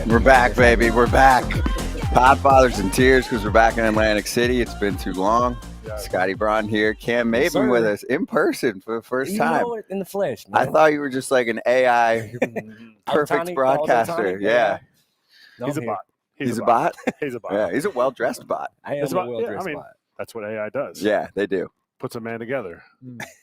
We're back, baby. We're back. Podfathers in tears because we're back in Atlantic City. It's been too long. Scotty Braun here. Cam Maybin with us in person for the first time. In the flesh, man. I thought you were just like an AI perfect broadcaster. Yeah. He's a bot. He's a bot? He's a bot. Yeah, he's a well-dressed bot. I am a well-dressed bot. That's what AI does. Yeah, they do. Puts a man together.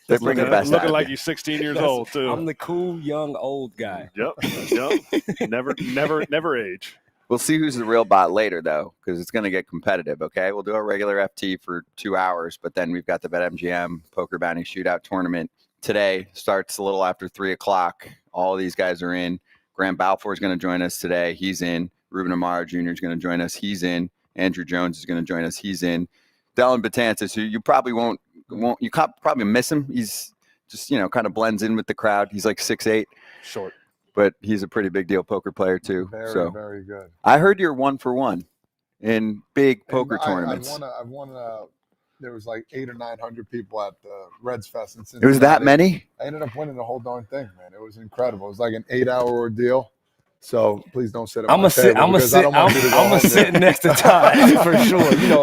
They're bringing the best out. Looking like he's 16 years old, too. I'm the cool, young, old guy. Yep. Never age. We'll see who's the real bot later, though, because it's going to get competitive, okay? We'll do a regular FT for 2 hours, but then we've got the BetMGM Poker Bounty Shootout Tournament today. Starts a little after 3 o'clock. All of these guys are in. Grant Belfour is going to join us today. He's in. Ruben Amaro Jr. is going to join us. He's in. Andruw Jones is going to join us. He's in. Dylan Betances, who you probably won't you probably miss him. He's just, kind of blends in with the crowd. He's like 6'8". Short. But he's a pretty big deal poker player, too. Very good. I heard you're 1 for 1 in big poker tournaments. I won. There was like 800 or 900 people at the Reds Fest in Cincinnati. It was that many? I ended up winning the whole darn thing, man. It was incredible. It was like an 8-hour ordeal. So please don't sit at my table. I'm sitting next to Todd for sure.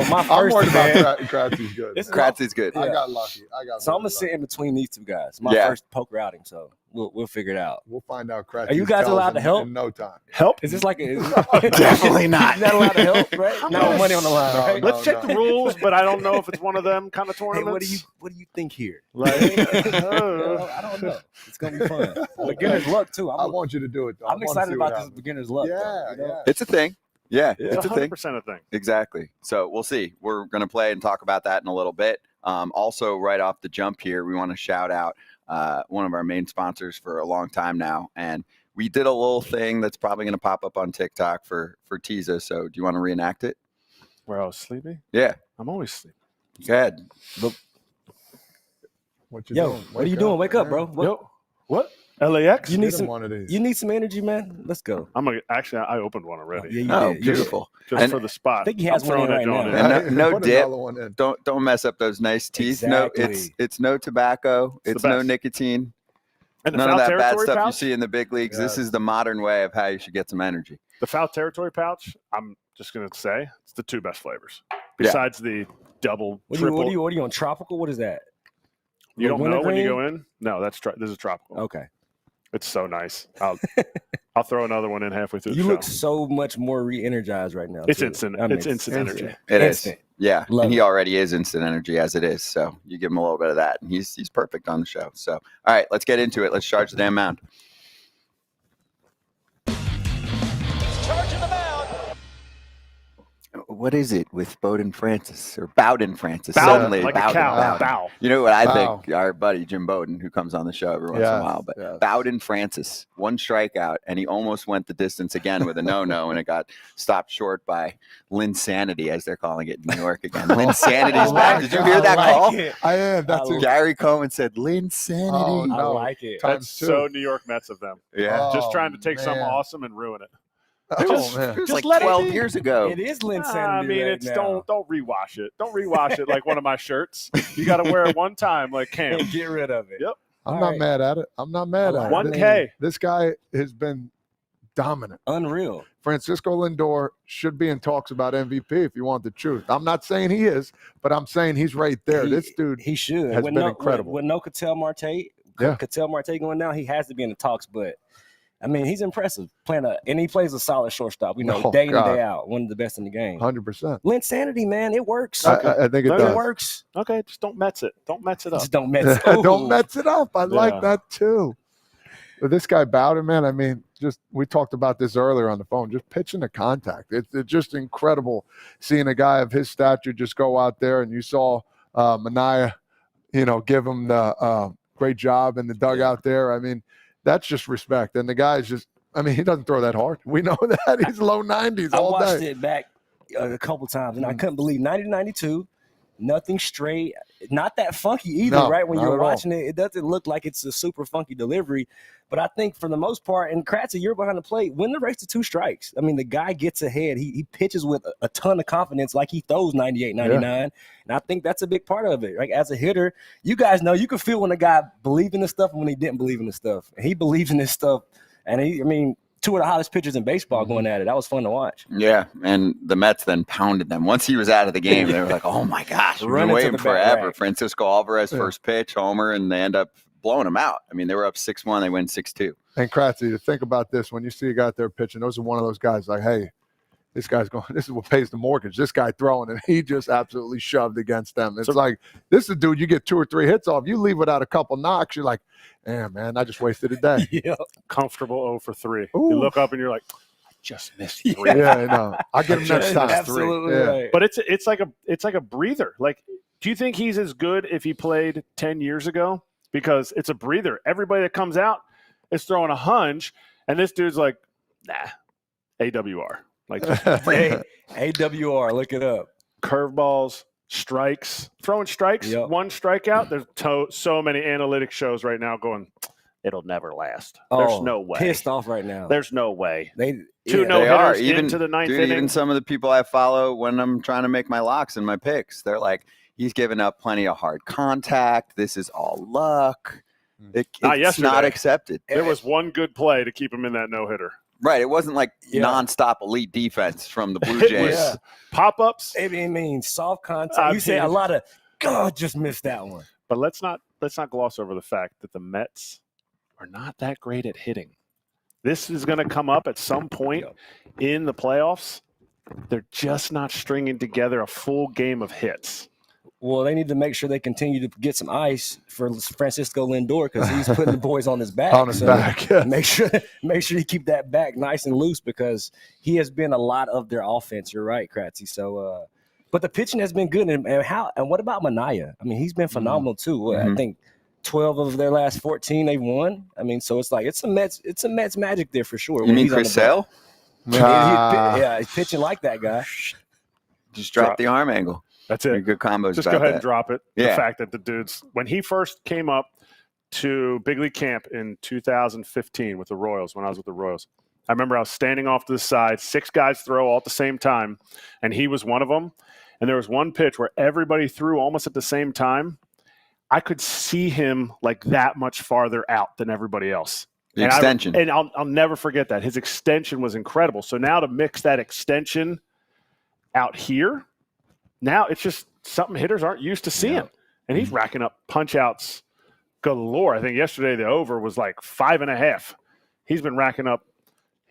My first. I'm worried about Kratz. He's good. Kratz is good. I got lucky. So I'm gonna sit in between these two guys. My first poker outing, so we'll figure it out. We'll find out. Kratz. Are you guys allowed to help? In no time. Help? Is this like definitely not? You're not allowed to help, right? No money on the line. Right? Let's check the rules, but I don't know if it's one of them kind of tournaments. Hey, what do you think here? Like, I don't know. It's gonna be fun. Beginner's luck too. I want you to do it, though. I'm excited about this beginner's luck. Yeah. It's a thing. Yeah, it's a thing. 100% a thing. Exactly. So we'll see. We're going to play and talk about that in a little bit. Also, right off the jump here, we want to shout out one of our main sponsors for a long time now. And we did a little thing that's probably going to pop up on TikTok for Teaser. So do you want to reenact it? Where I was sleepy? Yeah. I'm always sleepy. Go ahead. What you doing? What are you doing? Wake up, bro. What? LAX? You need some energy, man. Let's go. I opened one already. Yeah, you did. Beautiful. Just for the spot. I think he has one right now. And no dip. Don't mess up those nice teeth. Exactly. No, it's no tobacco. It's no nicotine. And none of that bad stuff pouch? you see in the big leagues. This is the modern way of how you should get some energy. The foul territory pouch, I'm just going to say, it's the 2 best flavors. Besides the double, triple. What are you on tropical? What is that? You don't know when you go in? No, this is tropical. Okay. It's so nice. I'll throw another one in halfway through the show. You look so much more re-energized right now. It's instant. It's instant energy. It is. Yeah. And he already is instant energy as it is. So you give him a little bit of that. And he's perfect on the show. So, all right, let's get into it. Let's charge the damn mound. Charging the mound. What is it with Bowden Francis or Bowden Francis? Bowden, like a cow. Bow. You know what I think? Our buddy Jim Bowden, who comes on the show every once in a while, but Bowden Francis, 1 strikeout, and he almost went the distance again with a no-no, and it got stopped short by Linsanity, as they're calling it in New York again. Linsanity's back. Did you hear that call? I am. That's Gary Cohen said Linsanity. I like it. That's so New York Mets of them. Yeah. Just trying to take something awesome and ruin it. It was like 12 years ago. It is Linsanity. I mean, don't rewash it. Don't rewash it like one of my shirts. You got to wear it one time, like Cam. Get rid of it. Yep. I'm not mad at it. I'm not mad at it. 1K. This guy has been dominant. Unreal. Francisco Lindor should be in talks about MVP if you want the truth. I'm not saying he is, but I'm saying he's right there. This dude he should. has been incredible. With no Ketel Marte going down, he has to be in the talks, but I mean, he's impressive. And he plays a solid shortstop. We know day in and day out, one of the best in the game. 100%. Linsanity, man, it works. I think it does. It works. Okay, just don't Mets it. Don't Mets it up. Just don't Mets it up. Don't Mets it up. I like that too. But this guy Bowden, man, I mean, we talked about this earlier on the phone, just pitching the contact. It's just incredible seeing a guy of his stature just go out there, and you saw Manaea, give him the great job in the dugout there. I mean, that's just respect. And the guy's just, I mean, he doesn't throw that hard. We know that. He's low 90s all day. I watched it back a couple times, and I couldn't believe 90-92, nothing straight, not that funky either, right? When you're watching it, it doesn't look like it's a super funky delivery. But I think for the most part, and Kratz, a year behind the plate, win the race to 2 strikes. I mean, the guy gets ahead. He pitches with a ton of confidence like he throws 98, 99. And I think that's a big part of it. Like, as a hitter, you guys know you can feel when a guy believed in this stuff and when he didn't believe in this stuff. And he believes in this stuff. And two of the hottest pitchers in baseball going at it. That was fun to watch. Yeah, and the Mets then pounded them. Once he was out of the game, they were like, oh, my gosh, we've been waiting forever. Francisco Alvarez, first pitch, homer, and they end up blowing them out. I mean, they were up 6-1. They win 6-2. And Kratzy, to think about this, when you see a guy out there pitching, those are one of those guys like, hey, this guy's going, this is what pays the mortgage. This guy throwing, and he just absolutely shoved against them. It's like, this is a dude you get 2 or 3 hits off. You leave without a couple knocks, you're like, damn, man, I just wasted a day. Yeah. Comfortable 0 for 3. Ooh. You look up and you're like, I just missed 3. Yeah, I know. I'll get him next time. Absolutely 3. right. But it's like a breather. Like, do you think he's as good if he played 10 years ago? Because it's a breather. Everybody that comes out is throwing a hunch, and this dude's like, nah, AWR. Like, hey, AWR, look it up. Curveballs, strikes, throwing strikes, 1 strikeout. There's so many analytics shows right now going, it'll never last. There's no way. Pissed off right now. There's no way. Two no-hitters into the ninth inning. Even some of the people I follow when I'm trying to make my locks and my picks, they're like, he's given up plenty of hard contact. This is all luck. It's not accepted. There was one good play to keep him in that no-hitter. Right. It wasn't like nonstop elite defense from the Blue Jays. Pop-ups. I mean, soft contact. You say a lot of, God, just missed that one. But let's not gloss over the fact that the Mets are not that great at hitting. This is going to come up at some point in the playoffs. They're just not stringing together a full game of hits. Well, they need to make sure they continue to get some ice for Francisco Lindor because he's putting the boys on his back. Yeah. Make sure you keep that back nice and loose because he has been a lot of their offense. You're right, Kratzy. So, but the pitching has been good. And what about Minaya? I mean, he's been phenomenal too. I think 12 of their last 14 they've won. I mean, so it's like it's a Mets magic there for sure. You mean Chris Sale? Yeah, he's pitching like that guy. Just drop the arm angle. That's it. Good combos. Just go ahead and drop it. Yeah. The fact that the dudes, when he first came up to big league camp in 2015 with the Royals, when I was with the Royals, I remember I was standing off to the side, 6 guys throw all at the same time, and he was one of them. And there was one pitch where everybody threw almost at the same time. I could see him like that much farther out than everybody else. The extension. I'll never forget that. His extension was incredible. So now to mix that extension out here, now it's just something hitters aren't used to seeing. And he's racking up punch-outs galore. I think yesterday the over was like 5.5. He's been racking up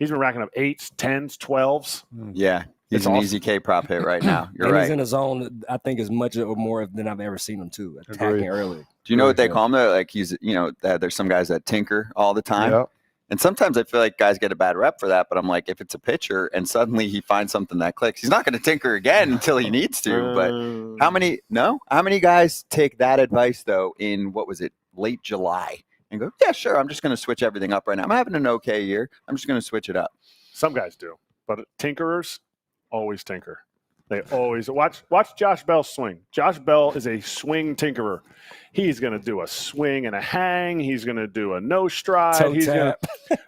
8s, 10s, 12s. Yeah. He's an easy K-prop hit right now. You're right. He's in a zone, I think, as much or more than I've ever seen him, too, attacking early. Do you know what they call him, though? Like, he's, there's some guys that tinker all the time. Yep. And sometimes I feel like guys get a bad rep for that, but I'm like, if it's a pitcher and suddenly he finds something that clicks, he's not going to tinker again until he needs to. But how many guys take that advice, though, in, late July and go, yeah, sure, I'm just going to switch everything up right now. I'm having an okay year. I'm just going to switch it up. Some guys do, but tinkerers always tinker. They always watch Josh Bell swing. Josh Bell is a swing tinkerer. He's going to do a swing and a hang. He's going to do a no stride.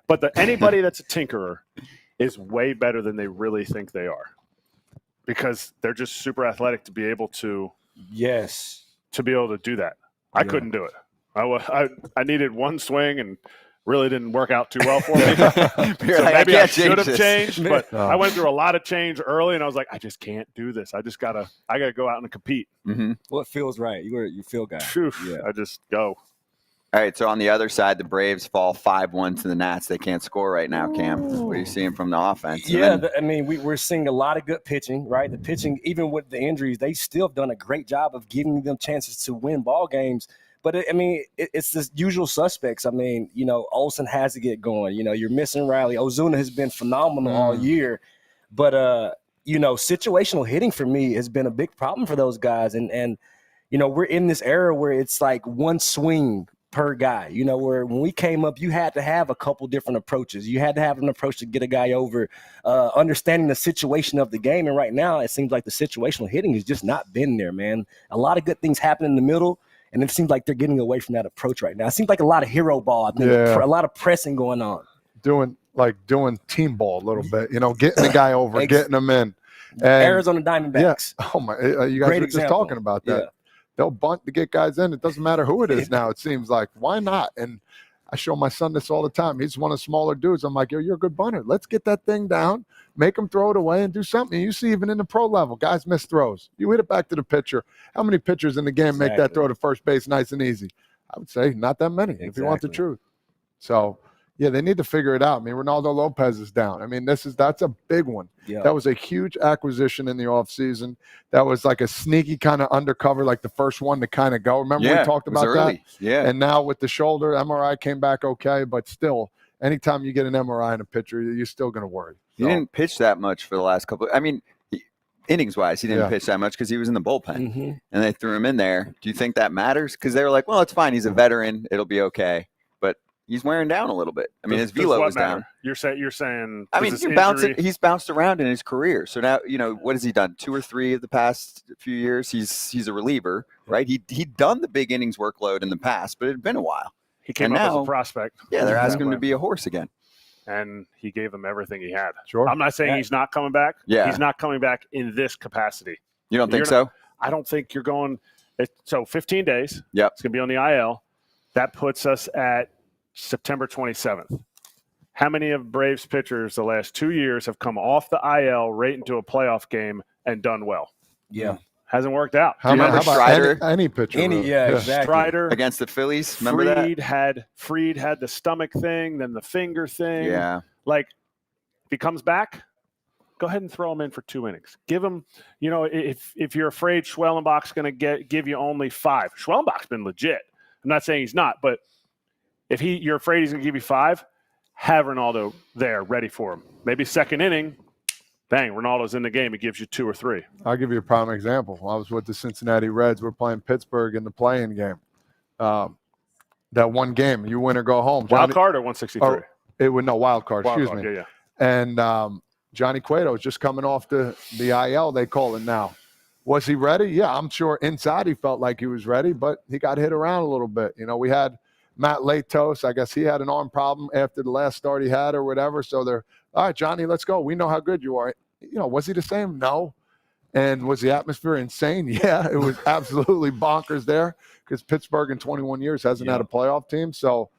But anybody that's a tinkerer is way better than they really think they are because they're just super athletic to be able to do that. I couldn't do it. I needed one swing and really didn't work out too well for me. So maybe I should have changed, but I went through a lot of change early, and I was like, I just can't do this. I gotta go out and compete. Mm-hmm. Well, it feels right. You feel guy. I just go. All right, so on the other side, the Braves fall 5-1 to the Nats. They can't score right now, Cam. What are you seeing from the offense? Yeah, we're seeing a lot of good pitching, right? The pitching, even with the injuries, they still have done a great job of giving them chances to win ball games. But, it's the usual suspects. Olsen has to get going. You're missing Riley. Ozuna has been phenomenal all year. But, situational hitting for me has been a big problem for those guys. And we're in this era where it's like one swing per guy. Where when we came up, you had to have a couple different approaches. You had to have an approach to get a guy over, understanding the situation of the game. And right now, it seems like the situational hitting has just not been there, man. A lot of good things happen in the middle. And it seems like they're getting away from that approach right now. It seems like a lot of hero ball. I think a lot of pressing going on. Doing team ball a little bit, getting the guy over, getting him in. And Arizona Diamondbacks. Yeah. Oh, my. You guys were just talking about that. Yeah. They'll bunt to get guys in. It doesn't matter who it is now, it seems like. Why not? And I show my son this all the time. He's one of the smaller dudes. I'm like, yo, you're a good bunter. Let's get that thing down, make him throw it away and do something. You see, even in the pro level, guys miss throws. You hit it back to the pitcher. How many pitchers in the game make that throw to first base nice and easy? I would say not that many, if you want the truth. So, yeah, they need to figure it out. I mean, Ronaldo Lopez is down. I mean, that's a big one. Yeah. That was a huge acquisition in the offseason. That was like a sneaky kind of undercover, like the first one to kind of go. Remember we talked about that? Yeah. And now with the shoulder, MRI came back okay, but still, anytime you get an MRI in a pitcher, you're still going to worry. He didn't pitch that much for the last couple. I mean, innings-wise, he didn't pitch that much because he was in the bullpen, and they threw him in there. Do you think that matters? Because they were like, well, it's fine. He's a veteran. It'll be okay. He's wearing down a little bit. I mean, his velo is down. You're saying. I mean, he's bounced around in his career. So now, what has he done? 2 or 3 of the past few years. He's a reliever, right? He'd done the big innings workload in the past, but it had been a while. He came up as a prospect. Yeah, they're asking him to be a horse again. And he gave them everything he had. Sure. I'm not saying he's not coming back. Yeah. He's not coming back in this capacity. You don't think so? I don't think you're going. So 15 days. Yep. It's going to be on the IL. That puts us at September 27th. How many of Braves pitchers the last 2 years have come off the IL right into a playoff game and done well? Yeah. Hasn't worked out. Do you remember Strider? Any pitcher. Exactly. Strider. Against the Phillies. Remember that? Fried had the stomach thing, then the finger thing. Yeah. Like, if he comes back, go ahead and throw him in for 2 innings. Give him, if you're afraid Schwellenbach's going to give you only 5. Schwellenbach's been legit. I'm not saying he's not, but if you're afraid he's going to give you 5, have Ronaldo there ready for him. Maybe second inning, bang, Ronaldo's in the game. He gives you 2 or 3. I'll give you a prime example. I was with the Cincinnati Reds. We're playing Pittsburgh in the play-in game. That one game, you win or go home. Wild card or 163? Wild card. Excuse me. Yeah. And Johnny Cueto is just coming off the IL, they call it now. Was he ready? Yeah, I'm sure inside he felt like he was ready, but he got hit around a little bit. We had Matt Latos, I guess he had an arm problem after the last start he had or whatever. So they're, all right, Johnny, let's go. We know how good you are. Was he the same? No. And was the atmosphere insane? Yeah, it was absolutely bonkers there because Pittsburgh in 21 years hasn't had a playoff team. So,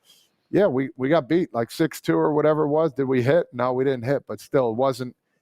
yeah, we got beat like 6-2 or whatever it was. Did we hit? No, we didn't hit, but still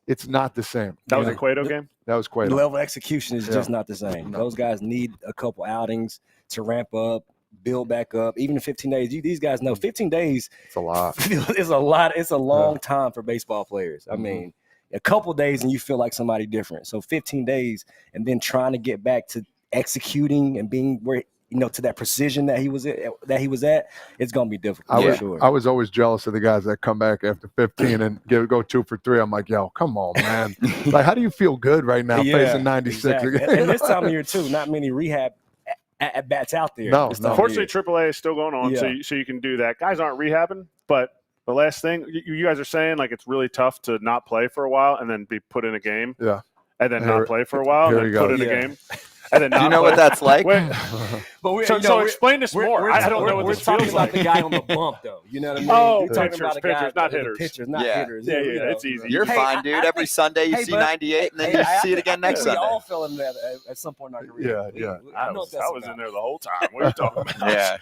it's not the same. That was a Cueto game? That was Cueto. The level of execution is just not the same. No. Those guys need a couple outings to ramp up, build back up. Even in 15 days, these guys know 15 days. It's a lot. It's a lot. It's a long time for baseball players. I mean, a couple days and you feel like somebody different. So 15 days and then trying to get back to executing and being where to that precision that he was at, it's gonna be difficult. For sure. I was always jealous of the guys that come back after 15 and go 2 for 3. I'm like, yo, come on, man. Like, how do you feel good right now facing 96 exactly. And this time of year too, not many rehab at bats out there. No. Unfortunately, AAA is still going on, so you can do that. Guys aren't rehabbing, but the last thing you guys are saying, like, it's really tough to not play for a while and then be put in a game. Yeah. And then not play for a while and then put in a game. And then do you know what that's like? So explain this more. I don't know what this feels like. We're talking about the guy on the bump, though. You know what I mean? Oh, you're talking about pitchers, not hitters. Pitchers, not hitters. Yeah, it's easy. You're fine, dude. Every Sunday you see 98, and then you see it again next Sunday. We all fell in that at some point in our career. Yeah. I was in there the whole time. What are you talking about? Yeah.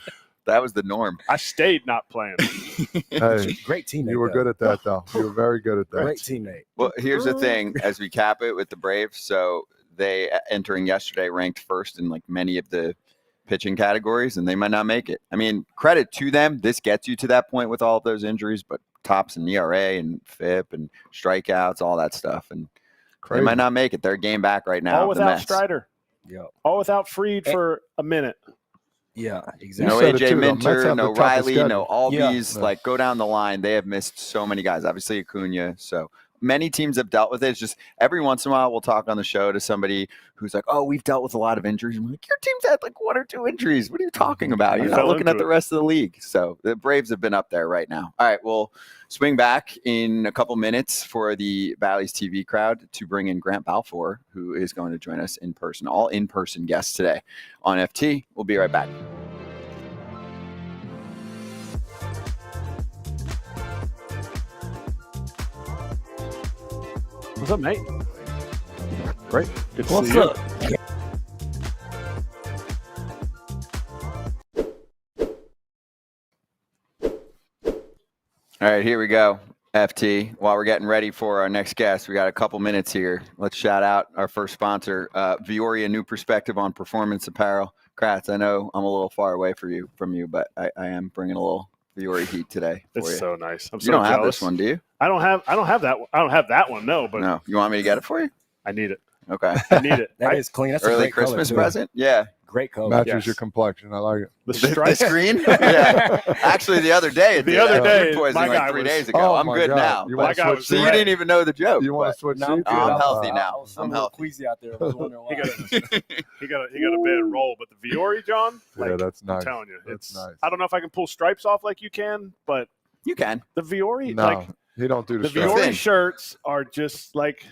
That was the norm. I stayed not playing. Hey, great teammate. You were good at that, though. You were very good at that. Great teammate. Well, here's the thing. As we cap it with the Braves, so they, entering yesterday, ranked first in like many of the pitching categories, and they might not make it. I mean, credit to them. This gets you to that point with all of those injuries, but tops in ERA and FIP and strikeouts, all that stuff. And they might not make it. They're a game back right now. All without Strider. Yeah. All without Fried for a minute. Yeah, exactly. No AJ Minter, no Riley, no Albies. Yeah. Like, go down the line. They have missed so many guys. Obviously, Acuna. So many teams have dealt with it. It's just every once in a while we'll talk on the show to somebody who's like, oh, we've dealt with a lot of injuries. I'm like, your team's had like 1 or 2 injuries. What are you talking about? You're not looking at the rest of the league. So the Braves have been up there right now. All right, we'll swing back in a couple minutes for the Bally's TV crowd to bring in Grant Belfour, who is going to join us in person, all in-person guests today on FT. We'll be right back. What's up, mate? Great. Good to What's see you. up? All right, here we go. FT, while we're getting ready for our next guest, we got a couple minutes here. Let's shout out our first sponsor, Vuori, a new perspective on performance apparel. Kratz, I know I'm a little far away from you, but I am bringing a little Vuori heat today for It's you. so nice. I'm so you don't jealous. have this one, do you? I don't have that one. I don't have that one. No, but No. You want me to get it for you? I need it. Okay. I need it. That is clean. That's a Early great color, Christmas too. present? Yeah. Great color. Matches your complexion. I like it. The The stripe. screen? Yeah. Actually, the other day, The other day, food poisoning my guy like 3 was- days ago. Oh, I'm my good God. now. You My want to guy switch was So you red. didn't even know the joke. You want but- to switch No, I'm seats? good. I'm I healthy was- now. I was I'm feeling a little healthy. queasy out there. I was wondering He why. got a bad roll, but the Vuori, John. Yeah, Like, that's nice. I'm telling you, That's it's. nice. I don't know if I can pull stripes off like you can, but You can. the Vuori, No, like he don't do the the strap. Vuori- Vuori Thin. shirts, are just like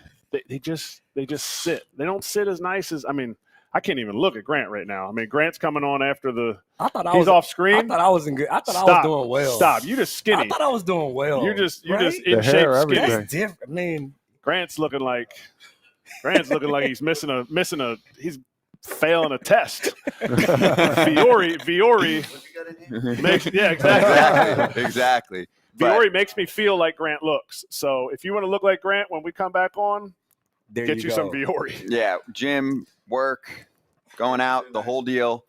they just sit. They don't sit as nice as. I mean, I can't even look at Grant right now. I mean, Grant's coming on after the. I thought I He's was off I screen. thought I was in good. I thought I was Stop. doing well. Stop. You just skinny. I thought I was doing well. You just right? in The shape hair, skinny. everything. That's different. I mean, Grant's looking like he's missing a he's failing a test. Vuori makes exactly. Exactly. But Vuori makes me feel like Grant looks. So if you want to look like Grant when we come back on, there get you you go. some Vuori. yeah, gym, work, going out, the whole deal.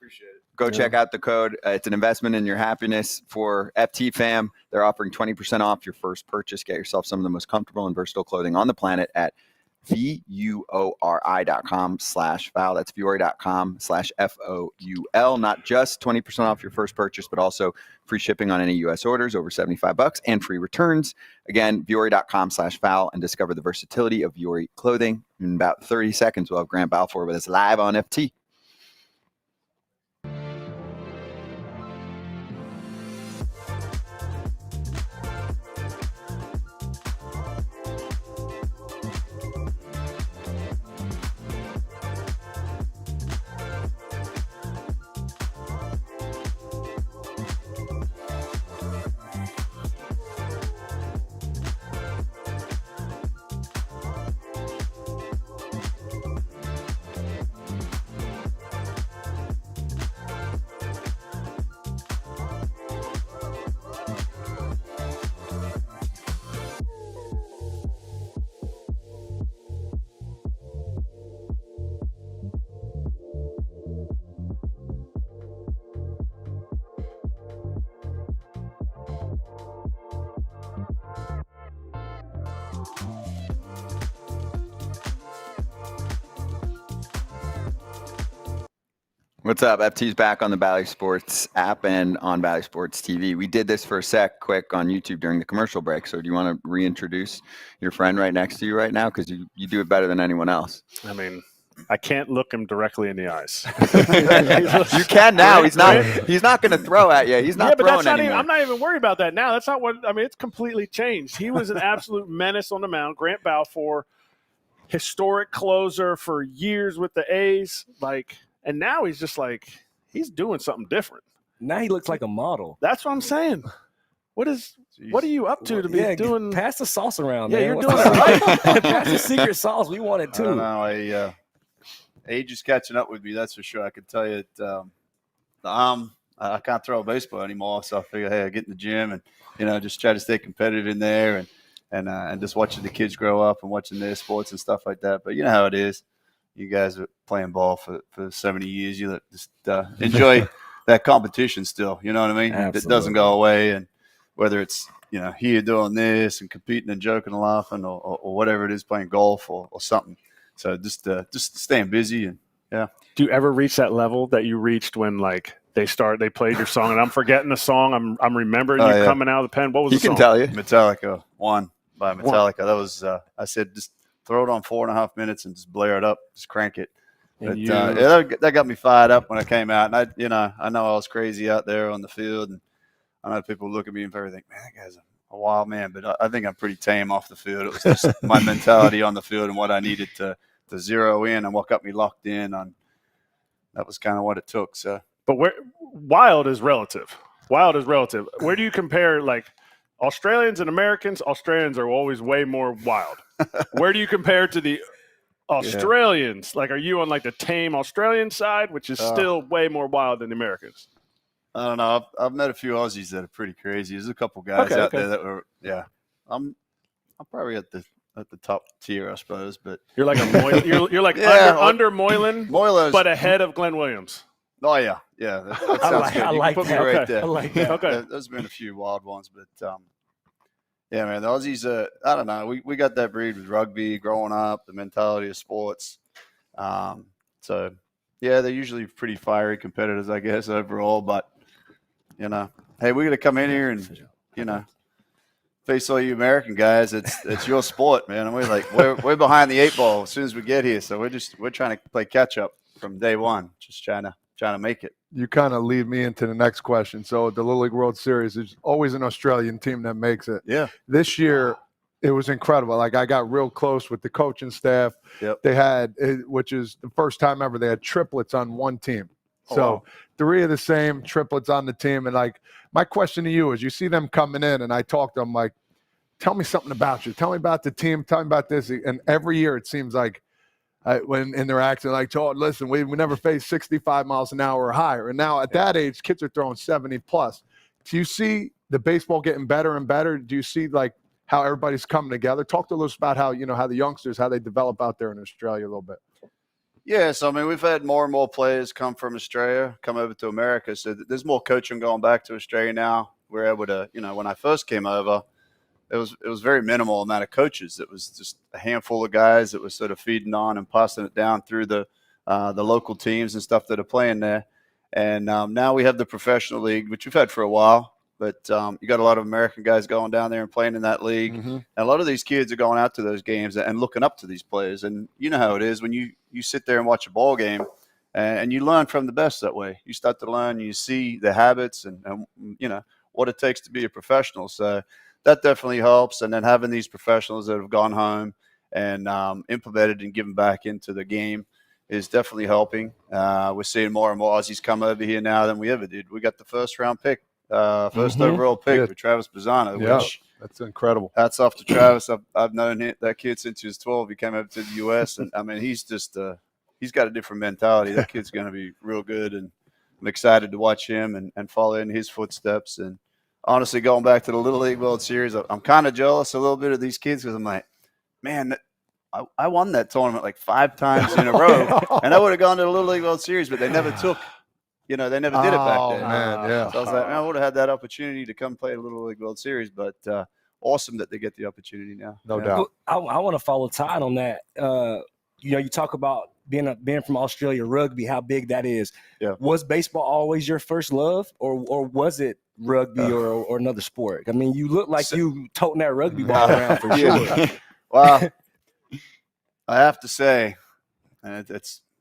Go check out the code. It's an investment in your happiness for FT fam. They're offering 20% off your first purchase. Get yourself some of the most comfortable and versatile clothing on the planet at VUORI.com/foul. That's Vuori.com/FOUL. Not just 20% off your first purchase, but also free shipping on any U.S. orders over $75 and free returns. Again, Vuori.com/foul, and discover the versatility of Vuori clothing. In about 30 seconds, we'll have Grant Belfour with us live on FT. What's up? FT's back on the Bally Sports app and on Bally Sports TV. We did this for a sec quick on YouTube during the commercial break. So do you want to reintroduce your friend right next to you right now? Because you do it better than anyone else. I mean, I can't look him directly in the eyes. You can now. He's not going to throw at you. He's not but throwing that's not anymore. even, I'm not even worried about that now. That's not what I mean. It's completely changed. He was an absolute menace on the mound. Grant Belfour, historic closer for years with the A's. And now he's just like he's doing something different. Now he looks like a model. That's what I'm saying. What are you up to be doing? Pass the sauce around. Yeah, man. you're What's doing up? it right. Pass the secret sauce. We want it I don't too. know. Age is catching up with me. That's for sure. I can tell you the arm. I can't throw a baseball anymore, so I figure, hey, I get in the gym and just try to stay competitive in there and just watching the kids grow up and watching their sports and stuff like that. But you know how it is. You guys are playing ball for so many years. You just enjoy that competition still. You know what I mean? Absolutely. It doesn't go away. And whether it's here doing this and competing and joking and laughing or whatever it is, playing golf or something. So just staying busy and yeah. Do you ever reach that level that you reached when they played your song and I'm forgetting the song? I'm remembering you coming out of the pen. What was He the song? can tell you. Metallica, One by Metallica. That was I said just throw it on 4.5 minutes and just blare it up, just crank it. But, that got me fired up when I came out, and I know I was crazy out there on the field, and I know people look at me and think, man, that guy's a wild man. But I think I'm pretty tame off the field. It was just my mentality on the field and what I needed to zero in and what got me locked in on. That was kind of what it took. So, but wild is relative. Wild is relative. Where do you compare Australians and Americans? Australians are always way more wild. Where do you compare to the Australians? Are you on the tame Australian side, which is still way more wild than the Americans? I don't know. I've met a few Aussies that are pretty crazy. There's a couple guys there that were, yeah. I'm probably at the top tier, I suppose. But you're like you're like under Moylan, but ahead of Glenn Williams. Oh yeah. That sounds good. You can put me right there. I like that. Okay. There's been a few wild ones, but yeah, man, the Aussies. I don't know. We got that breed with rugby growing up, the mentality of sports. So yeah, they're usually pretty fiery competitors, I guess, overall. But you know, hey, we're gonna come in here and face all you American guys. It's your sport, man. And we're behind the 8 ball as soon as we get here. So we're trying to play catch up from day one, just trying to make it. You kind of lead me into the next question. So the Little League World Series is always an Australian team that makes it. Yeah. This year, it was incredible. Like, I got real close with the coaching staff. Yep. They had, which is the first time ever, they had triplets on one team. So 3 of the same triplets on the team. And like, my question to you is, you see them coming in, and I talk to them like, tell me something about you. Tell me about the team. Tell me about this. And every year it seems like when in their accent, like, Todd, listen, we never faced 65 miles an hour or higher. And now at that age, kids are throwing 70 plus. Do you see the baseball getting better and better? Do you see like how everybody's coming together? Talk to us about how the youngsters, how they develop out there in Australia a little bit. Yeah, so I mean, we've had more and more players come from Australia, come over to America. So there's more coaching going back to Australia now. We're able to, when I first came over, it was very minimal amount of coaches. It was just a handful of guys that was sort of feeding on and passing it down through the local teams and stuff that are playing there. And now we have the professional league, which we've had for a while. But you got a lot of American guys going down there and playing in that league. Mm-hmm. And a lot of these kids are going out to those games and looking up to these players. And you know how it is when you sit there and watch a ball game and you learn from the best that way. You start to learn, you see the habits and what it takes to be a professional. So that definitely helps. And then having these professionals that have gone home and implemented and given back into the game is definitely helping. We're seeing more and more Aussies come over here now than we ever did. We got the first round pick. First overall pick with Travis Bazzano, which that's incredible. Hats off to Travis. I've known that kid since he was 12. He came over to the U.S. and I mean, he's just he's got a different mentality. That kid's going to be real good, and I'm excited to watch him and follow in his footsteps. And honestly, going back to the Little League World Series, I'm kind of jealous a little bit of these kids because I'm like, man, I won that tournament like 5 times in a row, and I would have gone to the Little League World Series, but they never took. They never did it back then. Man, yeah. So I was like, man, I would have had that opportunity to come play a Little League World Series, but awesome that they get the opportunity now. No doubt. I want to follow Todd on that. You talk about being from Australia, rugby, how big that is. Yeah. Was baseball always your first love, or was it rugby or another sport? I mean, you look like you toting that rugby ball around for sure. Well, I have to say, and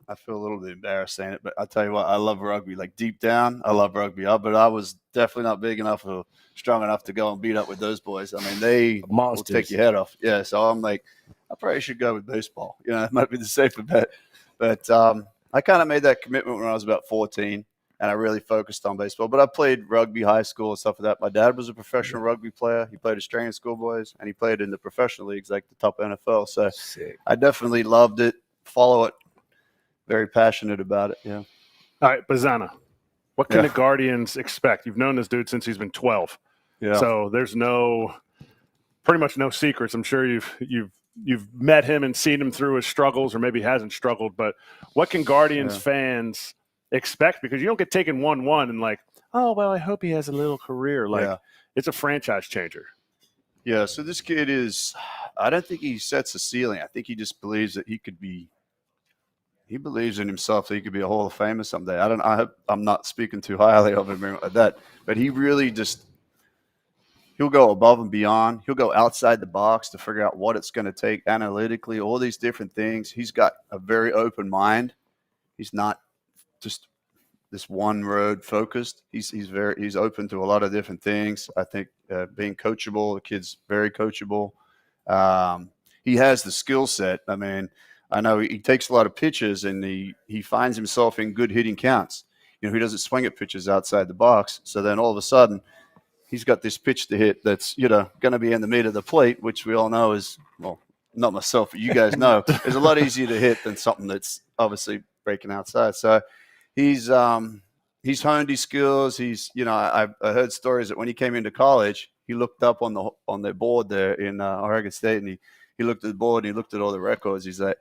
I feel a little bit embarrassed saying it, but I'll tell you what, I love rugby. Like deep down, I love rugby. But I was definitely not big enough or strong enough to go and beat up with those boys. I mean, they will take your head off. Yeah, so I'm like, I probably should go with baseball. It might be the safer bet. But I kind of made that commitment when I was about 14, and I really focused on baseball. But I played rugby, high school, and stuff like that. My dad was a professional rugby player. He played Australian schoolboys, and he played in the professional leagues like the top NFL. So I definitely loved it, follow it. Very passionate about it, yeah. All right, Bazzano, what can the Guardians expect? You've known this dude since he's been 12. Yeah. So there's pretty much no secrets. I'm sure you've met him and seen him through his struggles, or maybe hasn't struggled. But what can Guardians fans expect? Because you don't get taken 1-1 and like, oh, well, I hope he has a little career. Like, it's a franchise changer. Yeah, so this kid I don't think he sets a ceiling. I think he just believes that he believes in himself that he could be a Hall of Famer someday. I'm not speaking too highly of him like that, but he really he'll go above and beyond. He'll go outside the box to figure out what it's going to take analytically, all these different things. He's got a very open mind. He's not just this one road focused. He's open to a lot of different things. I think being coachable, the kid's very coachable. He has the skill set. I mean, I know he takes a lot of pitches and he finds himself in good hitting counts. He doesn't swing at pitches outside the box. So then all of a sudden he's got this pitch to hit that's, going to be in the middle of the plate, which we all know is, well, not myself, but you guys know, is a lot easier to hit than something that's obviously breaking outside. So he's he's honed his skills. He's, I heard stories that when he came into college, he looked up on the board there in Oregon State, and he looked at the board and he looked at all the records. He's like,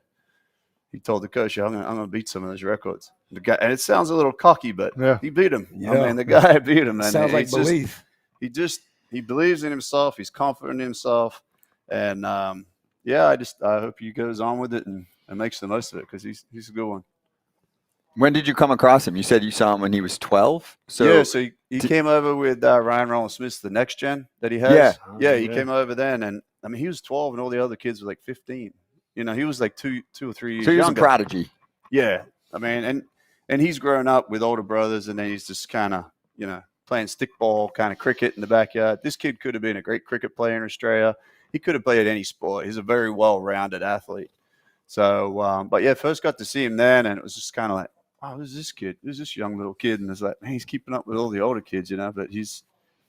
he told the coach, I'm gonna beat some of those records. The guy, and it sounds a little cocky, but he beat him. Yeah. I mean, the guy beat him. And sounds like belief. He believes in himself. He's confident in himself, and I hope he goes on with it and makes the most of it because he's a good one. When did you come across him? You said you saw him when he was 12. So he came over with Ryan Rollins Smith, the next gen that he has. He came over then, and I mean he was 12, and all the other kids were like 15. He was like two or 3 years. So he was younger. a prodigy. Yeah, I mean, and he's grown up with older brothers, and then he's just kind of playing stickball, kind of cricket in the backyard. This kid could have been a great cricket player in Australia. He could have played any sport. He's a very well-rounded athlete. So, first got to see him then, and it was just kind of like, oh, who's this kid? Who's this young little kid? And it's like, man, he's keeping up with all the older kids, but he's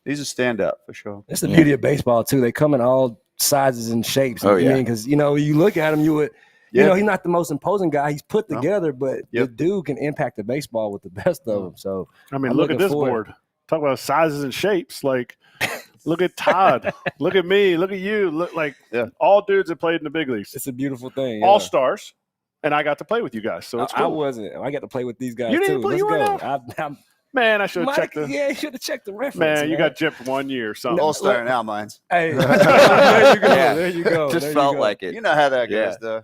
a standout for sure. That's the beauty of baseball too. They come in all sizes and shapes. Oh, yeah. Because you look at him, you would. He's not the most imposing guy. He's put together, but the dude can impact the baseball with the best of them. So I mean, look at this board. Talk about sizes and shapes. Like, look at Todd. Look at me. Look at you. Look like all dudes that played in the big leagues. It's a beautiful thing. All stars, and I got to play with you guys. So it's cool. I wasn't. I got to play with these guys you too. Didn't play, Let's you go. Man, I should have checked you should have checked the reference. Man, you got gypped 1 year. Something. All-star in our minds. Hey, there you go. There you go. Just felt like it. You know how that goes, though.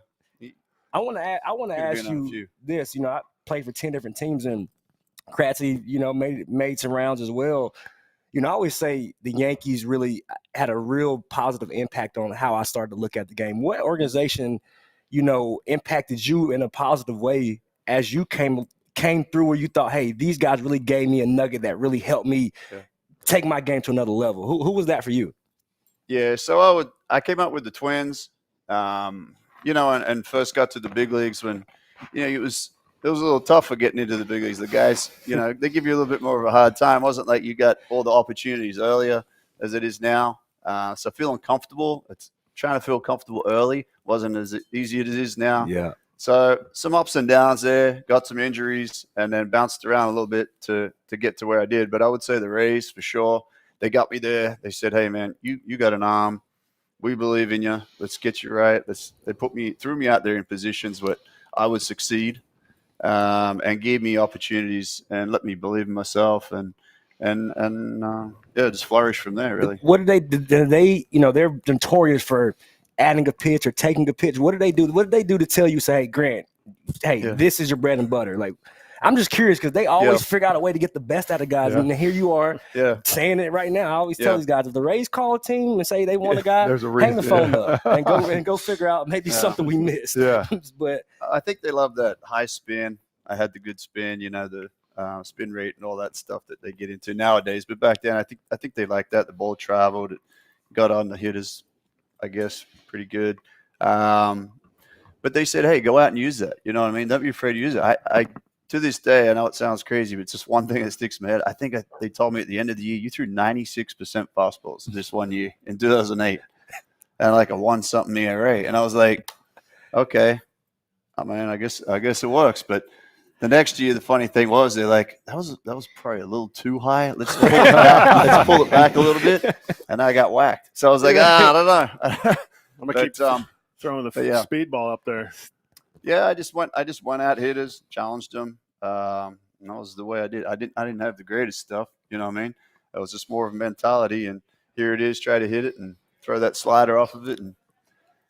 I want to ask you this. I played for 10 different teams, and Kratzy, made some rounds as well. I always say the Yankees really had a real positive impact on how I started to look at the game. What organization, impacted you in a positive way as you came through where you thought, hey, these guys really gave me a nugget that really helped me take my game to another level? Who was that for you? Yeah, so I came up with the Twins, and first got to the big leagues when, it was a little tougher getting into the big leagues. The guys, they give you a little bit more of a hard time. It wasn't like you got all the opportunities earlier as it is now. So feeling comfortable, trying to feel comfortable early wasn't as easy as it is now. Yeah. So some ups and downs there, got some injuries, and then bounced around a little bit to get to where I did. But I would say the Rays, for sure, they got me there. They said, hey, man, you got an arm. We believe in you. Let's get you right. They threw me out there in positions where I would succeed, and gave me opportunities and let me believe in myself and just flourish from there, really. What did they they're notorious for adding a pitch or taking a pitch. What did they do? What did they do to tell you, say, hey, Grant, this is your bread and butter? Like, I'm just curious because they always figure out a way to get the best out of guys. And here you are saying it right now. I always tell these guys, if the Rays call a team and say they want a guy, hang the phone up and go figure out maybe something we missed. Yeah. But I think they love that high spin. I had the good spin, the spin rate and all that stuff that they get into nowadays. But back then, I think they liked that. The ball traveled. It got on the hitters, I guess, pretty good. But they said, hey, go out and use that. You know what I mean? Don't be afraid to use it. I to this day, I know it sounds crazy, but it's just one thing that sticks in my head. I think they told me at the end of the year, you threw 96% fastballs this 1 year in 2008 and like a 1-something ERA. And I was like, okay, I mean, I guess it works. But the next year, the funny thing was, they're like, that was probably a little too high. Let's pull it back. Let's pull it back a little bit. And I got whacked. So I was like, I don't know. I'm gonna keep throwing the speedball up there. Yeah, I just went at hitters, challenged them. And that was the way I did. I didn't have the greatest stuff. You know what I mean? It was just more of a mentality. And here it is, try to hit it and throw that slider off of it and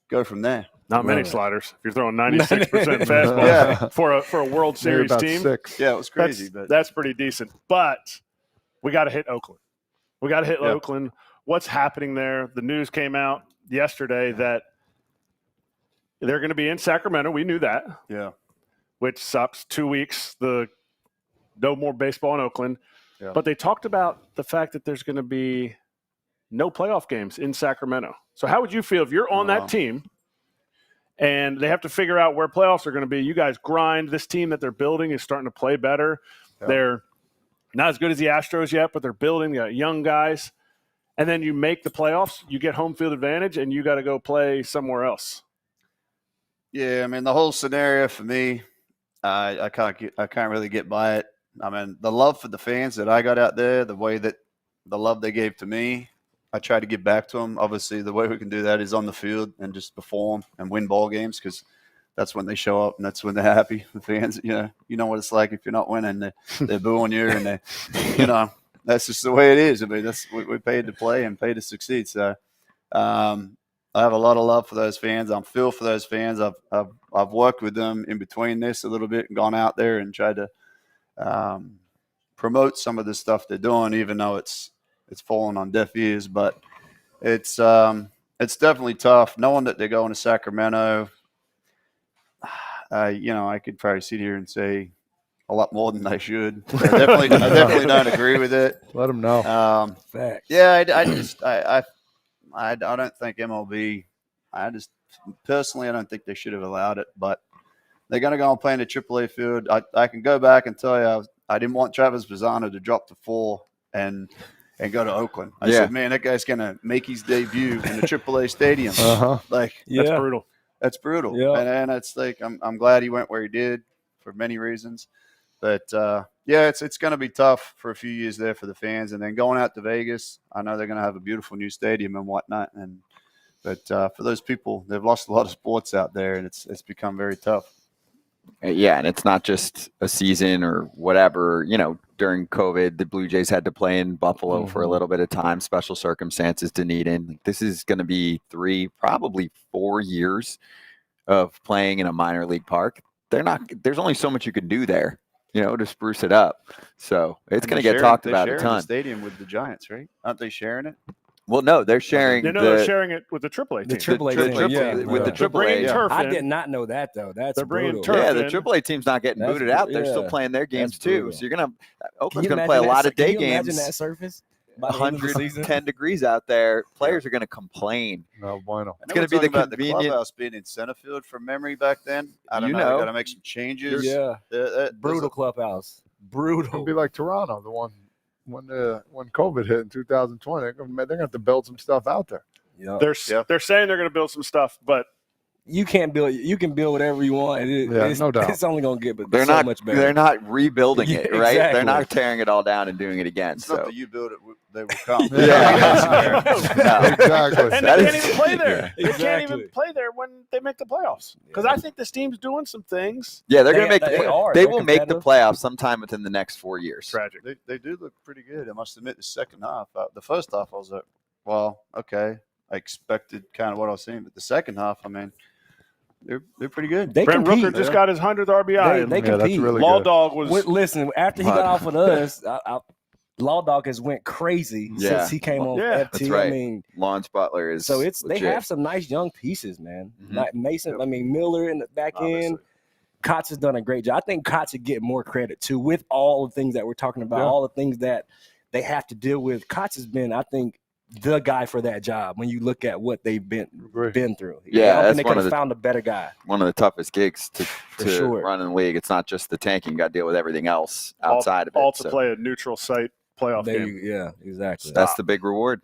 go from there. Not many sliders. If you're throwing 96% fastball for a World Series team, 6. Yeah, it was crazy. But that's pretty decent. But we got to hit Oakland. Oakland. What's happening there? The news came out yesterday that they're going to be in Sacramento. We knew that. Yeah. Which sucks. 2 weeks. No more baseball in Oakland. Yeah. But they talked about the fact that there's going to be no playoff games in Sacramento. So how would you feel if you're on that team and they have to figure out where playoffs are going to be? You guys grind. This team that they're building is starting to play better. Yeah. They're not as good as the Astros yet, but they're building. They got young guys. And then you make the playoffs. You get home field advantage, and you got to go play somewhere else. Yeah, I mean, the whole scenario for me, I can't really get by it. I mean, the love for the fans that I got out there, the way that the love they gave to me, I try to give back to them. Obviously, the way we can do that is on the field and just perform and win ball games, because that's when they show up and that's when they're happy. The fans, you know what it's like if you're not winning. They're booing you, and they, that's just the way it is. I mean, we paid to play and paid to succeed. So I have a lot of love for those fans. I'm feel for those fans. I've worked with them in between this a little bit and gone out there and tried to promote some of the stuff they're doing, even though it's falling on deaf ears. But it's definitely tough knowing that they're going to Sacramento. I could probably sit here and say a lot more than I should. I definitely don't agree with it. Let them know. Facts. Yeah, I don't think MLB. Personally, I don't think they should have allowed it. But they're going to go and play in the AAA field. I can go back and tell you I didn't want Travis Bazzano to drop to 4 and go to Oakland. I said, man, that guy's going to make his debut in the AAA stadium. Like, that's brutal. That's brutal. Yeah. And it's like I'm glad he went where he did for many reasons. But it's going to be tough for a few years there for the fans, and then going out to Vegas. I know they're going to have a beautiful new stadium and whatnot, but for those people, they've lost a lot of sports out there, and it's become very tough. Yeah, and it's not just a season or whatever. During COVID, the Blue Jays had to play in Buffalo for a little bit of time, special circumstances to need in. This is going to be 3, probably 4 years of playing in a minor league park. There's only so much you can do there, to spruce it up. So it's going to get talked about a ton. The stadium with the Giants, right? Aren't they sharing it? Well, no, they're sharing. They're sharing it with the AAA team. The AAA team, with the AAA. Turf I in. did not know that though. That's bringing brutal. turf Yeah, the in. AAA team's not getting booted out. They're still playing their games too. brutal. So you're gonna Oakland's Can you gonna play a imagine lot of day Can you games. Imagine that surface. By the end of the season? 110 degrees out there. Players are gonna complain. No bueno. It's gonna be the about convenient. the clubhouse being in center field from memory back then. I don't know. They got to make some changes. Yeah. Brutal clubhouse. It'll Brutal. be like Toronto, the one when COVID hit in 2020. They're going to have to build some stuff out there. Yeah. They're saying they're going to build some stuff, but You can build whatever you want. No doubt. It's only going to get They're so not. much better. They're not rebuilding it, right? Exactly. They're not tearing it all down and doing it again. It's So not that you build it, they will come. Yeah. Exactly. and That they is- can't even play there. Yeah. They can't even Exactly. play there when they make the playoffs. Because I think this team's doing some things. yeah, they're They- gonna make. they are. They They're will make the competitive. playoffs sometime within the next 4 years. Tragic. They do look pretty good. I must admit, the second half. The first half, I was like, well, okay. I expected kind of what I was seeing. But the second half, I mean, they're pretty good. They Brent compete. Rooker just got his 100th RBI. They Yeah, that's compete. really Law good. Dog was Listen, after he got off with us, Law Dog has went crazy Yeah. since he came on Yeah. FT. That's right. I mean, Lawrence Butler is. so they legit. have some nice young pieces, man. Mhm. Like Mason, Miller in the back end. Kratz has done a great job. I think Kratz should get more credit too, with all the things that we're talking about, Yeah. all the things that they have to deal with. Kratz has been, I think, the guy for that job when you look at what they've been through. Yeah, I don't that's think they one could of have the- found a better guy. one of the toughest gigs to sure. run in the league. It's not just the tanking; you got to deal with everything else outside of it. all to So play a neutral site playoff game. Yeah, exactly. that's the big reward.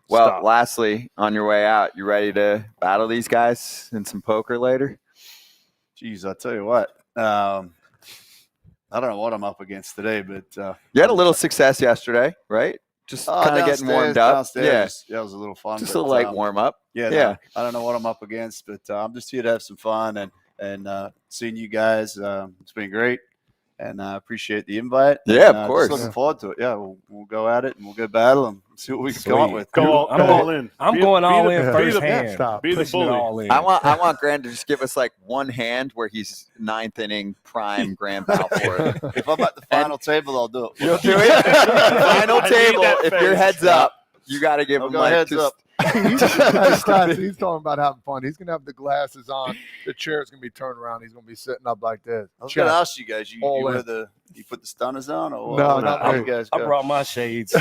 Well, Stop. lastly, on your way out, you ready to battle these guys in some poker later? Jeez, I tell you what. I don't know what I'm up against today, but You had a little success yesterday, right? Just kind of getting warmed up. Downstairs, that was a little fun. Just but, a light warm up. Yeah, Yeah. no, I don't know what I'm up against, but I'm just here to have some fun and seeing you guys. It's been great, and I appreciate the invite. Yeah, and, of course. Just looking forward to it. Yeah, we'll go at it and we'll go battle and see what we can come up Sweet. with. Go all in. I'm Be- going be all the- in be the- firsthand. Stop. Be the Pushing it bully. all in. I want Grant to just give us like one hand where he's ninth inning prime Grant Balfour. If I'm at the final table, I'll do it. You'll do it. Final I need table. that If your face. head's up, you got to give I'll him go like heads just, up. He's talking about having fun. He's going to have the glasses on. The chair's going to be turned around. He's going to be sitting up like this. I was going to ask you guys. You All in. you put the stunners on, or No, what? not How me. you guys I go? brought my shades. Yeah.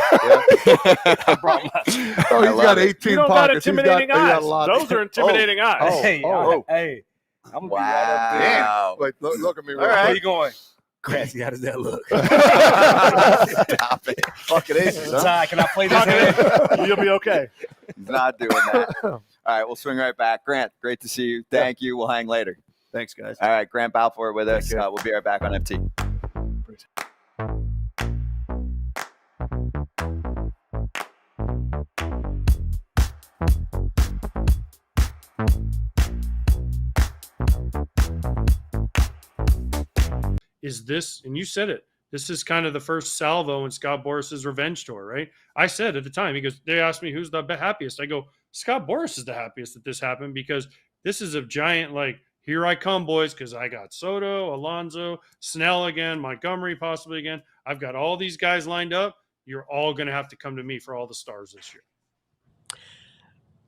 I brought my. Oh, I he's love got it. 18 You don't got pockets. intimidating he's got eyes. a lot. Those are intimidating eyes. Oh. Hey, hey, I'm gonna be right up there. wow. Wait, look at me. All right. Where you going? Crassy, how does that look? Stop it. Fucking aces, huh? Ty, can I play this hand? You'll be okay. He's not doing that. All right, we'll swing right back. Grant, great to see you. Thank you. We'll hang later. Thanks, guys. All right, Grant Balfour with us. We'll be right back on MT. is this, and you said it, this is kind of the first salvo in Scott Boris's revenge tour, right? I said at the time, he goes, they asked me who's the happiest. I go, Scott Boris is the happiest that this happened because this is a giant, like, here I come, boys, because I got Soto, Alonso, Snell again, Montgomery possibly again. I've got all these guys lined up. You're all going to have to come to me for all the stars this year.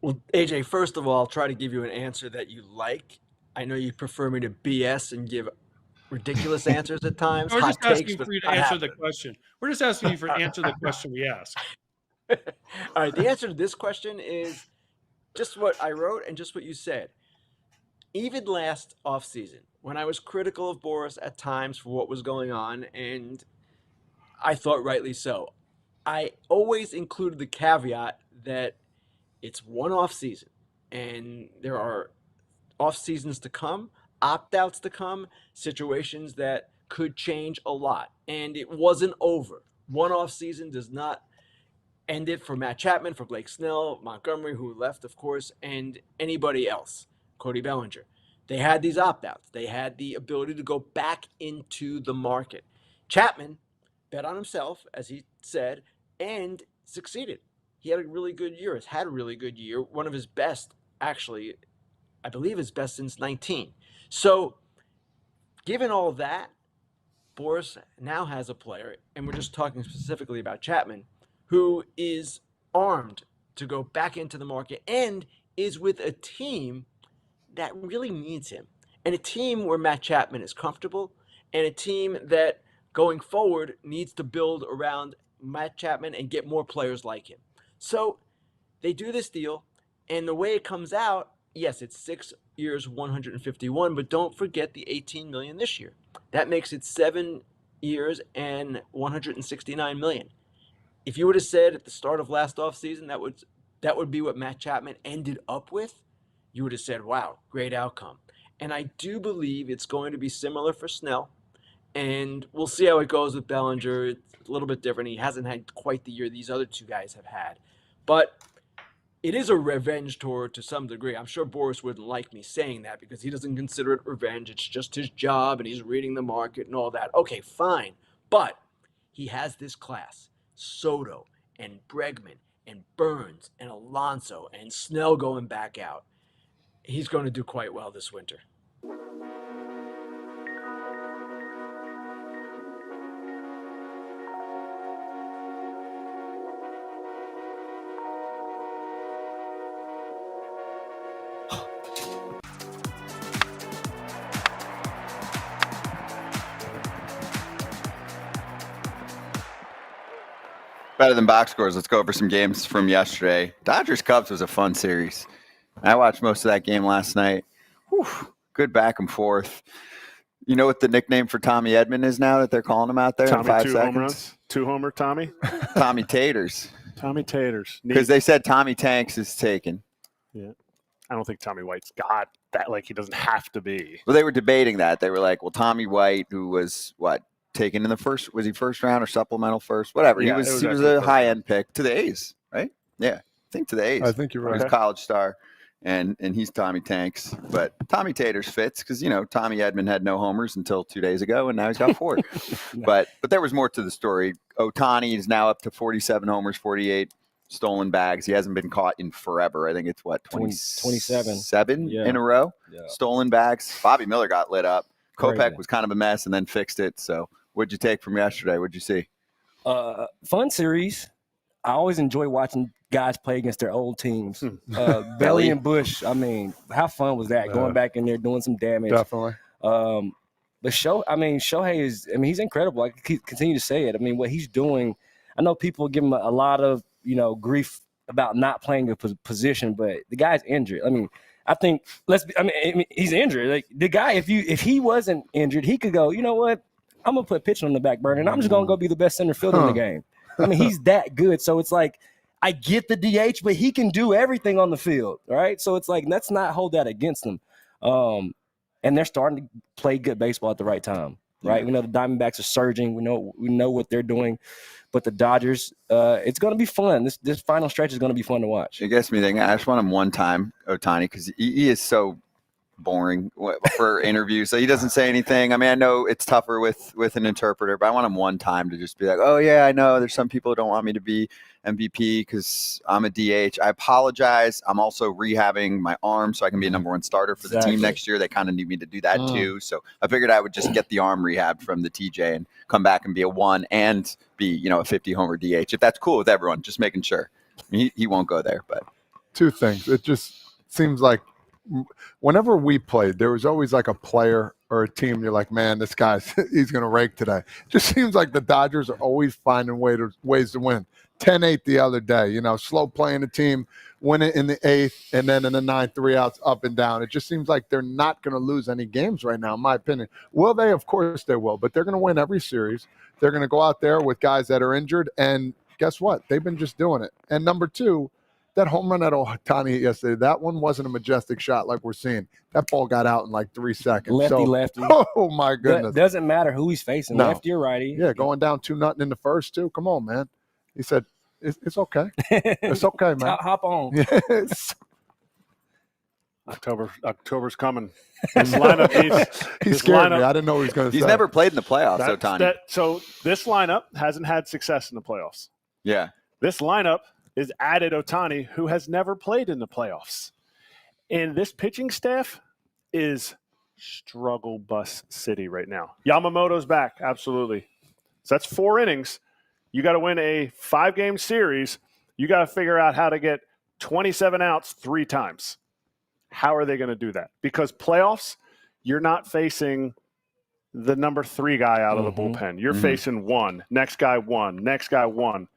Well, AJ, first of all, I'll try to give you an answer that you like. I know you prefer me to BS and give ridiculous answers at times. We're just hot asking takes, for you to answer the question. We're just asking you for answer the question we asked. All right, the answer to this question is just what I wrote and just what you said. Even last offseason, when I was critical of Boris at times for what was going on, and I thought rightly so, I always included the caveat that it's one off season, and there are off seasons to come, opt-outs to come, situations that could change a lot. And it wasn't over. One off season does not end it for Matt Chapman, for Blake Snell, Montgomery, who left, of course, and anybody else, Cody Bellinger. They had these opt-outs. They had the ability to go back into the market. Chapman bet on himself, as he said, and succeeded. He had a really good year, has had a really good year, one of his best, actually, I believe his best since 19. So, given all that, Boris now has a player, and we're just talking specifically about Chapman, who is armed to go back into the market and is with a team that really needs him. And a team where Matt Chapman is comfortable, and a team that going forward needs to build around Matt Chapman and get more players like him. So they do this deal, and the way it comes out, yes, it's 6 years, 151, but don't forget the $18 million this year. That makes it 7 years and $169 million. If you would have said at the start of last offseason that would be what Matt Chapman ended up with, you would have said, wow, great outcome. And I do believe it's going to be similar for Snell. And we'll see how it goes with Bellinger. It's a little bit different. He hasn't had quite the year these other two guys have had. But it is a revenge tour to some degree. I'm sure Boris wouldn't like me saying that because he doesn't consider it revenge. It's just his job, and he's reading the market and all that. Okay, fine. But he has this class. Soto and Bregman and Burns and Alonso and Snell going back out. He's going to do quite well this winter. Better than box scores. Let's go over some games from yesterday. Dodgers-Cubs was a fun series. I watched most of that game last night. Whew, good back and forth. You know what the nickname for Tommy Edman is now that they're calling him out there Tommy, in 5 two seconds? home runs. 2-homer Tommy? Tommy Taters. Tommy Taters. Because they said Tommy Tanks is taken. Yeah. I don't think Tommy White's got that. Like, he doesn't have to be. Well, they were debating that. They were like, well, Tommy White, who was, taken in the first, was he first round or supplemental first? Whatever. Yeah, he was a high-end pick to the A's, right? Yeah, I think to the A's. I think you're right. He's a college star, and he's Tommy Tanks. But Tommy Taters fits because, Tommy Edman had no homers until 2 days ago, and now he's got 4. But there was more to the story. Ohtani is now up to 47 homers, 48 stolen bags. He hasn't been caught in forever. I think it's, 27 in a row? Yeah. Stolen bags. Bobby Miller got lit up. Kopech was kind of a mess and then fixed it. So what'd you take from yesterday? What'd you see? Fun series. I always enjoy watching guys play against their old teams. Belly and Bush, I mean, how fun was that? Going back in there, doing some damage. Definitely. But Shohei is, he's incredible. I continue to say it. What he's doing, I know people give him a lot of, grief about not playing a position, but the guy's injured. I think he's injured. Like the guy, if he wasn't injured, he could go, you know what? I'm gonna put pitching on the back burner and I'm just gonna go be the best center fielder in the game. He's that good. So it's like I get the DH, but he can do everything on the field, right? So it's like let's not hold that against him. And they're starting to play good baseball at the right time, right? We know the Diamondbacks are surging. We know what they're doing. But the Dodgers, it's going to be fun. This final stretch is going to be fun to watch. It gets me thinking. I just want him one time, Ohtani, because he is so boring for interviews. So he doesn't say anything. I mean, I know it's tougher with an interpreter, but I want him one time to just be like, oh yeah, I know there's some people who don't want me to be MVP because I'm a DH. I apologize. I'm also rehabbing my arm so I can be a number one starter for the team next year. They kind of need me to do that too. So I figured I would just get the arm rehab from the TJ and come back and be a 1 and be, a 50 homer DH. If that's cool with everyone, just making sure. He won't go there, but 2 things. It just seems like whenever we played, there was always like a player or a team. You're like, man, this guy's he's going to rake today. Just seems like the Dodgers are always finding ways to win. 10-8 the other day, slow playing the team, win it in the 8th, and then in the 9th, 3 outs up and down. It just seems like they're not going to lose any games right now, in my opinion. Will they? Of course they will, but they're going to win every series. They're going to go out there with guys that are injured, and guess what? They've been just doing it. And number 2, that home run at Ohtani hit yesterday, that one wasn't a majestic shot like we're seeing. That ball got out in like 3 seconds. Lefty. Oh, my goodness. Doesn't matter who he's facing, lefty or righty. Yeah, going down 2-0 in the first, too. Come on, man. He said, it's okay. It's okay, man. Hop on. Yes. October's coming. This lineup he scared me. I didn't know he was going to say. He's never played in the playoffs, Ohtani. So this lineup hasn't had success in the playoffs. Yeah. This lineup is added Ohtani, who has never played in the playoffs. And this pitching staff is struggle bus city right now. Yamamoto's back, absolutely. So that's 4 innings. You got to win a 5-game series. You got to figure out how to get 27 outs 3 times. How are they going to do that? Because playoffs, you're not facing the number 3 guy out of the bullpen. You're facing 1, next guy 1, next guy 1.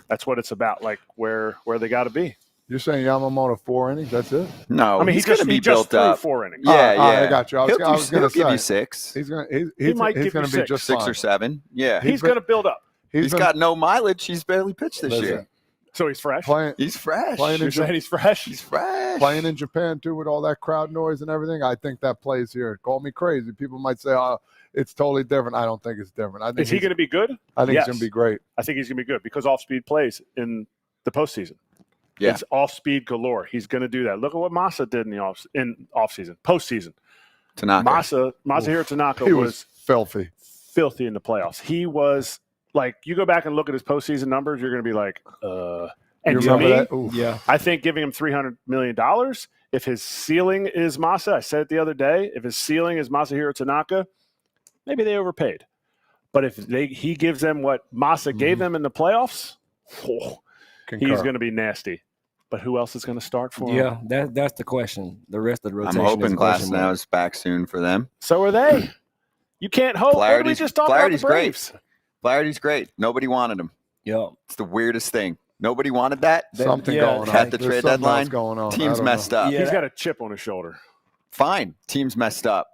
That's what it's about, like where they got to be. You're saying Yamamoto 4 innings? That's it? No, I mean he's going to be built up 4 innings. Yeah, I got you. I was going to give you 6. He's going to be just 6 fine. or 7. Yeah, he's going to build up. He's got no mileage. He's barely pitched this year. So he's fresh. He's fresh. You're saying he's fresh? He's fresh. Playing in Japan too with all that crowd noise and everything. I think that plays here. Call me crazy. People might say, "Oh, it's totally different." I don't think it's different. I think is he going to be good? I think he's going to be great. I think he's going to be good because off-speed plays in the postseason. Yeah. It's off-speed galore. He's going to do that. Look at what Masa did in off-season, postseason. Tanaka. Masahiro Tanaka was filthy in the playoffs. He was like, you go back and look at his postseason numbers, you're going to be like, And to me, I think giving him $300 million, if his ceiling is Masa, I said it the other day, if his ceiling is Masahiro Tanaka, maybe they overpaid. But if he gives them what Masa gave them in the playoffs, he's going to be nasty. But who else is going to start for him? Yeah, that's the question. The rest of the rotation. I'm hoping Glass now is back soon for them. So are they. You can't hope. What did we just talk about the Braves? Flaherty's great. Nobody wanted him. Yeah. It's the weirdest thing. Nobody wanted that. Something going on. At the trade deadline, going on. Team's messed up. Yeah, he's got a chip on his shoulder. Fine. Team's messed up.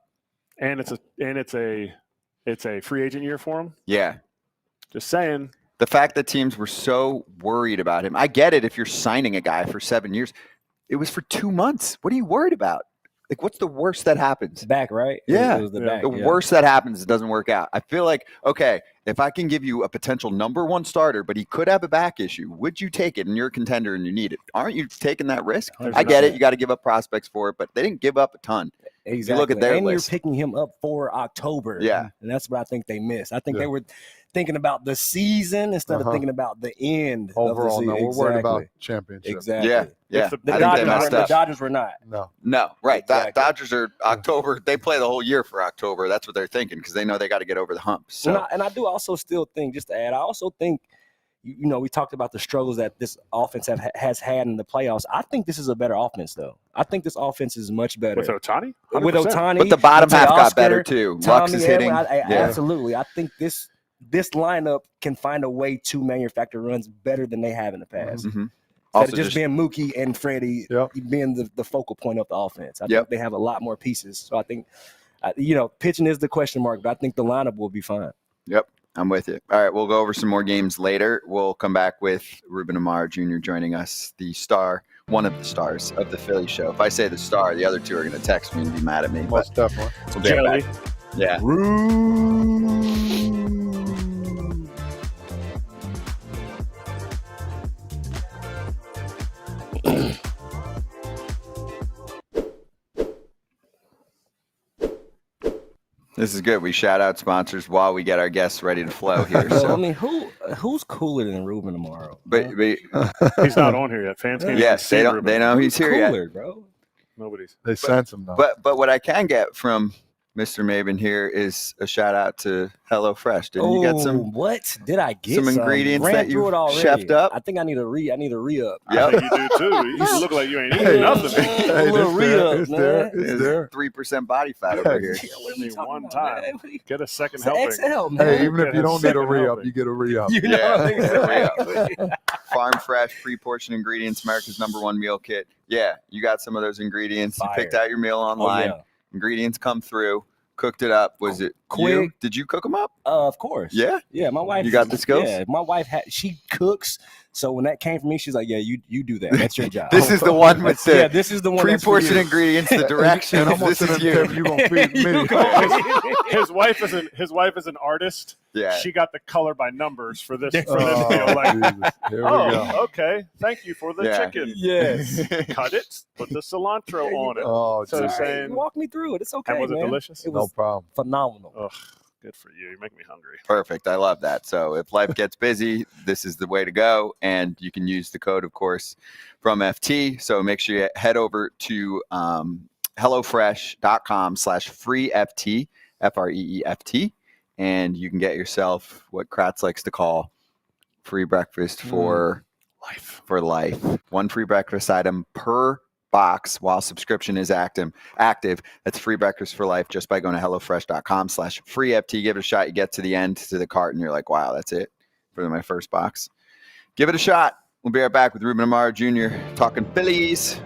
And it's a free agent year for him. Yeah. Just saying. The fact that teams were so worried about him. I get it if you're signing a guy for 7 years. It was for 2 months. What are you worried about? Like, what's the worst that happens? Back, right? Yeah. It was the back, the worst that happens, it doesn't work out. I feel like, okay, if I can give you a potential number one starter, but he could have a back issue, would you take it and you're a contender and you need it? Aren't you taking that risk? I get it. You got to give up prospects for it, but they didn't give up a ton. Exactly. You look at their and list. You're picking him up for October. Yeah. And that's what I think they missed. I think they were thinking about the season instead of thinking about the end. Overall, of the no, season. we're worried about championship. Exactly. Yeah. Yeah. The Dodgers were not. No, right. Exactly. Dodgers are October. They play the whole year for October. That's what they're thinking because they know they got to get over the hump. So. And I do also still think, just to add, I also think, we talked about the struggles that this offense has had in the playoffs. I think this is a better offense, though. I think this offense is much better. With Ohtani? With Ohtani. But the bottom half got better, too. Tommy, Lux is hitting. Absolutely. I think this lineup can find a way to manufacture runs better than they have in the past. Mm-hmm. Instead of just being Mookie and Freddie being the focal point of the offense. I think they have a lot more pieces. So I think, pitching is the question mark, but I think the lineup will be fine. Yep. I'm with you. All right, we'll go over some more games later. We'll come back with Ruben Amaro Jr. joining us, the star, one of the stars of the Phillies Show. If I say the star, the other two are going to text me and be mad at me. Most definitely. We'll be right back. Yeah. This is good. We shout out sponsors while we get our guests ready to flow here. Well, So. I mean, who's cooler than Ruben Amaro? But he's not on here yet. Fans can't yes, they don't. They know he's here cooler, yet, bro. Nobody's. They sense him though. But what I can get from Mr. Maybin here is a shout out to HelloFresh. Didn't you get some? What did I get? Some ingredients Ran that you through it already. chefed up? I think I need a re-up. I think you do too. You look like you ain't eating nothing. Hey, a little re-up, man. It's there. 3% body fat over here. What are we talking One about, time. man? Get a second It's an helping. XL, man. Hey, even if you don't need a second re-up, helping. you get a re-up. You know what I mean? Farm fresh, pre-portioned ingredients, America's #1 meal kit. Yeah, you got some of those ingredients. Fire. You picked out your meal online. Oh, yeah. Ingredients come through. Cooked it up. Was it Quick. you? Did you cook them up? Of course. Yeah. Yeah, my wife. You got the skills? Yeah, my wife she cooks. So when that came from me, she's like, "Yeah, you do that. That's your job." This is the one with the this is the one. that's for pre-portioned you. ingredients, the directions. And I'm This is you. you gonna feed me. His wife is an artist. Yeah. She got the color by numbers for this. Oh, meal. Like, Jesus. Here we go. okay. Thank you for the Yeah. chicken. Yes. Cut it. Put the cilantro on it. Oh, So Jesus. saying, Walk me through it. It's okay. and was it man. delicious? It No was problem. phenomenal. Ugh, good for you. You make me hungry. Perfect. I love that. So if life gets busy, this is the way to go. And you can use the code, of course, from FT. So make sure you head over to HelloFresh.com/freeFT, FREEFT, and you can get yourself what Kratz likes to call free breakfast for life. For life. One free breakfast item per box while subscription is active. That's free breakfast for life just by going to HelloFresh.com/freeFT. Give it a shot. You get to the end to the cart and you're like, wow, that's it for my first box. Give it a shot. We'll be right back with Ruben Amaro Jr. talking Phillies.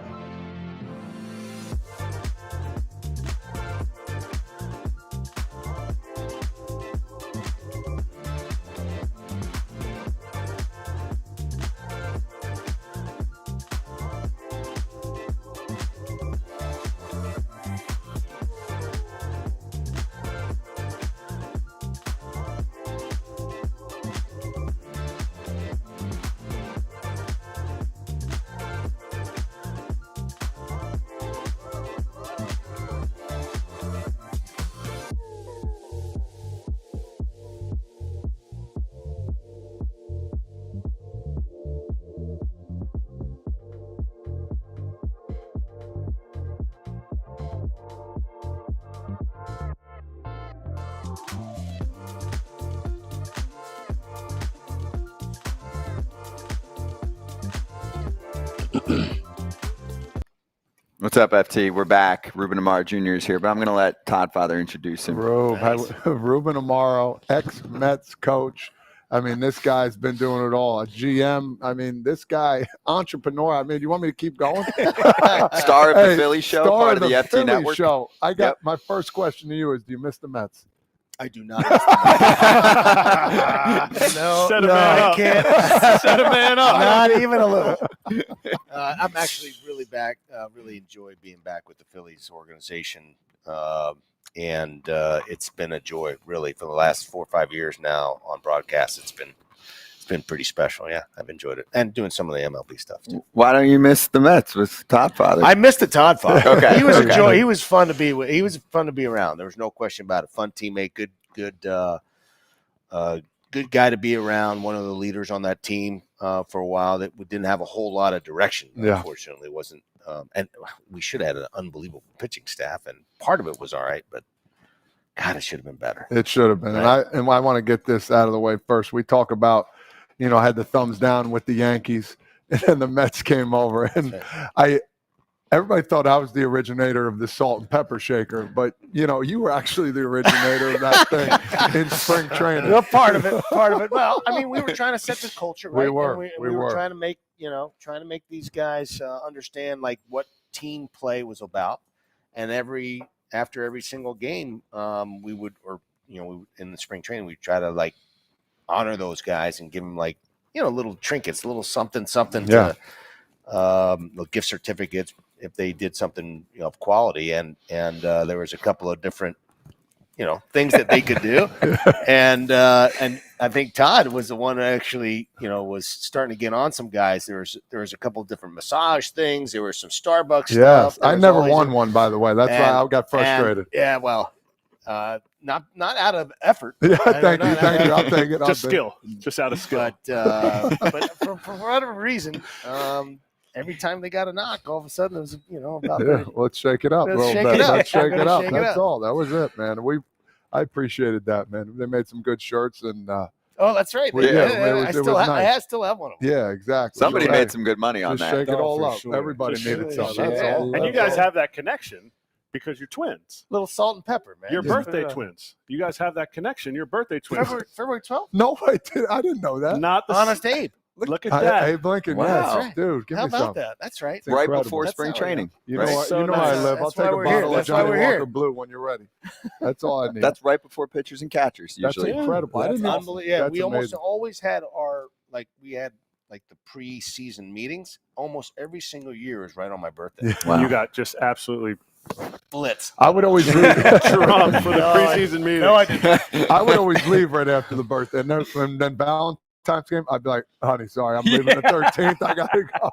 What's up, FT? We're back. Ruben Amaro Jr. is here, but I'm going to let Todd Father introduce him. Ruben Amaro, ex-Mets coach. I mean, this guy's been doing it all. A GM. I mean, this guy, entrepreneur. I mean, you want me to keep going? Star of the Phillies Show, part of the FT Phillies Network. Show. I got my first question to you is, do you miss the Mets? I do not. No, Set a man I up. can't. Set a man up. Not even a little. I'm actually really back. Really enjoy being back with the Phillies organization, and it's been a joy, really, for the last 4 or 5 years now on broadcast. It's been pretty special. Yeah, I've enjoyed it, and doing some of the MLB stuff too. Why don't you miss the Mets with Todd Father? I missed the Todd Father. Okay, He was okay. a joy. He was fun to be with. He was fun to be around. There was no question about it. Fun teammate, good guy to be around. One of the leaders on that team for a while. That we didn't have a whole lot of direction. Yeah. Unfortunately, wasn't. And we should have had an unbelievable pitching staff, and part of it was all right, but God, it should have been better. It should have been. Right. And I want to get this out of the way first. We talk about, I had the thumbs down with the Yankees, and then the Mets came over, and everybody thought I was the originator of the salt and pepper shaker, but you were actually the originator of that thing in spring training. Well, part of it. Well, I mean, we were trying to set the culture, right? We were. And We we were. were trying to make, these guys understand like what team play was about. And after every single game, we would, in the spring training, we try to like honor those guys and give them like, little trinkets, a little something Yeah. to, gift certificates if they did something of quality. And there was a couple of different, things that they could do. And I think Todd was the one that actually, was starting to get on some guys. There was a couple of different massage things. There was some Starbucks Yes. stuff. There I was never always won one, by the way. That's why I got frustrated. yeah, well, Not out of effort. Yeah, thank you. I'll take it. Just skill, just out of skill. But for whatever reason, every time they got a knock, all of a sudden it was about let's shake it up a little bit. Let's shake it up. That's all. That was it, man. I appreciated that, man. They made some good shirts and. Oh, that's right. I still have one of them. Yeah, exactly. Somebody made some good money on Just that. shake it all up. Sure. Everybody needed something. Sure. That's all. And you guys have that connection because you're twins. Little salt and pepper, man. Your birthday twins. You guys have that connection. Your birthday twins. February 12th. No, I didn't know that. Not the Honest Abe. Look at that. Hey, Blinken. Wow. Yes. That's right. Dude, give How me about something. that? That's right. It's Right incredible. before spring That's how I training. You Right. know, So you know how I nice. live. I'll That's take why a we're here. bottle of That's why Johnny we're Walker here. Blue when you're ready. That's all I need. That's right before pitchers and catchers That's usually. incredible. I That's didn't know. unbelievable. Yeah, That's we amazing. always had we had the pre-season meetings. Almost every single year is right on my birthday. Wow. You got just absolutely Blitz. I would always leave. drunk for the preseason meeting. No, I didn't. I would always leave right after the birthday, and then Valentine's game, I'd be like, "Honey, sorry, I'm leaving the 13th. I gotta go."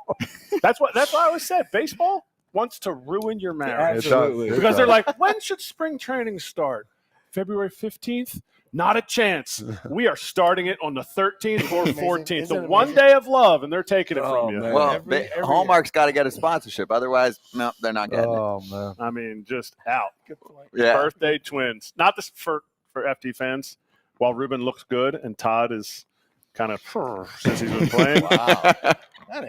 That's why I always said baseball wants to ruin your marriage. Absolutely. Because they're like, when should spring training start? February 15th? Not a chance. We are starting it on the 13th or 14th. Isn't The it one amazing? day of love, and they're taking it Oh, from you. man. Well, Every Hallmark's got to get a sponsorship. Otherwise, no, they're not getting it. Oh man. I mean, just out. Yeah. Birthday twins. Not this for FT fans. While Ruben looks good and Todd is kind of since he's been playing. Wow.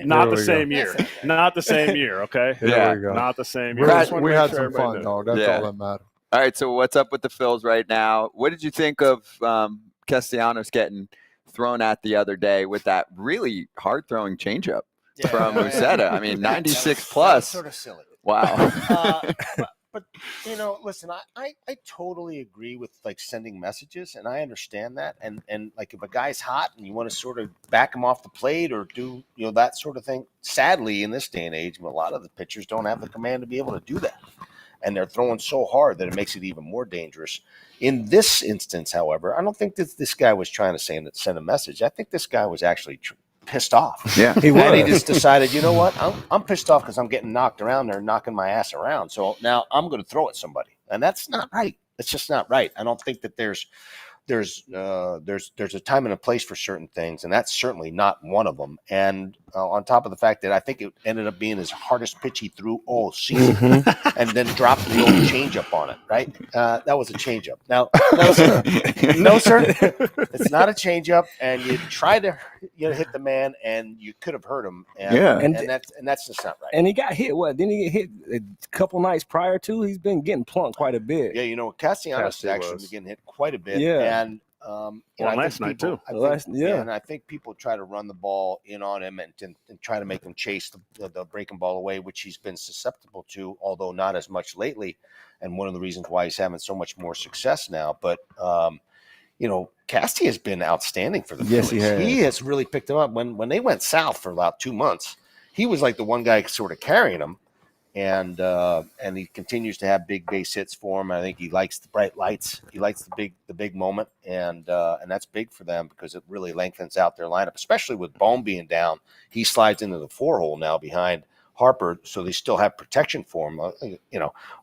Not There the we same go. year. Not the same year, okay? Yeah. we go. Not the same We year. I had, just wanna we make had sure some everybody fun, knows. dog. That's Yeah. all that matters. All right, so what's up with the Phils right now? What did you think of Castellanos getting thrown at the other day with that really hard-throwing changeup from Uceta? I mean, 96 plus. Sort of silly. Wow. But listen, I totally agree with sending messages, and I understand that. And if a guy's hot and you want to sort of back him off the plate or do that sort of thing, sadly in this day and age, a lot of the pitchers don't have the command to be able to do that, and they're throwing so hard that it makes it even more dangerous. In this instance, however, I don't think that this guy was trying to send a message. I think this guy was actually pissed off. Yeah. And he just decided, you know what? I'm pissed off because I'm getting knocked around there, knocking my ass around. So now I'm going to throw at somebody, and that's not right. It's just not right. I don't think that there's a time and a place for certain things, and that's certainly not one of them. And on top of the fact that I think it ended up being his hardest pitch he threw all season, and then dropped the old changeup on it. Right? That was a changeup. Now, no, sir, it's not a changeup. And you try to hit the man, and you could have hurt him. And, Yeah. and that's just not right. And he got hit. What? Didn't he get hit a couple nights prior to? He's been getting plunked quite a bit. Yeah, Castellanos Casti actually was. been getting hit quite a bit. Yeah. And Well, last night, too. And I think people try to run the ball in on him and try to make him chase the breaking ball away, which he's been susceptible to, although not as much lately. And one of the reasons why he's having so much more success now. But Casti has been outstanding for the Yes, Phillies. he has. He has really picked him up. When they went south for about 2 months, he was like the one guy sort of carrying them. And he continues to have big base hits for him. I think he likes the bright lights. He likes the big moment, and that's big for them because it really lengthens out their lineup, especially with Bohm being down. He slides into the 4-hole now behind Harper, so they still have protection for him.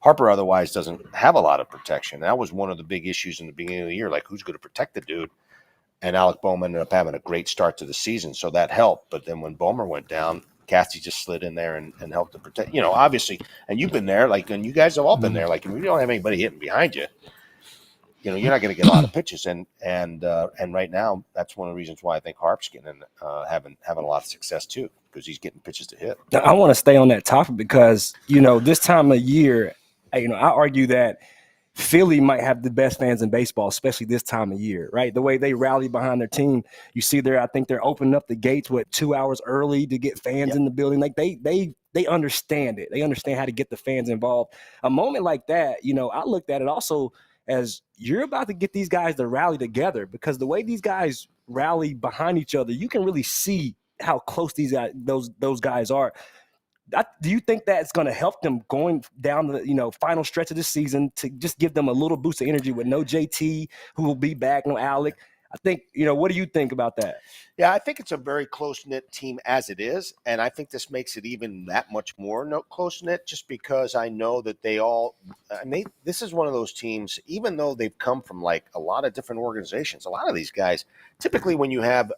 Harper otherwise doesn't have a lot of protection. That was one of the big issues in the beginning of the year, like who's going to protect the dude. And Alec Bohm ended up having a great start to the season, so that helped. But then when Boehmer went down, Casti just slid in there and helped to protect. Obviously, and you've been there, and you guys have all been there. Like, if you don't have anybody hitting behind you, you're not going to get a lot of pitches. And right now, that's one of the reasons why I think Harp's getting having a lot of success too, because he's getting pitches to hit. Now, I want to stay on that topic because this time of year, I argue that Philly might have the best fans in baseball, especially this time of year, right? The way they rally behind their team. You see I think they're opening up the gates 2 hours early to get fans in the building. Like they understand it. They understand how to get the fans involved. A moment like that, I looked at it also as you're about to get these guys to rally together, because the way these guys rally behind each other, you can really see how close these guys, those guys are. Do you think that's going to help them going down the final stretch of the season to just give them a little boost of energy with no JT, who will be back, no Alec? I think, what do you think about that? Yeah, I think it's a very close-knit team as it is, and I think this makes it even that much more close-knit just because I know that this is one of those teams, even though they've come from like a lot of different organizations, a lot of these guys, typically when you have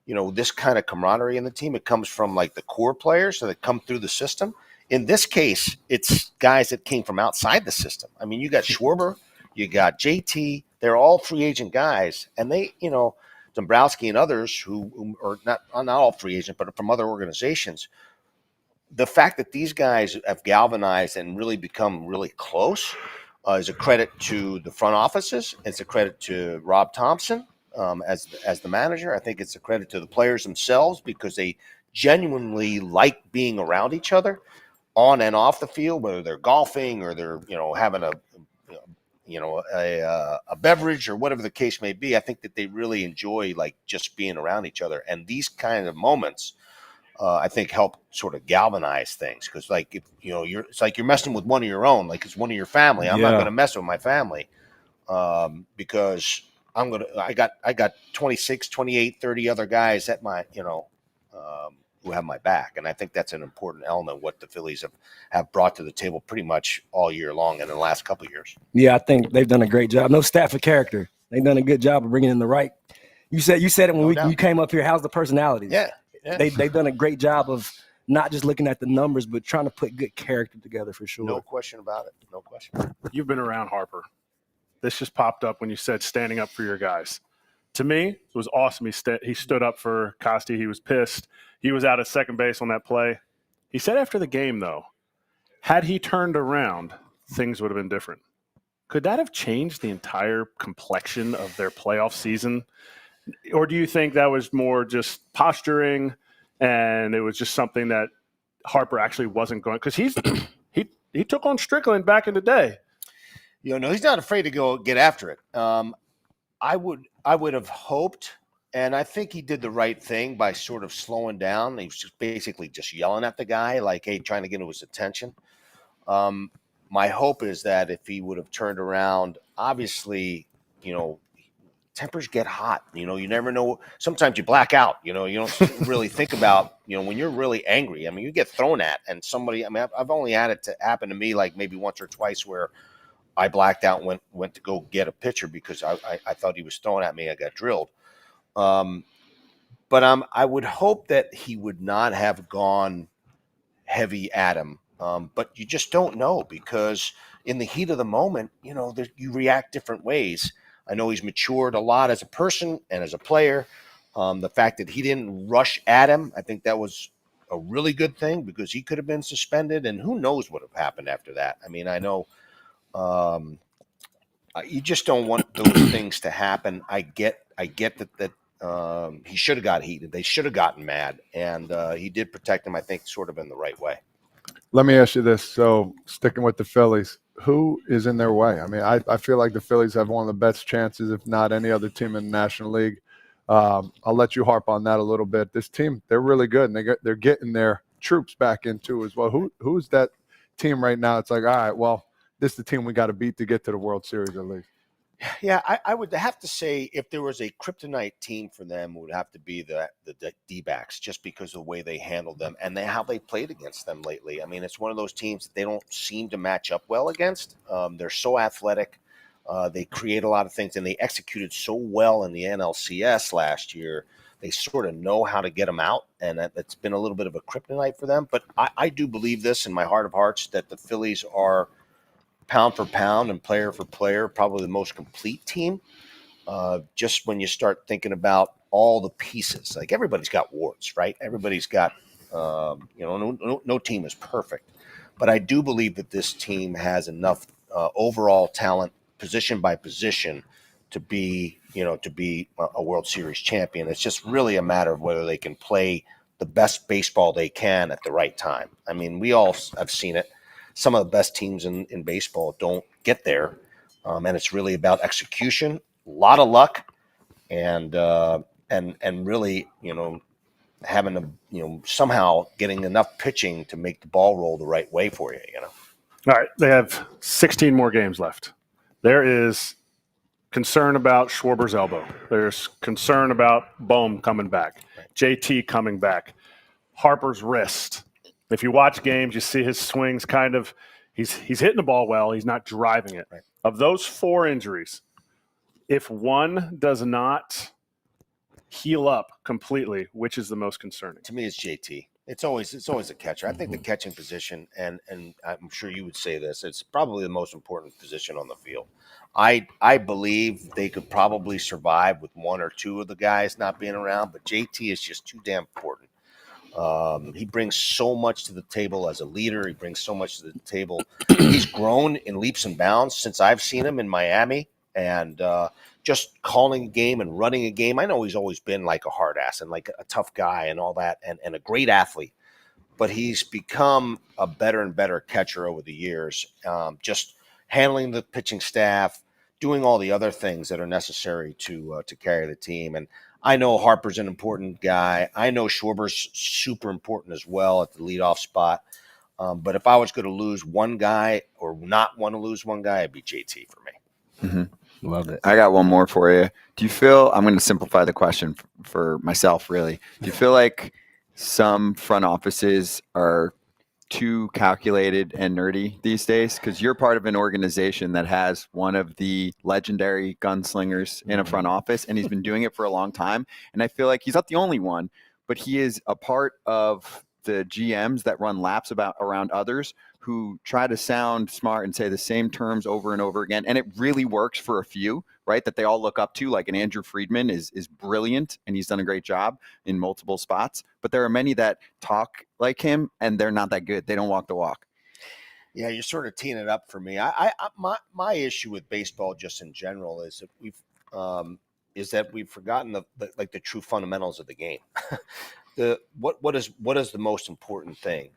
this kind of camaraderie in the team, it comes from like the core players that come through the system. In this case, it's guys that came from outside the system. I mean, you got Schwarber, you got JT, they're all free agent guys, and they, Dombrowski and others who are not all free agent, but from other organizations. The fact that these guys have galvanized and really become really close is a credit to the front offices. It's a credit to Rob Thompson as the manager. I think it's a credit to the players themselves because they genuinely like being around each other on and off the field, whether they're golfing or they're having a beverage or whatever the case may be. I think that they really enjoy like just being around each other, and these kind of moments I think help sort of galvanize things because like if it's like you're messing with one of your own, like it's one of your family. I'm not going to mess with my family because I got 26, 28, 30 other guys at my who have my back. And I think that's an important element what the Phillies have brought to the table pretty much all year long and in the last couple of years. Yeah, I think they've done a great job. No staff of character. They've done a good job of bringing in the right. You said it when you came up here. How's the personalities? Yeah. They've done a great job of not just looking at the numbers, but trying to put good character together for sure. No question about it. No question. You've been around Harper. This just popped up when you said standing up for your guys. To me, it was awesome. He stood up for Costi. He was pissed. He was out at second base on that play. He said after the game, though, had he turned around, things would have been different. Could that have changed the entire complexion of their playoff season? Or do you think that was more just posturing and it was just something that Harper actually wasn't going? Because he took on Strickland back in the day. He's not afraid to go get after it. I would have hoped, and I think he did the right thing by sort of slowing down. He was just basically just yelling at the guy, like, hey, trying to get his attention. My hope is that if he would have turned around, obviously, tempers get hot. You never know. Sometimes you black out. You don't really think about, when you're really angry. I mean, you get thrown at, and somebody. I mean, I've only had it to happen to me like maybe once or twice where I blacked out and went to go get a pitcher because I thought he was throwing at me. I got drilled. But I would hope that he would not have gone heavy at him. But you just don't know because in the heat of the moment, you react different ways. I know he's matured a lot as a person and as a player. The fact that he didn't rush at him, I think that was a really good thing because he could have been suspended, and who knows what would have happened after that. I mean, I know you just don't want those things to happen. I get that he should have got heated. They should have gotten mad, and he did protect him, I think, sort of in the right way. Let me ask you this. So sticking with the Phillies, who is in their way? I mean, I feel like the Phillies have one of the best chances, if not any other team in the National League. I'll let you harp on that a little bit. This team, they're really good, and they're getting their troops back into as well. Who's that team right now? It's like, all right, well, this is the team we got to beat to get to the World Series at least. Yeah, I would have to say if there was a kryptonite team for them, it would have to be the D-backs just because of the way they handled them and how they played against them lately. I mean, it's one of those teams that they don't seem to match up well against. They're so athletic. They create a lot of things, and they executed so well in the NLCS last year. They sort of know how to get them out, and that's been a little bit of a kryptonite for them. But I do believe this in my heart of hearts that the Phillies are – pound for pound and player for player, probably the most complete team. Just when you start thinking about all the pieces, like everybody's got warts, right? Everybody's got, no team is perfect. But I do believe that this team has enough overall talent, position by position, to be a World Series champion. It's just really a matter of whether they can play the best baseball they can at the right time. I mean, we all have seen it. Some of the best teams in baseball don't get there, and it's really about execution, a lot of luck, and really, having somehow getting enough pitching to make the ball roll the right way for you. All right, they have 16 more games left. There is concern about Schwarber's elbow. There's concern about Bohm coming back, JT coming back, Harper's wrist. If you watch games, you see his swings kind of he's hitting the ball well. He's not driving it. Right. Of those 4 injuries, if one does not heal up completely, which is the most concerning? To me, it's JT. It's always a catcher. I think the catching position, and I'm sure you would say this, it's probably the most important position on the field. I believe they could probably survive with 1 or 2 of the guys not being around, but JT is just too damn important. He brings so much to the table as a leader. He brings so much to the table. He's grown in leaps and bounds since I've seen him in Miami, and just calling a game and running a game. I know he's always been like a hard ass and like a tough guy and all that, and a great athlete, but he's become a better and better catcher over the years, just handling the pitching staff, doing all the other things that are necessary to carry the team. And I know Harper's an important guy. I know Schwarber's super important as well at the leadoff spot. But if I was going to lose one guy or not want to lose one guy, it'd be JT for me. Mm-hmm. Love it. I got one more for you. Do you feel, I'm going to simplify the question for myself, really. Do you feel like some front offices are too calculated and nerdy these days? Because you're part of an organization that has one of the legendary gunslingers in a front office, and he's been doing it for a long time. And I feel like he's not the only one, but he is a part of the GMs that run laps around others who try to sound smart and say the same terms over and over again. And it really works for a few, right? That they all look up to, like an Andrew Friedman is brilliant, and he's done a great job in multiple spots. But there are many that talk like him, and they're not that good. They don't walk the walk. Yeah, you're sort of teeing it up for me. My issue with baseball, just in general, is that we've forgotten the true fundamentals of the game. What is the most important thing?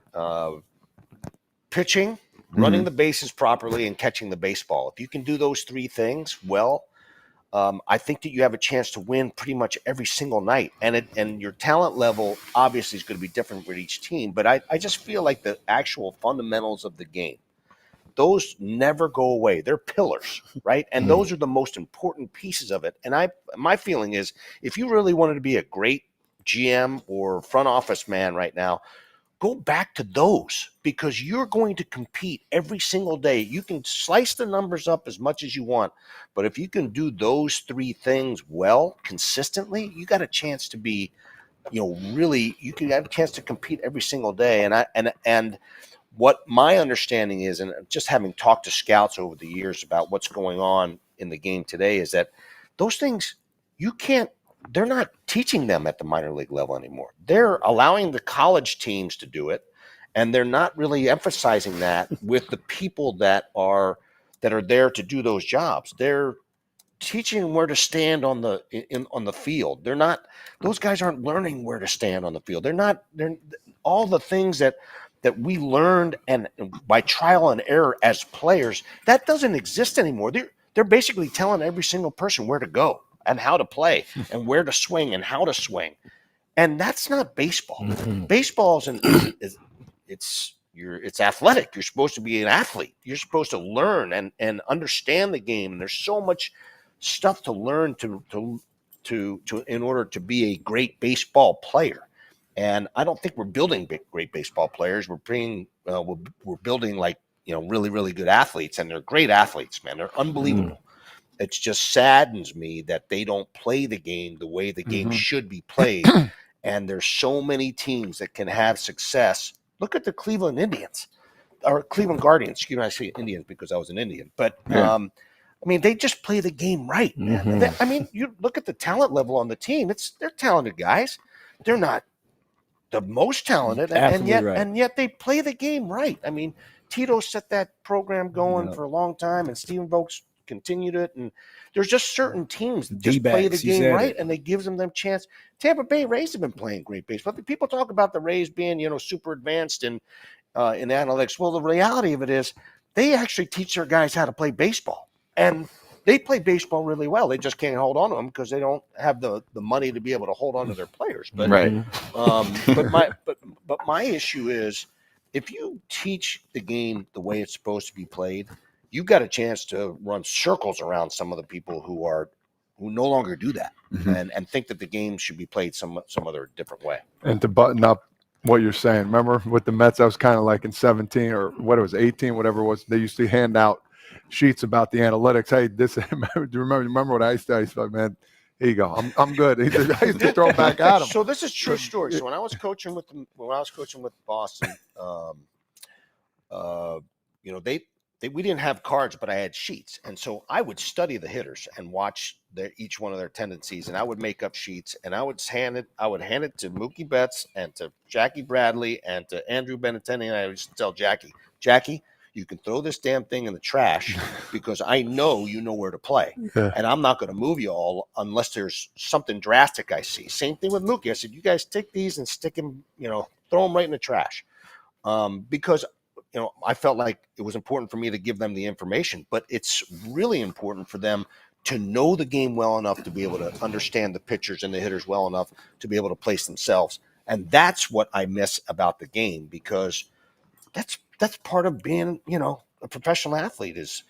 Pitching, running the bases properly, and catching the baseball. If you can do those 3 things well, I think that you have a chance to win pretty much every single night. And your talent level obviously is going to be different with each team. But I just feel like the actual fundamentals of the game, those never go away. They're pillars, right? And those are the most important pieces of it. And my feeling is, if you really wanted to be a great GM or front office man right now, go back to those, because you're going to compete every single day. You can slice the numbers up as much as you want, but if you can do those 3 things well, consistently, you got a chance to be, really, you can have a chance to compete every single day. And what my understanding is, and just having talked to scouts over the years about what's going on in the game today, is that those things they're not teaching them at the minor league level anymore. They're allowing the college teams to do it, and they're not really emphasizing that with the people that are there to do those jobs. They're teaching them where to stand on the field. They're not; those guys aren't learning where to stand on the field. They're all the things that we learned and by trial and error as players, that doesn't exist anymore. They're basically telling every single person where to go and how to play and where to swing and how to swing. And that's not baseball. Baseball it's athletic. You're supposed to be an athlete. You're supposed to learn and understand the game. And there's so much stuff to learn to in order to be a great baseball player. And I don't think we're building great baseball players. We're building like, really, really good athletes, and they're great athletes, man. They're unbelievable. It just saddens me that they don't play the game the way the game should be played. And there's so many teams that can have success. Look at the Cleveland Indians or Cleveland Guardians. I say Indians because I was an Indian, but they just play the game right. You look at the talent level on the team. They're talented guys. They're not the most talented, and yet they play the game right. I mean, Tito set that program going for a long time, and Stephen Vokes continued it, and there's just certain teams that just play the game right, and they gives them chance. Tampa Bay Rays have been playing great baseball. People talk about the Rays being, super advanced in analytics. Well, the reality of it is they actually teach their guys how to play baseball, and they play baseball really well. They just can't hold on to them because they don't have the money to be able to hold on to their players. But but my issue is, if you teach the game the way it's supposed to be played, you got a chance to run circles around some of the people who no longer do that and think that the game should be played some other different way. And to button up what you're saying, remember with the Mets, I was kind of like in 17 or what it was, 18, whatever it was, they used to hand out sheets about the analytics. Hey, this, do you remember what I used to? I used to like, man, here you go. I'm good. I used to throw it back at him. So this is true story. So when I was coaching with Boston, we didn't have cards, but I had sheets, and so I would study the hitters and watch each one of their tendencies, and I would make up sheets, and I would hand it to Mookie Betts and to Jackie Bradley and to Andrew Benintendi, and I would just tell Jackie, you can throw this damn thing in the trash because I know you know where to play, and I'm not going to move you all unless there's something drastic I see. Same thing with Mookie. I said, you guys take these and stick them, throw them right in the trash, because I felt like it was important for me to give them the information, but it's really important for them to know the game well enough to be able to understand the pitchers and the hitters well enough to be able to place themselves. And that's what I miss about the game, because that's part of being, a professional athlete is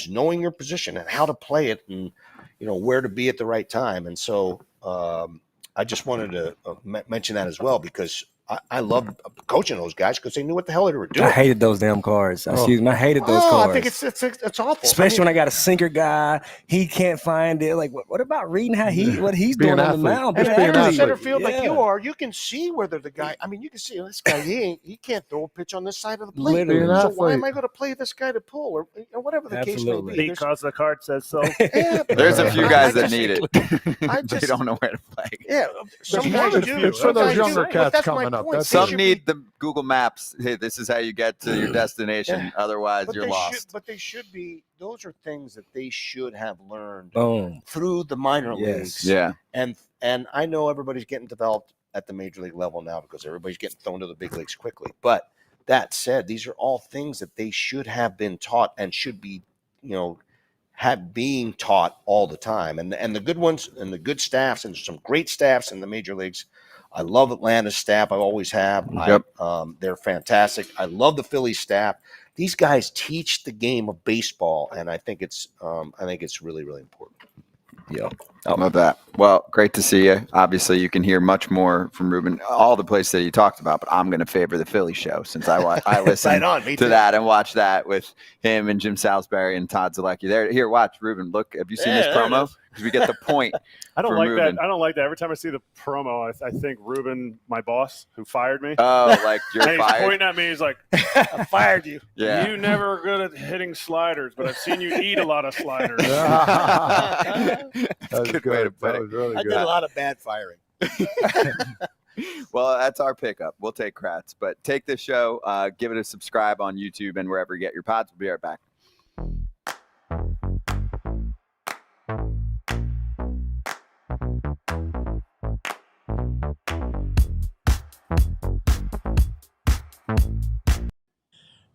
knowing your position and how to play it and, where to be at the right time. And so I just wanted to mention that as well, because I love coaching those guys because they knew what the hell they were doing. I hated those damn cards. Excuse me, I hated those cards. I think it's awful. Especially when I got a sinker guy, he can't find it. Like, what about reading what he's doing on the mound? And if you're in center field like you are, you can see whether the guy. I mean, you can see this guy. He can't throw a pitch on this side of the plate. So why am I going to play this guy to pull or whatever the case may be? Because the card says so. Yeah, there's a few guys that need it. They don't know where to play. Yeah, some guys do. It's for those younger cats coming up. Some need the Google Maps. Hey, this is how you get to your destination. Otherwise, you're lost. But they should be. Those are things that they should have learned through the minor leagues. Yeah. And I know everybody's getting developed at the major league level now because everybody's getting thrown to the big leagues quickly. But that said, these are all things that they should have been taught and should be, being taught all the time. And the good ones and the good staffs, and there's some great staffs in the major leagues. I love Atlanta's staff. I always have. Yep. They're fantastic. I love the Phillies staff. These guys teach the game of baseball, and I think it's really, really important. Yeah. I love that. Well, great to see you. Obviously, you can hear much more from Ruben, all the places that you talked about, but I'm going to favor the Philly show since I listen to that and watch that with him and Jim Salisbury and Todd Zalecki. Here, watch, Ruben. Look, have you seen this promo? Because we get the point. I don't like that. I don't like that. Every time I see the promo, I think Ruben, my boss, who fired me. Oh, like you're and fired? He's pointing at me. He's like, I fired you. Yeah. You never good at hitting sliders, but I've seen you eat a lot of sliders. That's a good way to put it. That was really good. I did a lot of bad firing. Well, that's our pickup. We'll take Kratz. But take this show, give it a subscribe on YouTube and wherever you get your pods. We'll be right back.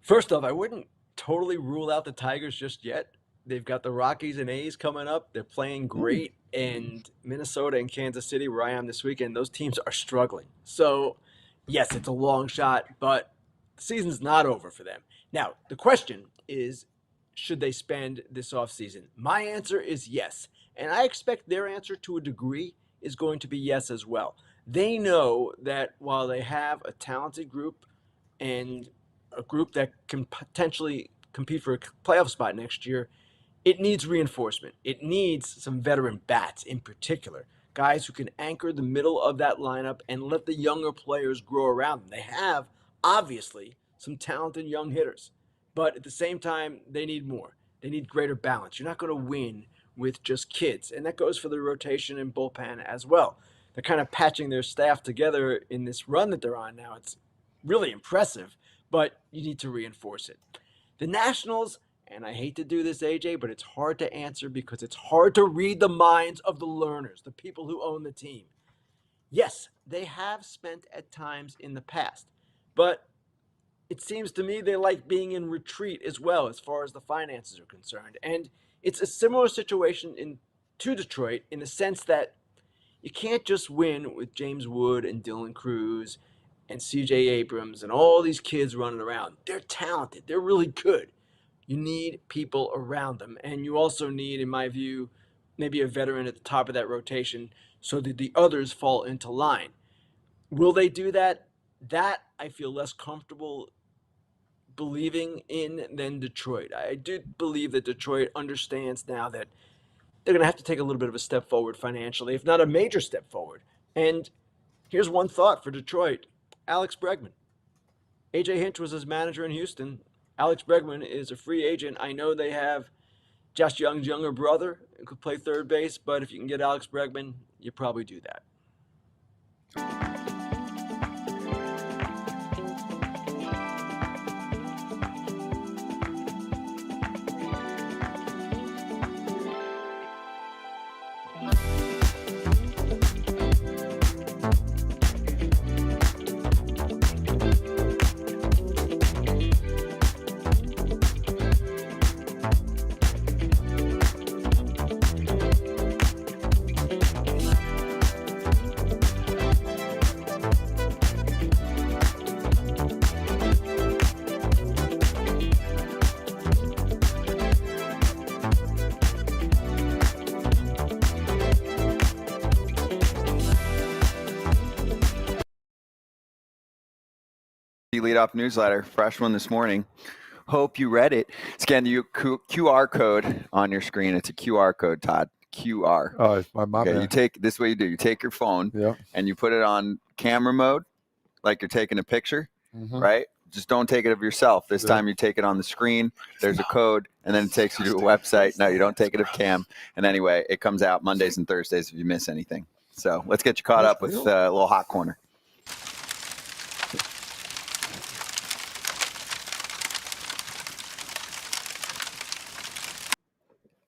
First off, I wouldn't totally rule out the Tigers just yet. They've got the Rockies and A's coming up. They're playing great. And Minnesota and Kansas City, where I am this weekend, those teams are struggling. So, yes, it's a long shot, but the season's not over for them. Now, the question is, should they spend this offseason? My answer is yes. And I expect their answer to a degree is going to be yes as well. They know that while they have a talented group and a group that can potentially compete for a playoff spot next year, it needs reinforcement. It needs some veteran bats in particular, guys who can anchor the middle of that lineup and let the younger players grow around them. They have, obviously, some talented young hitters, but at the same time, they need more. They need greater balance. You're not going to win with just kids, and that goes for the rotation and bullpen as well. They're kind of patching their staff together in this run that they're on now. It's really impressive, but you need to reinforce it. The Nationals, and I hate to do this, AJ, but it's hard to answer because it's hard to read the minds of the learners, the people who own the team. Yes, they have spent at times in the past, but it seems to me they like being in retreat as well as far as the finances are concerned. And it's a similar situation to Detroit in the sense that you can't just win with James Wood and Dylan Cruz and C.J. Abrams and all these kids running around. They're talented. They're really good. You need people around them. And you also need, in my view, maybe a veteran at the top of that rotation so that the others fall into line. Will they do that? That I feel less comfortable believing in than Detroit. I do believe that Detroit understands now that they're going to have to take a little bit of a step forward financially, if not a major step forward. And here's one thought for Detroit. Alex Bregman. A.J. Hinch was his manager in Houston. Alex Bregman is a free agent. I know they have Josh Young's younger brother who could play third base, but if you can get Alex Bregman, you probably do that. Leadoff newsletter, fresh one this morning. Hope you read it. Scan the QR code on your screen. It's a QR code, Todd. QR. Oh, it's my Okay, you take this way. You do. You take your phone and you put it on camera mode, like you're taking a picture, right? Just don't take it of yourself. This time you take it on the screen. There's a code, and then it takes you to a website. No, you don't take it of cam. And anyway, it comes out Mondays and Thursdays if you miss anything. So let's get you caught up with a little hot corner.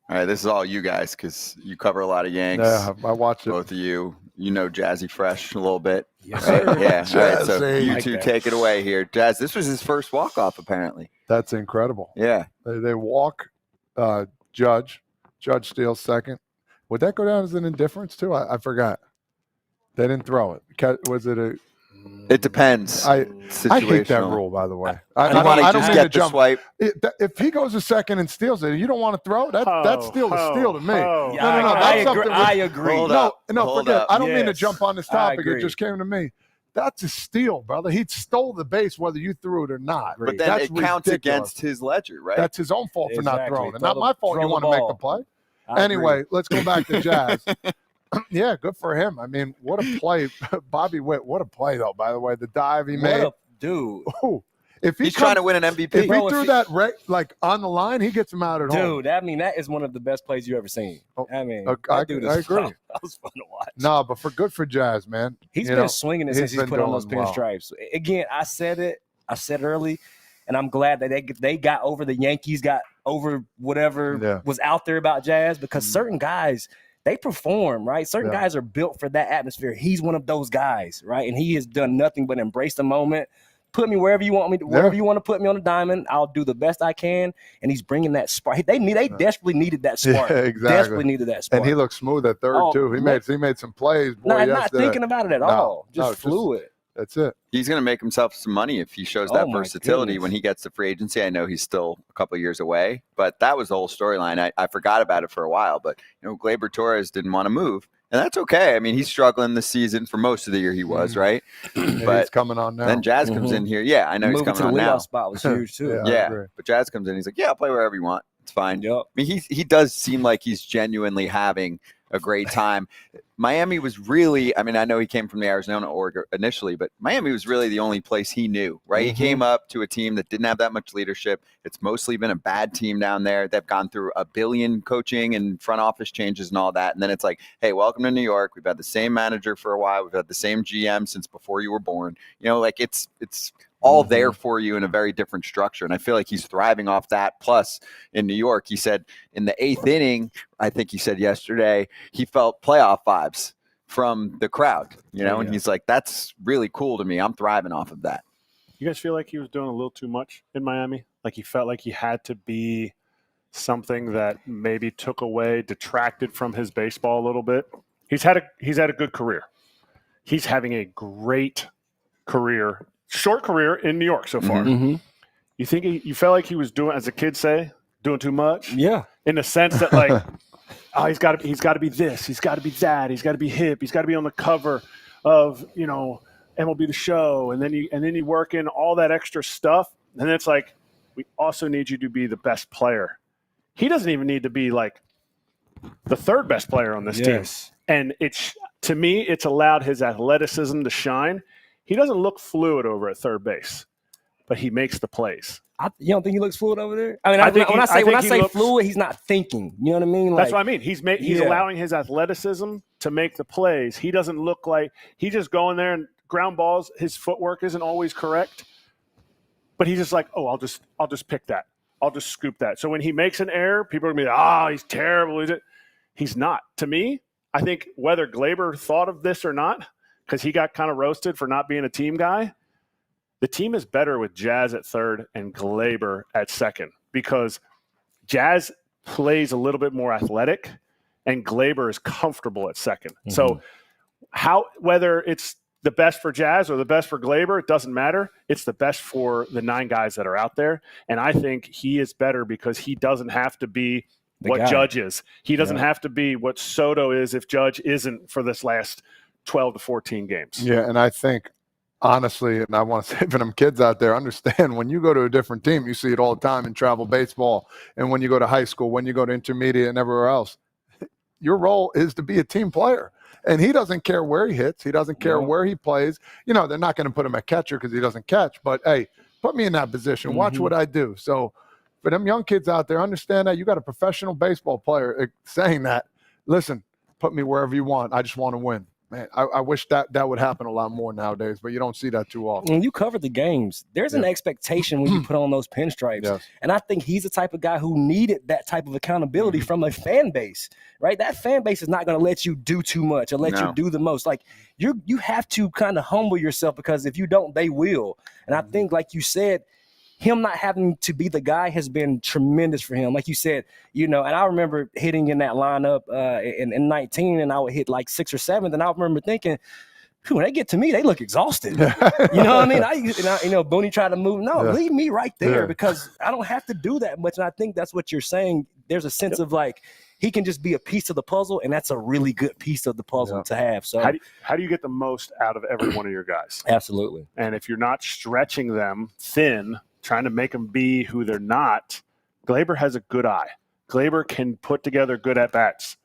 All right, this is all you guys because you cover a lot of Yanks. Yeah, I watch it. Both of you. You know Jazzy Fresh a little bit. Yes, right? sir. Yeah. All right, so Jazzy. you Like two that. take it away here. Jazz, this was his first walk-off, apparently. That's incredible. Yeah. They walk Judge. Judge steals second. Would that go down as an indifference, too? I forgot. They didn't throw it. Was it a... It depends. I hate that rule, by the way. I You want to don't just mean get to the jump. swipe. If he goes a second and steals it, you don't want to throw? That's still a steal to me. Oh. Yeah, No, I that's something agree. I agree. Hold No, up. no, Hold forget. up. I don't mean to Yes, jump on this I topic. It agree. just came to me. That's a steal, brother. He stole the base whether you threw it or not. But then That's it counts ridiculous. against his ledger, right? That's his own fault for not Exactly. throwing it. Throw Not the- my fault throw you the want to make the ball. play. I Anyway, agree. let's go back to Jazz. Yeah, good for him. I mean, what a play. Bobby Witt, what a play, though, by the way. The dive he made. Dude. Ooh, if He's trying to win an MVP. If Bro, he if threw he- that like on the line, he gets him out at home. Dude, that is one of the best plays you ever seen. I mean, I that dude agree. that was fun to watch. No, but good for Jazz, man. He's You been know, swinging it he's since he's been put on those doing well. pinstripes. Again, I said it early, and I'm glad that they got over the Yankees, got over whatever was out there about Jazz, because certain guys, they perform, right? Certain guys are built for that atmosphere. He's one of those guys, right? And he has done nothing but embrace the moment. Put me wherever you want me, wherever you want to put me on the diamond. I'll do the best I can. And he's bringing that spark. They desperately needed that spark. Yeah, exactly. Desperately needed that spark. And he looked smooth at third, Oh, too. He made some plays, boy, not yesterday. thinking about it at No, all. no, Just fluid. That's it. He's going to make himself some money if he shows Oh, that my versatility goodness. when he gets to free agency. I know he's still a couple of years away, but that was the whole storyline. I forgot about it for a while, but Gleyber Torres didn't want to move, and that's okay. I mean, he's struggling this season for most of the year. He was right, Yeah, but he's coming on now. then Jazz comes in here. Yeah, I know he's Moving coming to the on now. leadoff spot was huge too. Yeah. I Yeah, agree. but Jazz comes in. He's like, "Yeah, I'll play wherever you want. It's fine." Yep. I mean, he does seem like he's genuinely having a great time. Miami was really, I mean, I know he came from the Arizona org initially, but Miami was really the only place he knew, right? He came up to a team that didn't have that much leadership. It's mostly been a bad team down there. They've gone through a billion coaching and front office changes and all that. And then it's like, hey, welcome to New York. We've had the same manager for a while. We've had the same GM since before you were born. Like it's all there for you in a very different structure. And I feel like he's thriving off that. Plus, in New York, he said in the 8th inning, I think he said yesterday, he felt playoff vibes from the crowd, and he's like, that's really cool to me. I'm thriving off of that. You guys feel like he was doing a little too much in Miami? Like he felt like he had to be something that maybe detracted from his baseball a little bit? He's had a good career. He's having a great career, short career in New York so far. You think you felt like he was doing, as the kids say, doing too much? Yeah. In the sense that, like, oh, he's got to be this, he's got to be that, he's got to be hip, he's got to be on the cover of, MLB The Show, and then you work in all that extra stuff, and it's like, we also need you to be the best player. He doesn't even need to be like the third best player on this team. And to me, it's allowed his athleticism to shine. He doesn't look fluid over at third base, but he makes the plays. You don't think he looks fluid over there? I mean, when I say fluid, he's not thinking. You know what I mean? That's what I mean. He's allowing his athleticism to make the plays. He doesn't look like he's just going there and ground balls. His footwork isn't always correct, but he's just like, oh, I'll just pick that. I'll just scoop that. So when he makes an error, people are gonna be like, oh, he's terrible. He's not. To me, I think whether Gleyber thought of this or not, because he got kind of roasted for not being a team guy, the team is better with Jazz at third and Gleyber at second, because Jazz plays a little bit more athletic and Gleyber is comfortable at second. Mm-hmm. So whether it's the best for Jazz or the best for Gleyber, it doesn't matter. It's the best for the 9 guys that are out there. And I think he is better because he doesn't have to be what Judge is. He doesn't have to be what Soto is if Judge isn't for this last 12 to 14 games. Yeah, and I think, honestly, and I want to say for them kids out there, understand when you go to a different team, you see it all the time in travel baseball. And when you go to high school, when you go to intermediate and everywhere else, your role is to be a team player. And he doesn't care where he hits. He doesn't care where he plays. They're not going to put him at catcher because he doesn't catch. But, hey, put me in that position. Watch what I do. So for them young kids out there, understand that you got a professional baseball player saying that, listen, put me wherever you want. I just want to win. Man, I wish that would happen a lot more nowadays, but you don't see that too often. When you cover the games, there's an expectation when you put on those pinstripes. Yes. And I think he's the type of guy who needed that type of accountability from a fan base, right? That fan base is not going to let you do too much or let you do the most. Like, you have to kind of humble yourself, because if you don't, they will. And I think, like you said, him not having to be the guy has been tremendous for him. Like you said, and I remember hitting in that lineup in 19, and I would hit like 6th or 7th, and I remember thinking, when they get to me, they look exhausted. You know what I mean? Booney tried to move. No, leave me right there because I don't have to do that much. And I think that's what you're saying. There's a sense of like, he can just be a piece of the puzzle, and that's a really good piece of the puzzle to have. So how do you get the most out of every one of your guys? Absolutely. And if you're not stretching them thin, trying to make them be who they're not, Gleyber has a good eye. Gleyber can put together good at-bats.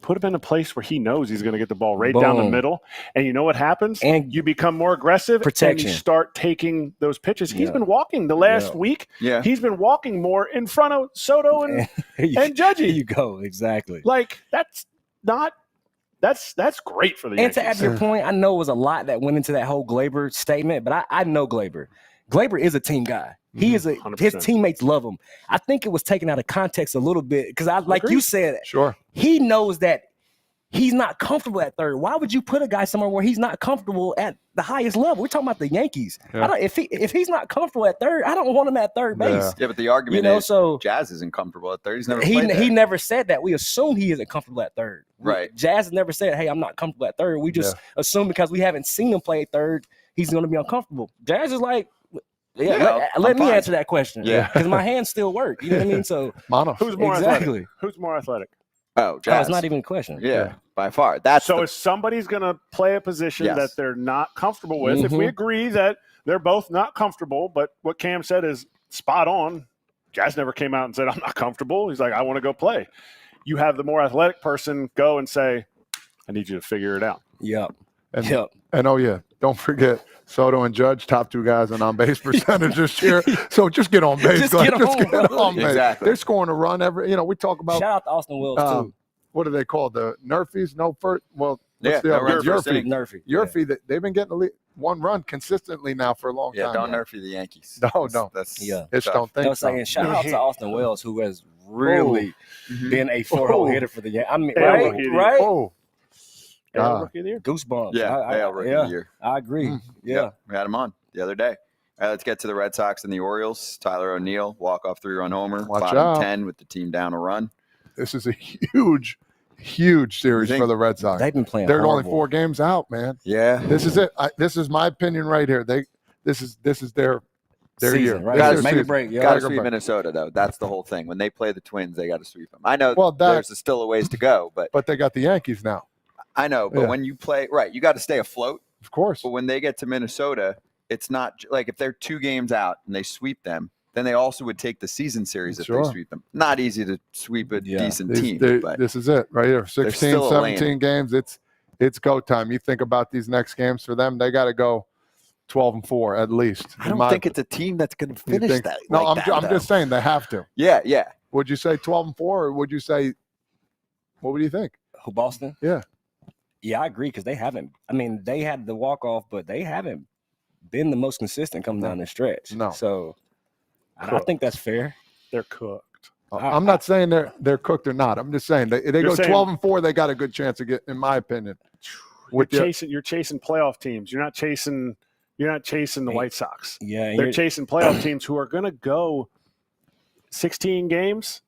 Put him in a place where he knows he's going to get the ball right down the middle. And you know what happens? And you become more aggressive and you start taking those pitches. He's been walking the last week. Yeah. He's been walking more in front of Soto and Judge. There you go. Exactly. Like, that's great for the Yankees. And to add to your point, I know it was a lot that went into that whole Gleyber statement, but I know Gleyber. Gleyber is a team guy. He is his teammates love him. I think it was taken out of context a little bit because you said, he knows that he's not comfortable at third. Why would you put a guy somewhere where he's not comfortable at the highest level? We're talking about the Yankees. Yeah. If he's not comfortable at third, I don't want him at third base. Yeah, but the argument is Jazz isn't comfortable at third. He's never played there. He never said that. We assume he isn't comfortable at third. Right. Jazz has never said, hey, I'm not comfortable at third. We just assume because we haven't seen him play third, he's going to be uncomfortable. Jazz is like, let me answer that question. Yeah, because my hands still work. You know what I mean? So, who's more athletic? Who's more athletic? Oh, Jazz. It's not even a question. Yeah, by far. If somebody's going to play a position that they're not comfortable with, if we agree that they're both not comfortable, but what Cam said is spot on. Jazz never came out and said, I'm not comfortable. He's like, I want to go play. You have the more athletic person go and say, I need you to figure it out. Yep. And don't forget Soto and Judge, top 2 guys on base percentage this year. So just get on base. Just get on base. Exactly. They're scoring a run every. We talk about. Shout out to Austin Wells too. What are they called? The Nerfies? No first. Well, Nerfy. They've been getting one run consistently now for a long time. Yeah, don't Nerfy the Yankees. No. Don't think. Shout out to Austin Wells, who has really been a 4-hole hitter for the Yankees. I mean, right? Oh. Rookie of the year? Goosebumps. Yeah, rookie of the year. I agree. Yeah. We had him on the other day. All right, let's get to the Red Sox and the Orioles. Tyler O'Neill, walk-off 3-run homer. Bottom 10 with the team down a run. This is a huge series for the Red Sox. They've been playing They're horrible. only 4 games out, man. Yeah. This is it. This is my opinion right here. This is their Their season, year. right? Gotta Make or sweep- break. Yeah. Got to Make or sweep break. Minnesota, though. That's the whole thing. When they play the Twins, they got to sweep them. I know Well, there's still a ways to go, but But they got the Yankees now. I know. But Yeah. when you play, right, you got to stay afloat. Of course. But when they get to Minnesota, it's not like if they're 2 games out and they sweep them, then they also would take the season series if Sure. they sweep them. Not easy to sweep a decent team, but This is it right here. 16, still a 17 lane. games. It's go time. You think about these next games for them, they got to go 12-4 at least. I don't think it's a team that's going to You finish think- that. No, like I'm that, just saying they have to. Yeah. Would you say 12-4 or would you say, what would you think? Who, Boston? Yeah. Yeah, I agree because they haven't. I mean, they had the walk off, but they haven't been the most consistent coming down the stretch. No. So I think that's fair. They're cooked. I'm not saying they're cooked or not. I'm just saying they go saying- 12-4. They got a good chance to get, in my opinion. You're chasing playoff teams. You're not chasing the White Sox. Yeah, and They're you're- chasing playoff teams who are going to go 16 games.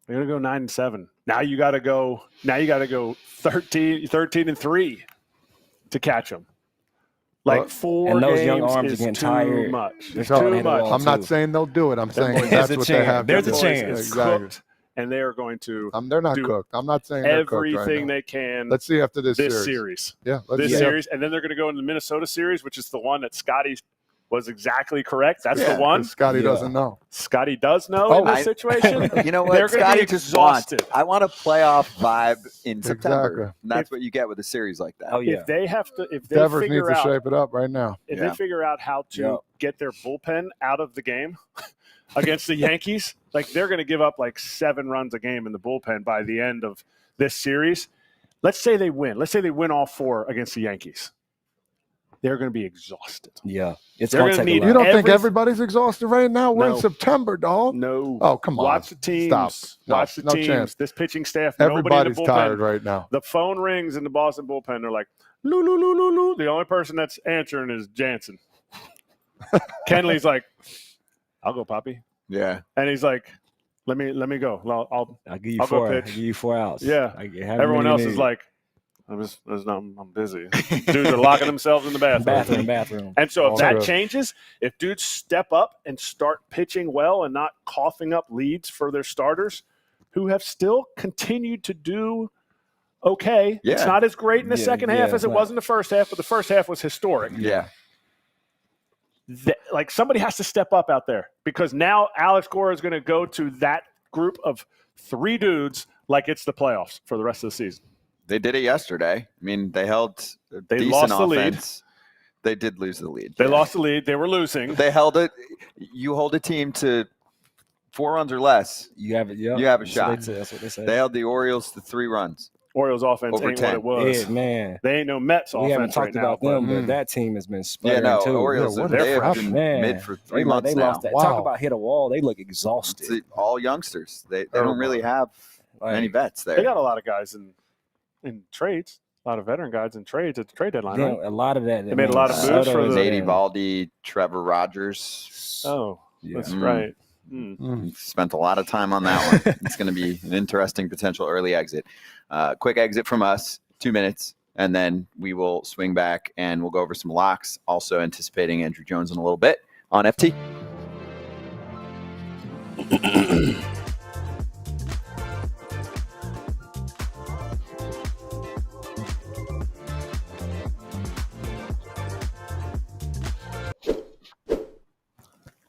They're going to go 9-7. Now you got to go 13-3 to catch them. Like Well, 4 and those games young arms is are getting too tired. much. They're It's starting to too hit the wall. much. I'm not too. saying they'll do it. I'm saying boys- that's There's a what they chance. have. There's to a do. chance. It's Exactly. cooked, and they are going to They're not do cooked. I'm not saying they're cooked right everything now. they can Let's see after this this series. series. Yeah, let's This see. series, and then they're going to go into the Minnesota series, which is the one that Scotty was exactly correct. That's the one. Scotty Yeah. doesn't know. Scotty does know in this situation. You know They're what? gonna Scotty be just wants. exhausted. I want a playoff vibe in September. Exactly. And that's what you get with a series like that. Oh yeah. If they have to, if they Devers needs figure to out, shape it up right now. if Yeah. they figure out how to Yep. get their bullpen out of the game against the Yankees, like they're going to give up like 7 runs a game in the bullpen by the end of this series. Let's say they win. Let's say they win all 4 against the Yankees. They're going to be exhausted. Yeah. It's They're going gonna to take need a You lot. don't think Every- everybody's exhausted right now? We're in No. September, dog. No. Oh, come on. Watch the teams. Stop. No, Watch the no teams. chance. This pitching staff. Nobody Everybody's in the bullpen. tired right now. The phone rings in the Boston bullpen. They're like, loo, loo, loo, loo, loo. The only person that's answering is Jansen. Kenley's like, I'll go, Poppy. Yeah. And he's like, let me go. I'll I'll give you I'll go 4. I'll pitch. give you 4 outs. Yeah. Everyone else is like, I'm busy. Dudes are locking themselves in the bathroom. bathroom. And so if Oh, that good. changes, if dudes step up and start pitching well and not coughing up leads for their starters, who have still continued to do okay. Yeah. It's not as great in the Yeah, second half yeah, as it right. was in the first half, but the first half was historic. Yeah. Like somebody has to step up out there because now Alex Cora is going to go to that group of 3 dudes like it's the playoffs for the rest of the season. They did it yesterday. I mean, they held a They decent lost the lead. offense. They did lose the lead. They yeah. lost the lead. They were losing. They held it. You hold a team to 4 runs or less. You have it. Yeah. You have a That's shot. what they say. That's what they say. They held the Orioles to 3 runs. Orioles offense Over ain't 10. what it was. Yeah, man. They ain't no Mets We haven't offense talked right now. about them, but- but that team has been Yeah, sputtering no, too. Orioles, Yeah, what they a have crap. been Man, mid for 3 they months now. lost that. Wow. Talk about hit a wall. They look It's exhausted. all youngsters. They don't really have many vets there. They got a lot of guys in trades, a lot of veteran guys in trades at the trade deadline, Yeah, right? a lot of that. They made a lot of moves for the- Nate Eovaldi, Trevor Rogers. Oh, Yeah. that's Mm. right. Spent a lot of time on that one. It's going to be an interesting potential early exit. Quick exit from us, 2 minutes, and then we will swing back and we'll go over some locks. Also anticipating Andruw Jones in a little bit on FT.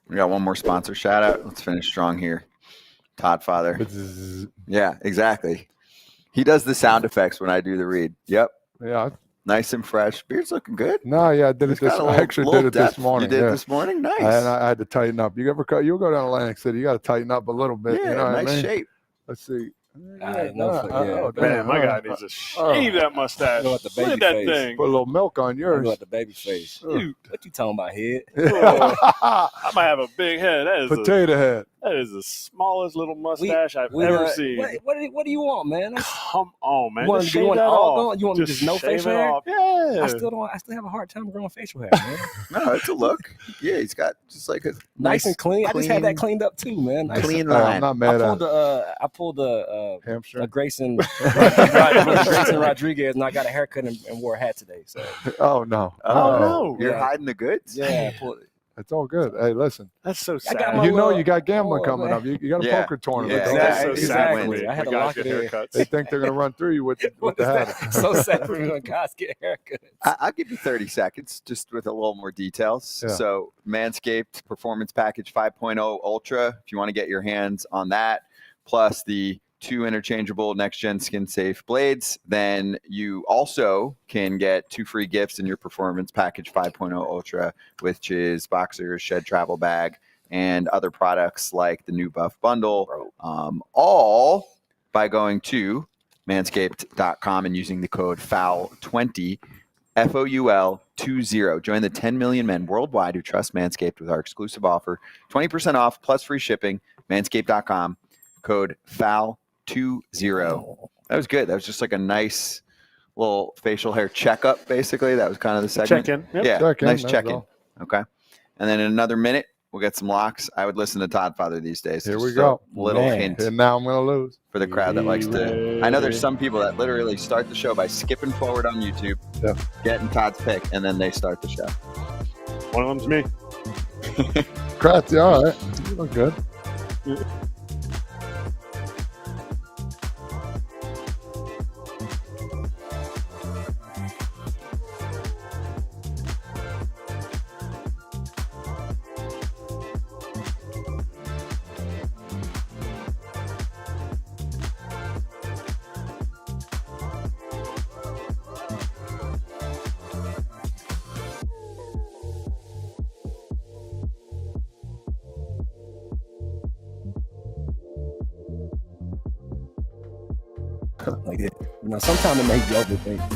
We got one more sponsor shout out. Let's finish strong here. Todd Father. Yeah, exactly. He does the sound effects when I do the read. Yep. Yeah. Nice and fresh. Beard's looking good. No, yeah, I did it It's this. got a I little- actually little did it this depth. morning. You did yeah. this morning? Nice. And I had to tighten up. You ever go down to Atlantic City? You got to tighten up a little bit. yeah, you know what nice I mean? shape. Let's see. I know, yeah. Man, my guy needs to shave that mustache. Go at the Look at baby that face. thing. Put a little milk on I yours. go at the baby face. Dude. What you talking about, head? I might have a big head. Potato head. That is the smallest little mustache I've ever seen. What do you want, man? Come on, man. You want Just to shave that all off. You want just no shave facial it hair? off. Yeah. I still have a hard time growing facial hair, man. No, it's a look. Yeah, he's got just like a nice and clean. I just had that cleaned up too, man. Nice. clean I'm line. not mad at it. I pulled a Hamster. Grayson Rodriguez, and I got a haircut and wore a hat today. So Oh no. Oh, no. you're Yeah. hiding the goods? yeah, I pulled it. It's all good. Hey, listen. That's so I sad. got my You know little- you got gambling oh, coming man. up. You got a Yeah. poker tournament. Yeah, Don't That's they? so Exactly. sad for me I had when to guys lock get it in. haircuts. They think they're going to run through you with What the is hat. that? So sad for me when guys get haircuts. I'll give you 30 seconds just with a little more details. Yeah. So Manscaped Performance Package 5.0 Ultra, if you want to get your hands on that, plus the 2 interchangeable next-gen skin-safe blades, then you also can get 2 free gifts in your Performance Package 5.0 Ultra, which is boxers, shed travel bag, and other products like the new Buff Bundle, all by going to manscaped.com and using the code FOUL20, FOUL20. Join the 10 million men worldwide who trust Manscaped with our exclusive offer, 20% off plus free shipping, manscaped.com, code FOUL20. That was good. That was just like a nice little facial hair checkup, basically. That was kind of the segment. Check-in. Yep. Yeah, Check-in, nice that's check-in. all. Okay. And then in another minute, we'll get some locks. I would listen to Todd Father these days. Here Just we a go. little Man. hint And now I'm going to lose. for the crowd that likes to. I know there's some people that literally start the show by skipping forward on YouTube, Yeah. getting Todd's pick, and then they start the show. One of them's me. Kratz, you all right? You look good. Like that. You know, sometimes it makes you overthink.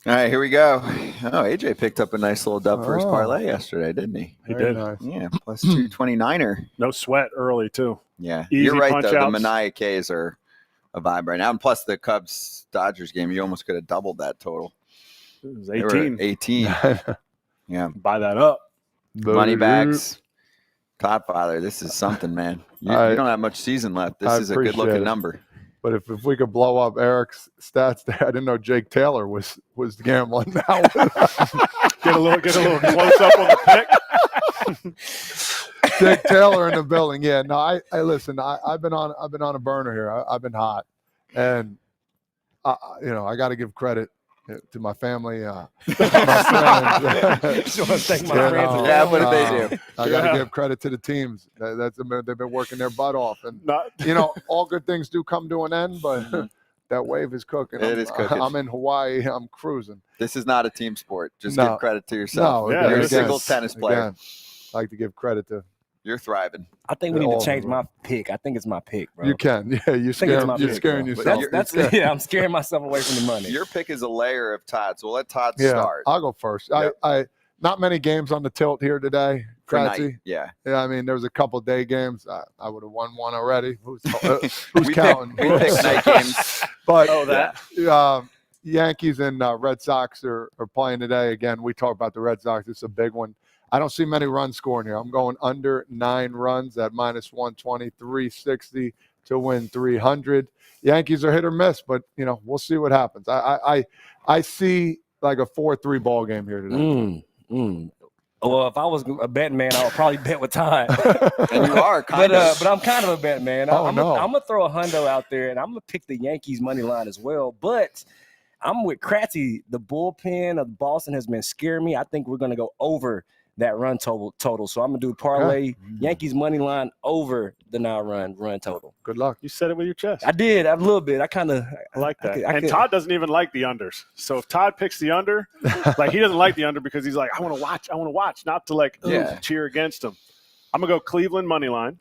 All right, here we go. Oh, AJ picked up a nice little dub for his Oh. parlay yesterday, didn't he? He Very did. nice. Yeah, plus 229er. No sweat early, too. Yeah, Easy you're right, punch though. outs. The Mania Ks are a vibe right now. And plus the Cubs-Dodgers game, you almost could have doubled that total. It was They were 18. 18. Yeah. Buy that up. Money bags. Todd Father, this is something, man. You don't have much season left. This I is a good appreciate looking it. number. But if we could blow up Eric's stats there, I didn't know Jake Taylor was gambling now. Get a little close up on the pick. Jake Taylor in the building. Yeah, no, I listen. I've been on a burner here. I've been hot, and I got to give credit to my family. My friends. Just want to thank my You friends. know, Yeah, what did they do? I got to give credit to the teams. They've been working their butt off, and Not, all good things do come to an end, but that wave is cooking. It is cooking. I'm in Hawaii. I'm cruising. This is not a team sport. Just No. give credit to yourself. No, Yeah, You're a again, single tennis player. Again, I like to give credit to You're thriving. I think we need All to change of my pick. I think it's my pick, bro. you. Can yeah, you're I think it's my scaring pick, bro. yourself. That's yeah. I'm scaring myself away from the money. Your pick is a layer of Todd, so we'll let Todd Yeah, start. I'll go first. Yep. I not many games on the tilt here today. For Kratzy. night. Yeah. Yeah, I mean there was a couple day games. I would have won one already. Who's We counting? We pick night games. But Yankees and Red Sox are playing today. Again, we talk about the Red Sox. It's a big one. I don't see many runs scoring here. I'm going under 9 runs at minus 120, 360 to win 300. Yankees are hit or miss, but we'll see what happens. I see like a 4-3 ball game here today. Well, if I was a betting man, I would probably bet with Todd. And you are kind of. But I'm kind of a betting man. Oh, I'm no. gonna throw a hundo out there, and I'm gonna pick the Yankees money line as well. But I'm with Kratzy. The bullpen of Boston has been scaring me. I think we're gonna go over that run total. So I'm gonna do parlay Yankees money line over the 9 run total. Good luck. you said it with your chest. I did a little bit. I like that. I And could- Todd doesn't even like the unders. So if Todd picks the under, like he doesn't like the under because he's like, I want to watch, not to cheer against him. I'm gonna go Cleveland money line.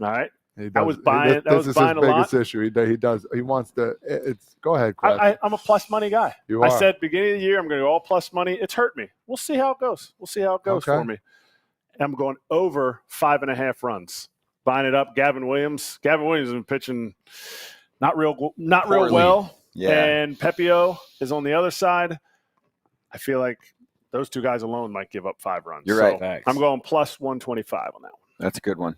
All right. He I was does- buying- This I was is buying a his lot. biggest issue. He does. He wants to. It's go ahead, Kratzy. I'm a plus money guy. You I are. said beginning of the year I'm going to go all plus money. It's hurt me. We'll see how it goes. Okay. For me. I'm going over 5.5 runs. Buying it up. Gavin Williams. Gavin Williams has been pitching not real Poorly. well. Yeah. And Pepio is on the other side. I feel like those two guys alone might give up 5 runs. You're right. Facts. I'm going plus 125 on that one. That's a good one.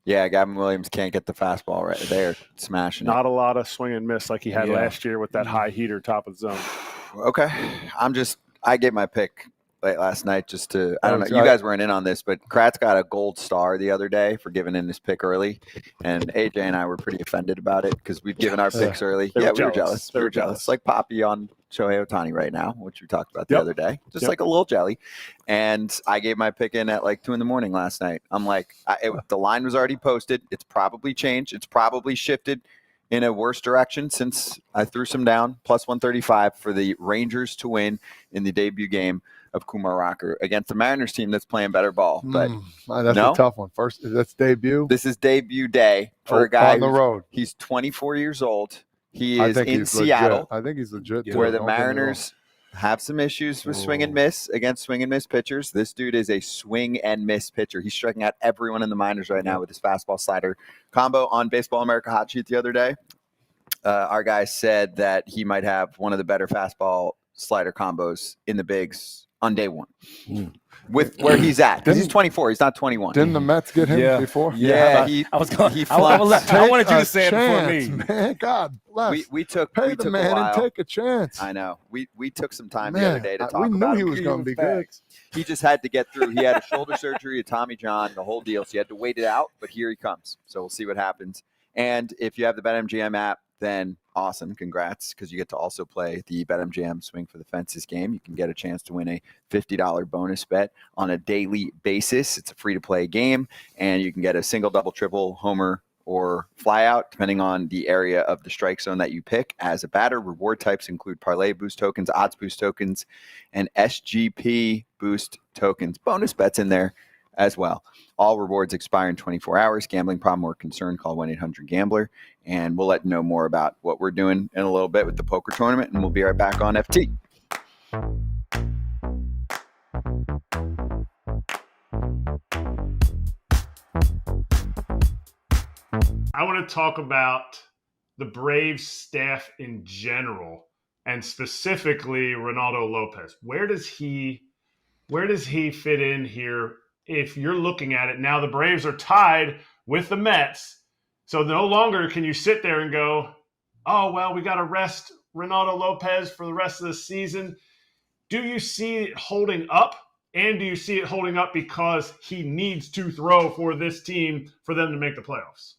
Yeah, Gavin Williams can't get the fastball right there, smashing it. Not a lot of swing and miss like he had Yeah. last year with that high heater top of the zone. Okay. I gave my pick late last night just to, I don't know, you guys weren't in on this, but Kratz got a gold star the other day for giving in his pick early. And AJ and I were pretty offended about it because we'd given our picks early. We were jealous. We were jealous. Like Poppy on Shohei Ohtani right now, which we talked about the other day. Just like a little jelly. And I gave my pick in at like 2 a.m. last night. I'm like, the line was already posted. It's probably changed. It's probably shifted in a worse direction since I threw some down. Plus 135 for the Rangers to win in the debut game of Kumar Rocker against the Mariners team that's playing better ball. But that's a tough one. First, that's debut. This is debut day for a guy on the road. He's 24 years old. He is in Seattle. I think he's legit. Where the Mariners have some issues with swing and miss against swing and miss pitchers. This dude is a swing and miss pitcher. He's striking out everyone in the minors right now with his fastball slider combo. On Baseball America Hot Sheet the other day, our guy said that he might have one of the better fastball slider combos in the bigs on day one with where he's at, because he's 24. He's not 21. Didn't the Mets get him before? Yeah, I wanted you to say it before me. Man, God bless. We took the man and take a chance. I know. We took some time the other day to talk about him. We knew he was going to be good. He just had to get through. He had a shoulder surgery, a Tommy John, the whole deal. So he had to wait it out. But here he comes. So we'll see what happens. And if you have the BetMGM app, then awesome. Congrats, because you get to also play the BetMGM Swing for the Fences game. You can get a chance to win a $50 bonus bet on a daily basis. It's a free-to-play game, and you can get a single, double, triple, homer, or flyout, depending on the area of the strike zone that you pick as a batter. Reward types include parlay boost tokens, odds boost tokens, and SGP boost tokens. Bonus bets in there as well. All rewards expire in 24 hours. Gambling problem or concern, call 1-800-GAMBLER. And we'll let you know more about what we're doing in a little bit with the poker tournament, and we'll be right back on FT. I want to talk about the Braves staff in general, and specifically Ronaldo Lopez. Where does he fit in here? If you're looking at it now, the Braves are tied with the Mets. So no longer can you sit there and go, oh, well, we got to rest Ronaldo Lopez for the rest of the season. Do you see it holding up? And do you see it holding up because he needs to throw for this team for them to make the playoffs?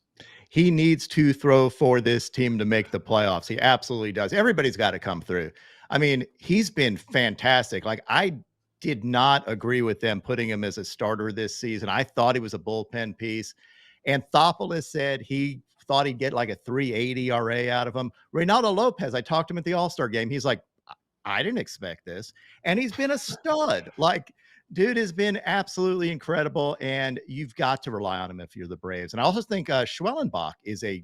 He needs to throw for this team to make the playoffs. He absolutely does. Everybody's got to come through. I mean, he's been fantastic. Like, I did not agree with them putting him as a starter this season. I thought he was a bullpen piece. Anthopoulos said he thought he'd get like a 3.80 ERA out of him. Ronaldo Lopez, I talked to him at the All-Star game. He's like, I didn't expect this. And he's been a stud. Like, dude has been absolutely incredible, and you've got to rely on him if you're the Braves. And I also think Schwellenbach is a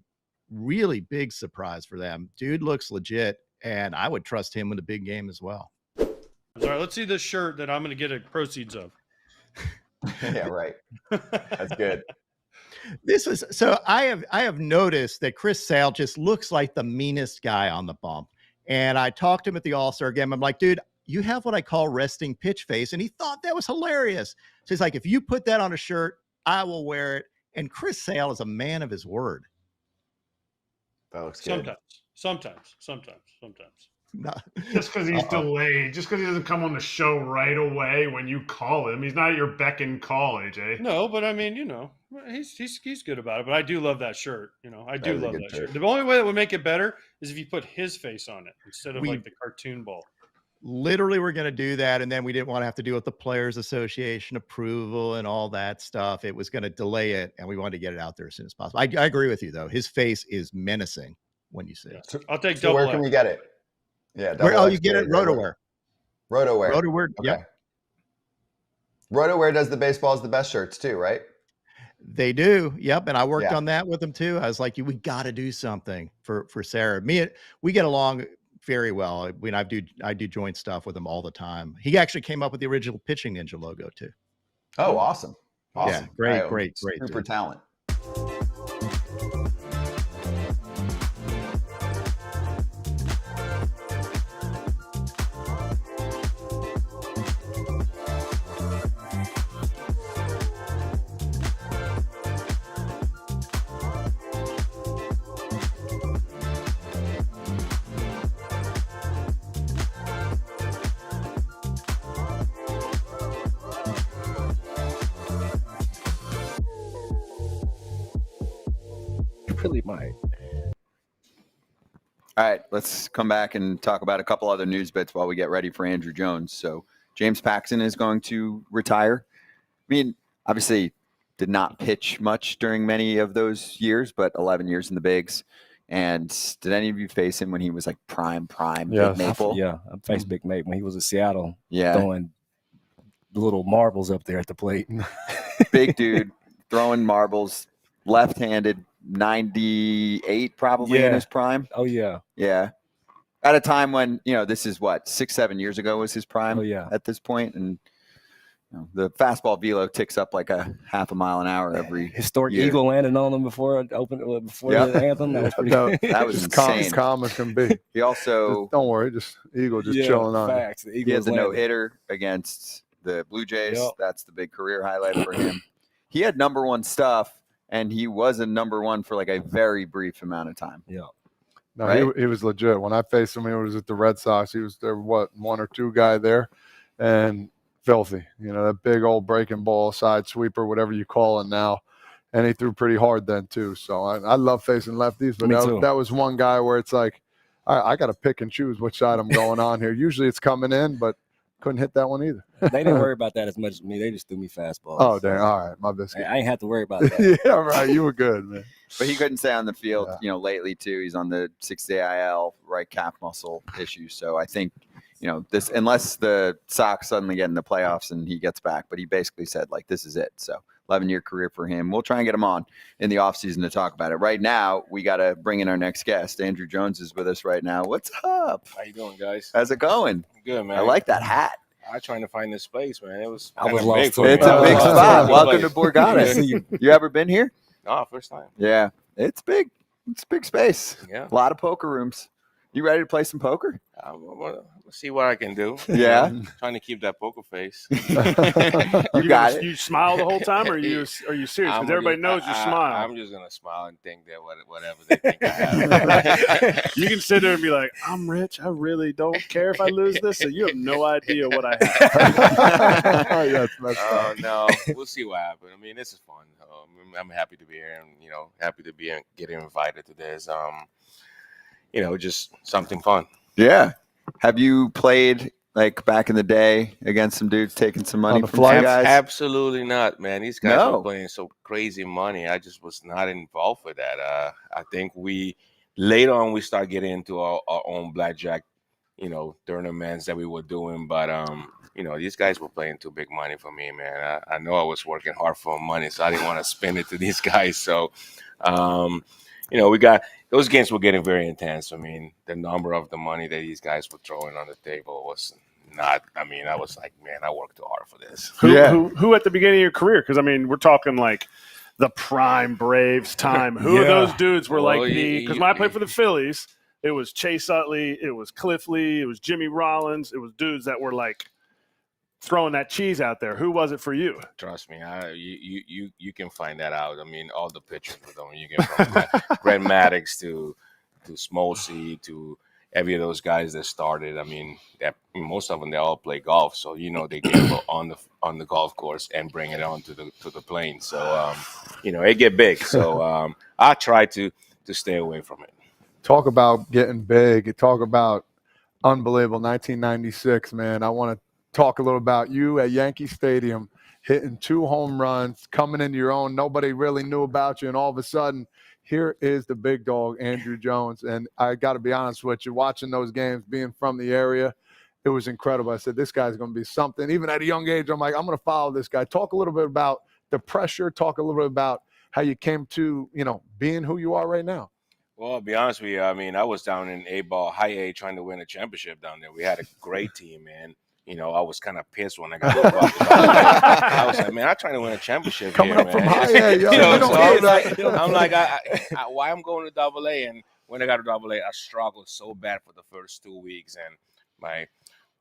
really big surprise for them. Dude looks legit, and I would trust him in a big game as well. All right, let's see this shirt that I'm going to get a proceeds of. Yeah, right. That's good. This is so I have noticed that Chris Sale just looks like the meanest guy on the bump. And I talked to him at the All-Star game. I'm like, dude, you have what I call resting pitch face. And he thought that was hilarious. So he's like, if you put that on a shirt, I will wear it. And Chris Sale is a man of his word. That looks good. Sometimes. No. Just because he's delayed, just because he doesn't come on the show right away when you call him. He's not at your beck and call, AJ. No, but I mean, he's good about it. But I do love that shirt. I do love that shirt. The only way that would make it better is if you put his face on it instead of like the cartoon ball. Literally, we're going to do that, and then we didn't want to have to deal with the Players Association approval and all that stuff. It was going to delay it, and we wanted to get it out there as soon as possible. I agree with you, though. His face is menacing when you see it. I'll take double. Where can we get it? Yeah. You get it RotoWear. RotoWear. Okay. Yep. RotoWear does the Baseball's the Best shirts too, right? They do. Yep. And I worked on that with them too. I was like, we got to do something for Sarah. We get along very well. When I do joint stuff with him all the time. He actually came up with the original Pitching Ninja logo too. Oh, awesome. Yeah, great. Super talent. really might. All right, let's come back and talk about a couple other news bits while we get ready for Andruw Jones. So James Paxton is going to retire. I mean, obviously did not pitch much during many of those years, but 11 years in the bigs. And did any of you face him when he was like prime Yes. Big Maple? I faced Big Maple when he was in Seattle. Yeah. Throwing little marbles up there at the plate. Big dude throwing marbles, left-handed, 98 probably in his prime. Oh, yeah. Yeah. At a time when, this is what, 6-7 years ago was his prime at this point. And the fastball velo ticks up like a half a mile an hour every historic year. eagle landed on him before the anthem. That was pretty that was insane. Calm as can be. He also don't worry, just eagle chilling on. Facts. He has a no-hitter against the Blue Jays. Yep. That's the big career highlight for him. He had number one stuff, and he was a number one for like a very brief amount of time. Yeah. No, right? he was legit. When I faced him, he was at the Red Sox. He was their one or two guy there, and filthy. That big old breaking ball, side sweeper, whatever you call it now. And he threw pretty hard then too. So I love facing lefties, but that was one guy where it's like, I got to pick and choose which side I'm going on here. Usually it's coming in, but couldn't hit that one either. They didn't worry about that as much as me. They just threw me fastballs. Oh, dang. All right. My biscuit. I ain't had to worry about that. Yeah, right. You were good, man. But he couldn't stay on the field, lately too. He's on the 6-day IL, right calf muscle issue. So I think, this, unless the Sox suddenly get in the playoffs and he gets back, but he basically said, like, this is it. So 11-year career for him. We'll try and get him on in the offseason to talk about it. Right now, we got to bring in our next guest. Andruw Jones is with us right now. What's up? How you doing, guys? How's it going? Good, man. I like that hat. I trying to find this space, man. It was I was big lost. for me. It's a big spot. Welcome to Borgata. You ever been here? No, first time. Yeah, it's big. It's a big space. Yeah. A lot of poker rooms. You ready to play some poker? Let's see what I can do. Yeah. Trying to keep that poker face. You got it. You smile the whole time, or are you serious? Because everybody knows you smile. I'm just gonna smile and think that whatever they think I have. You can sit there and be like, "I'm rich. I really don't care if I lose this." So you have no idea what I have. Oh no, we'll see what happens. I mean, this is fun. I'm happy to be here, and happy to be getting invited to this. Just something fun. Yeah. Have you played like back in the day against some dudes taking some money from some guys? Absolutely not, man. These guys No. were playing so crazy money. I just was not involved with that. I think later on we start getting into our own blackjack, tournaments that we were doing. But these guys were playing too big money for me, man. I know I was working hard for money, so I didn't want to spend it to these guys. So, we got those games were getting very intense. I mean, the number of the money that these guys were throwing on the table was not. I mean, I was like, man, I worked too hard for this. Who at the beginning of your career? Because I mean, we're talking like the prime Braves time. Who of those dudes were because when I played for the Phillies, it was Chase Utley, it was Cliff Lee, it was Jimmy Rollins, it was dudes that were like throwing that cheese out there. Who was it for you? Trust me, you can find that out. I mean, all the pitchers were them. You get from Grant Maddox to Smoltzy to every of those guys that started. I mean, most of them they all play golf, so they get on the golf course and bring it on to the plane. So it get big. So I try to stay away from it. Talk about getting big. Talk about unbelievable 1996, man. I want to talk a little about you at Yankee Stadium, hitting 2 home runs, coming into your own. Nobody really knew about you, and all of a sudden, here is the big dog, Andruw Jones. And I got to be honest with you, watching those games, being from the area, it was incredible. I said, this guy's going to be something. Even at a young age, I'm like, I'm going to follow this guy. Talk a little bit about the pressure. Talk a little bit about how you came to, being who you are right now. Well, I'll be honest with you. I mean, I was down in high A trying to win a championship down there. We had a great team, man. I was kind of pissed when I got I was like, man, I'm trying to win a championship coming here, up man. from high A, yo. I'm like, why I'm going to Double A? And when I got to Double A, I struggled so bad for the first 2 weeks. And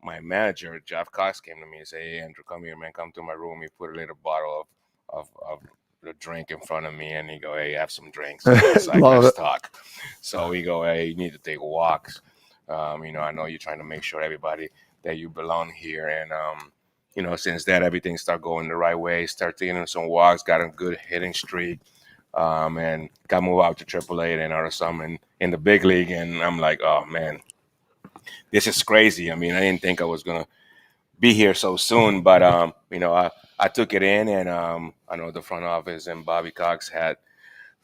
my manager, Jeff Cox, came to me and said, hey, Andruw, come here, man. Come to my room. He put a little bottle of the drink in front of me, and he go, hey, have some drinks. And I was like, let's talk. So we go, hey, you need to take walks. I know you're trying to make sure everybody that you belong here. And, since that, everything started going the right way. Start taking some walks, got a good hitting streak. and got moved out to AAA and out of summer in the big league. And I'm like, oh man, this is crazy. I mean, I didn't think I was gonna be here so soon, but I took it in, and I know the front office and Bobby Cox had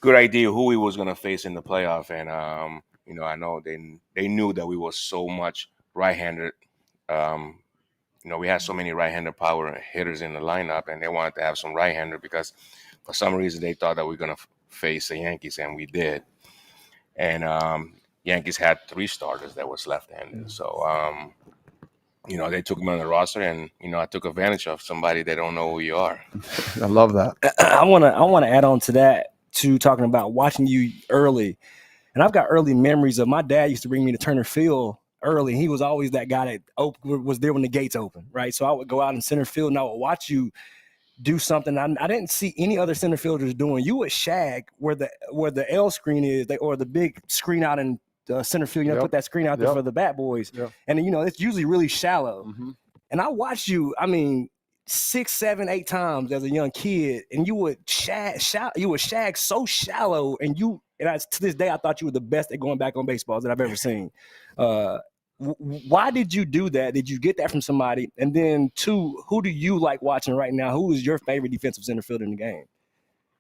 good idea who he was gonna face in the playoff, and I know they knew that we were so much right-handed. We had so many right-handed power hitters in the lineup, and they wanted to have some right-hander because for some reason they thought that we were gonna face the Yankees, and we did. And Yankees had 3 starters that was left-handed, so they took me on the roster, and I took advantage of somebody that don't know who you are. I love that. I wanna add on to that, to talking about watching you early, and I've got early memories of my dad used to bring me to Turner Field early. He was always that guy that was there when the gates open, right? So I would go out in center field and I would watch you do something I didn't see any other center fielders doing. You would shag where the L screen is, or the big screen out in center field. Put that screen out there for the bat boys, and it's usually really shallow. Mm-hmm. And I watched you. I mean, 6, 7, 8 times as a young kid, and you would shag so shallow, and to this day I thought you were the best at going back on baseballs that I've ever seen. Why did you do that? Did you get that from somebody? And then 2, who do you like watching right now? Who is your favorite defensive center fielder in the game?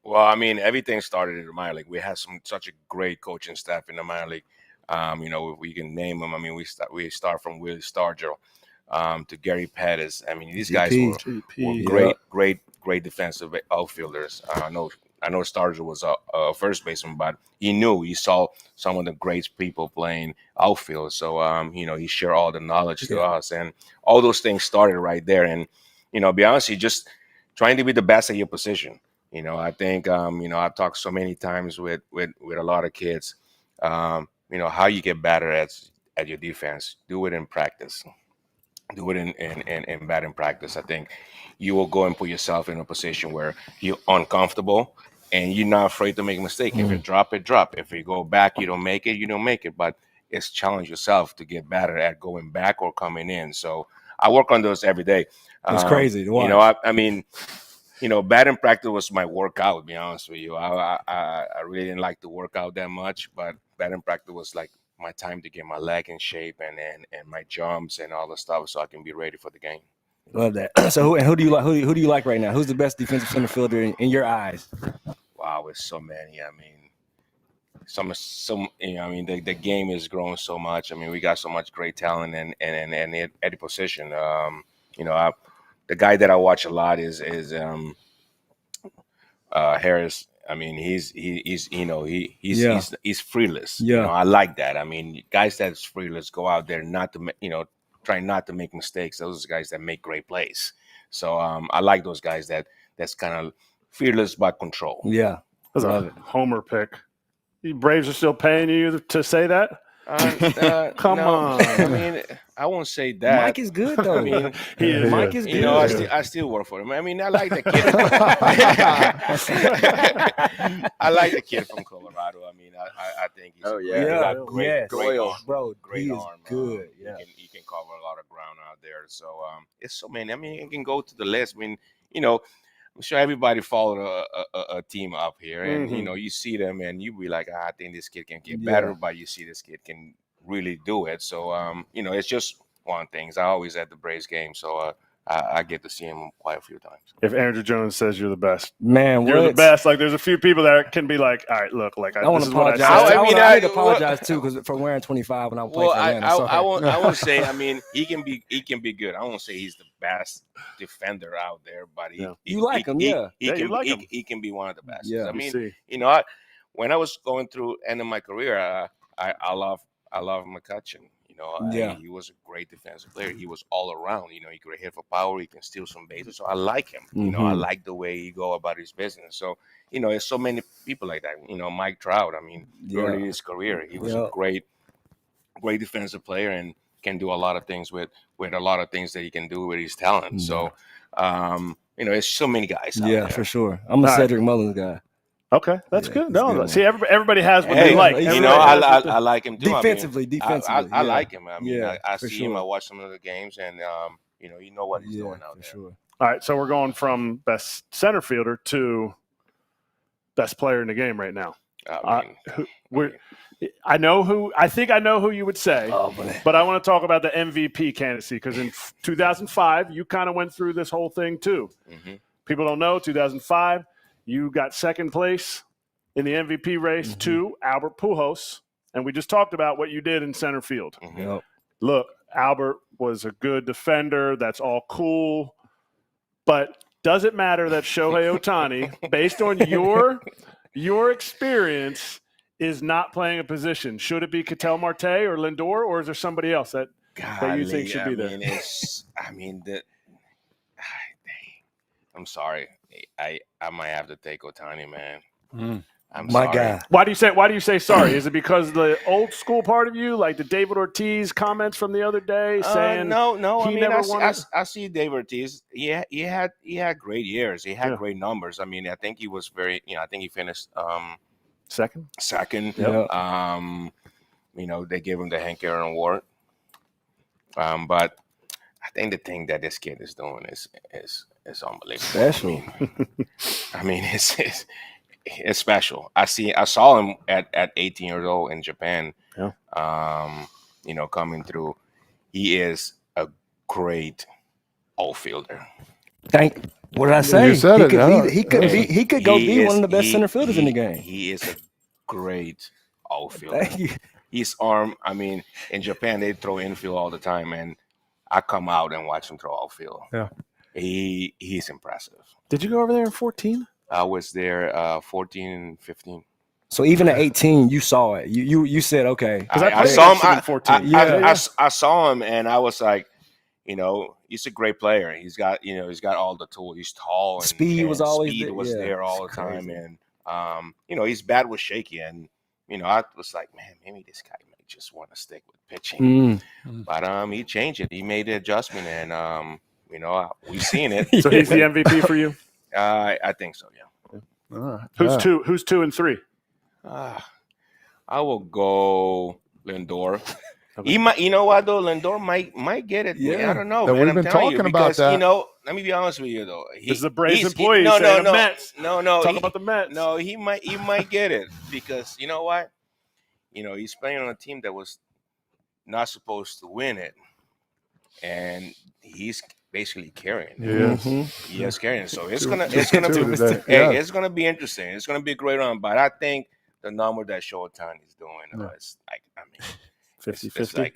Well, I mean, everything started in the minor league. We had such a great coaching staff in the minor league. If we can name them, I mean, we start from Willie Stargell to Gary Pettis. I mean, these guys were great defensive outfielders. I know Stargell was a first baseman, but he saw some of the great people playing outfield. So, he shared all the knowledge to us, and all those things started right there. And, be honest, you just trying to be the best at your position. I think, I've talked so many times with a lot of kids, how you get better at your defense. Do it in practice. Do it in batting practice. I think you will go and put yourself in a position where you're uncomfortable and you're not afraid to make a mistake. If you drop it, drop. If you go back, you don't make it, you don't make it. But it's challenge yourself to get better at going back or coming in. So I work on those every day. It's crazy to watch. I mean, batting practice was my workout, to be honest with you. I really didn't like to work out that much, but batting practice was like my time to get my leg in shape and my jumps and all the stuff so I can be ready for the game. Love that. So who do you like? Who do you like right now? Who's the best defensive center fielder in your eyes? Wow, it's so many. I mean, the game is growing so much. I mean, we got so much great talent and at the position. The guy that I watch a lot is Harris. I mean, he's freeless. Yeah. I like that. I mean, guys that's freeless go out there try not to make mistakes. Those are guys that make great plays. So I like those guys that's kind of fearless but control. Yeah, that's a homer pick. The Braves are still paying you to say that? Come on. I mean, I won't say that. Mike is good though. I mean, Mike is good. I still work for him. I mean, I like the kid. I like the kid from Colorado. I mean, I think he's great arm. Bro, great arm. Good. He can cover a lot of ground out there. So it's so many. I mean, you can go to the list. I mean, I'm sure everybody followed a team up here, and you see them, and you be like, I think this kid can get better, but you see this kid can really do it. So it's just one thing. I always at the Braves game, so I get to see him quite a few times. If Andruw Jones says you're the best, man, you're the best. Like, there's a few people that can be like, all right, look, like I want to apologize. I need to apologize too because for wearing 25 when I played for Atlanta. I won't say. I mean, he can be good. I won't say he's the best defender out there, but you like him, he can be one of the best. Yeah, I mean, when I was going through end of my career, I love McCutcheon. He was a great defensive player. He was all around. He could hit for power. He can steal some bases. So I like him. I like the way he go about his business. So, there's so many people like that. Mike Trout. I mean, early in his career, he was a great defensive player and can do a lot of things with a lot of things that he can do with his talent. So, there's so many guys out there. For sure. I'm a Cedric Mullins guy. Okay, that's good. No, see, everybody has what they like. I like him too. Defensively, I like him. I mean, I see him. I watch some of the games, and you know what he's doing out there. Sure. All right, so we're going from best center fielder to best player in the game right now. I think I know who you would say, but I want to talk about the MVP candidacy because in 2005, you kind of went through this whole thing too. Mm-hmm. People don't know, 2005, you got second place in the MVP race to Albert Pujols, and we just talked about what you did in center field. Mm-hmm. Look, Albert was a good defender. That's all cool, but does it matter that Shohei Ohtani, based on your experience, is not playing a position? Should it be Ketel Marte or Lindor, or is there somebody else that you think should be there? I'm sorry. I might have to take Ohtani, man. I'm My sorry. guy. Why do you say sorry? Is it because the old school part of you, like the David Ortiz comments from the other day, saying no? He never won it? I see David Ortiz. He had great years. He had great numbers. I mean, I think he was very. I think he finished second. Yep. They gave him the Hank Aaron Award. But I think the thing that this kid is doing is unbelievable. Special. I mean, it's special. I saw him at 18 years old in Japan. Yeah. Coming through. He is a great outfielder. What did I say? You said he could go be one of the best center fielders in the game. He is a great outfielder. Thank you. His arm, I mean, in Japan they throw infield all the time, and I come out and watch him throw outfield. Yeah. He's impressive. Did you go over there in 14? I was there 14 and 15. So even at 18, you saw it. You said, okay. I saw him. In 14. I saw him, and I was like, he's a great player. He's got all the tools. He's tall. And Speed was always there all the time, and his bat was shaky, and I was like, man, maybe this guy might just want to stick with pitching. But he changed it. He made the adjustment, and we've seen it. So he's the MVP for you? I think so. Yeah. Who's 2 and 3? I will go Lindor. Okay. He might, what though? Lindor might get it. Yeah. I don't know. Man, we've been talking about that. Let me be honest with you though. This is the Braves employee. No. Mets. No. Talk about the Mets. No, he might get it because you know what? He's playing on a team that was not supposed to win it, and he's basically carrying it. Yes. Mm-hmm. He is carrying it. So it's gonna be interesting. It's gonna be a great run. But I think the number that Shohei is doing is 50-50.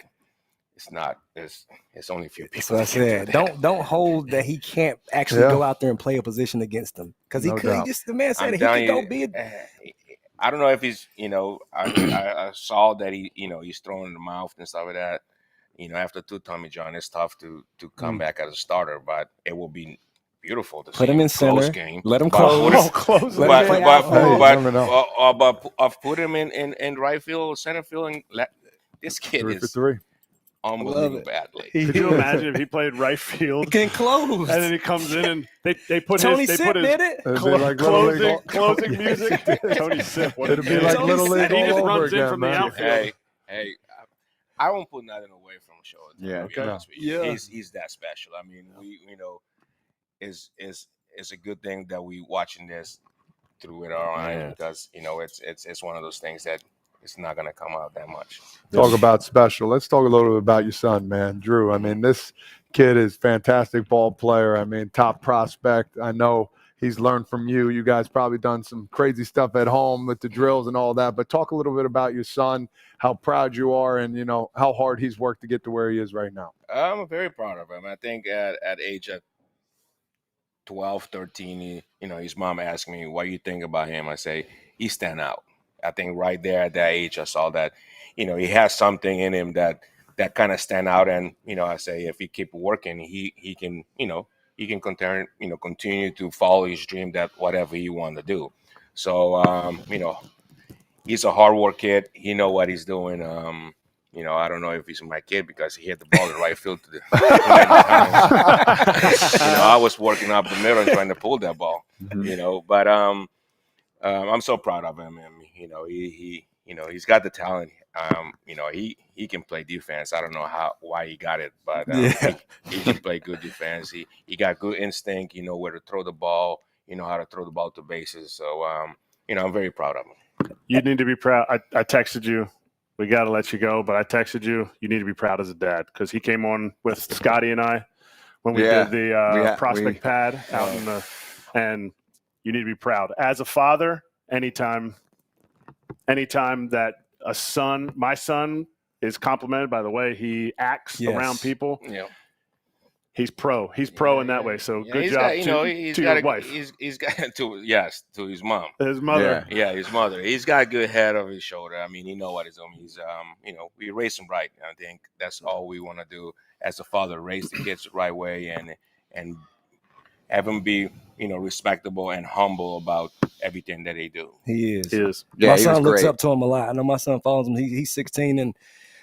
It's only a few people. So I said, don't hold that he can't actually go out there and play a position against them because he could. The man said he could go be. I don't know if he's. I saw that he's throwing in the mouth and stuff like that. After 2 Tommy John, it's tough to come back as a starter, but it will be beautiful to put him in center. Game. Let him close. But put him in right field, center field, and this kid 3 is for 3. Unbelievable badly. Could you imagine if he played right field? He can close. And then he comes in and they put Tony his closing music. Tony Sip. It'd be like Little League all over again. He just runs in from the outfield. Hey, I won't put nothing away from Shohei. Yeah. He's that special. I mean, is a good thing that we watching this through with our eyes because it's one of those things that it's not going to come out that much. Talk about special. Let's talk a little bit about your son, man, Drew. I mean, this kid is fantastic ball player. I mean, top prospect. I know he's learned from you. You guys probably done some crazy stuff at home with the drills and all that. But talk a little bit about your son, how proud you are, and how hard he's worked to get to where he is right now. I'm very proud of him. I think at age of 12, 13, his mom asked me, "What do you think about him?" I say, "He stand out." I think right there at that age, I saw that, he has something in him that kind of stand out. And, I say if he keep working, he can, he can continue to follow his dream that whatever he want to do. So, he's a hard work kid. He know what he's doing. I don't know if he's my kid because he hit the ball in right field to the I was working up the middle and trying to pull that ball, but I'm so proud of him. And, he's got the talent. He can play defense. I don't know why he got it, but he can play good defense. He got good instinct. Where to throw the ball. How to throw the ball to bases. So I'm very proud of him. You need to be proud. I texted you. We got to let you go, but I texted you. You need to be proud as a dad because he came on with Scotty and I when we did the prospect pad out in the – and you need to be proud. As a father, anytime that a son – my son is complimented by the way he acts around people. Yeah. He's pro. He's pro in that way. So good job to your wife. He's got to his mom. His mother. Yeah, his mother. He's got a good head of his shoulder. I mean, he know what he's doing. He's we raise him right. I think that's all we want to do as a father, raise the kids the right way and have him be, respectable and humble about everything that they do. He is. He is. Yeah, my son looks up to him a lot. I know my son follows him. He's 16 and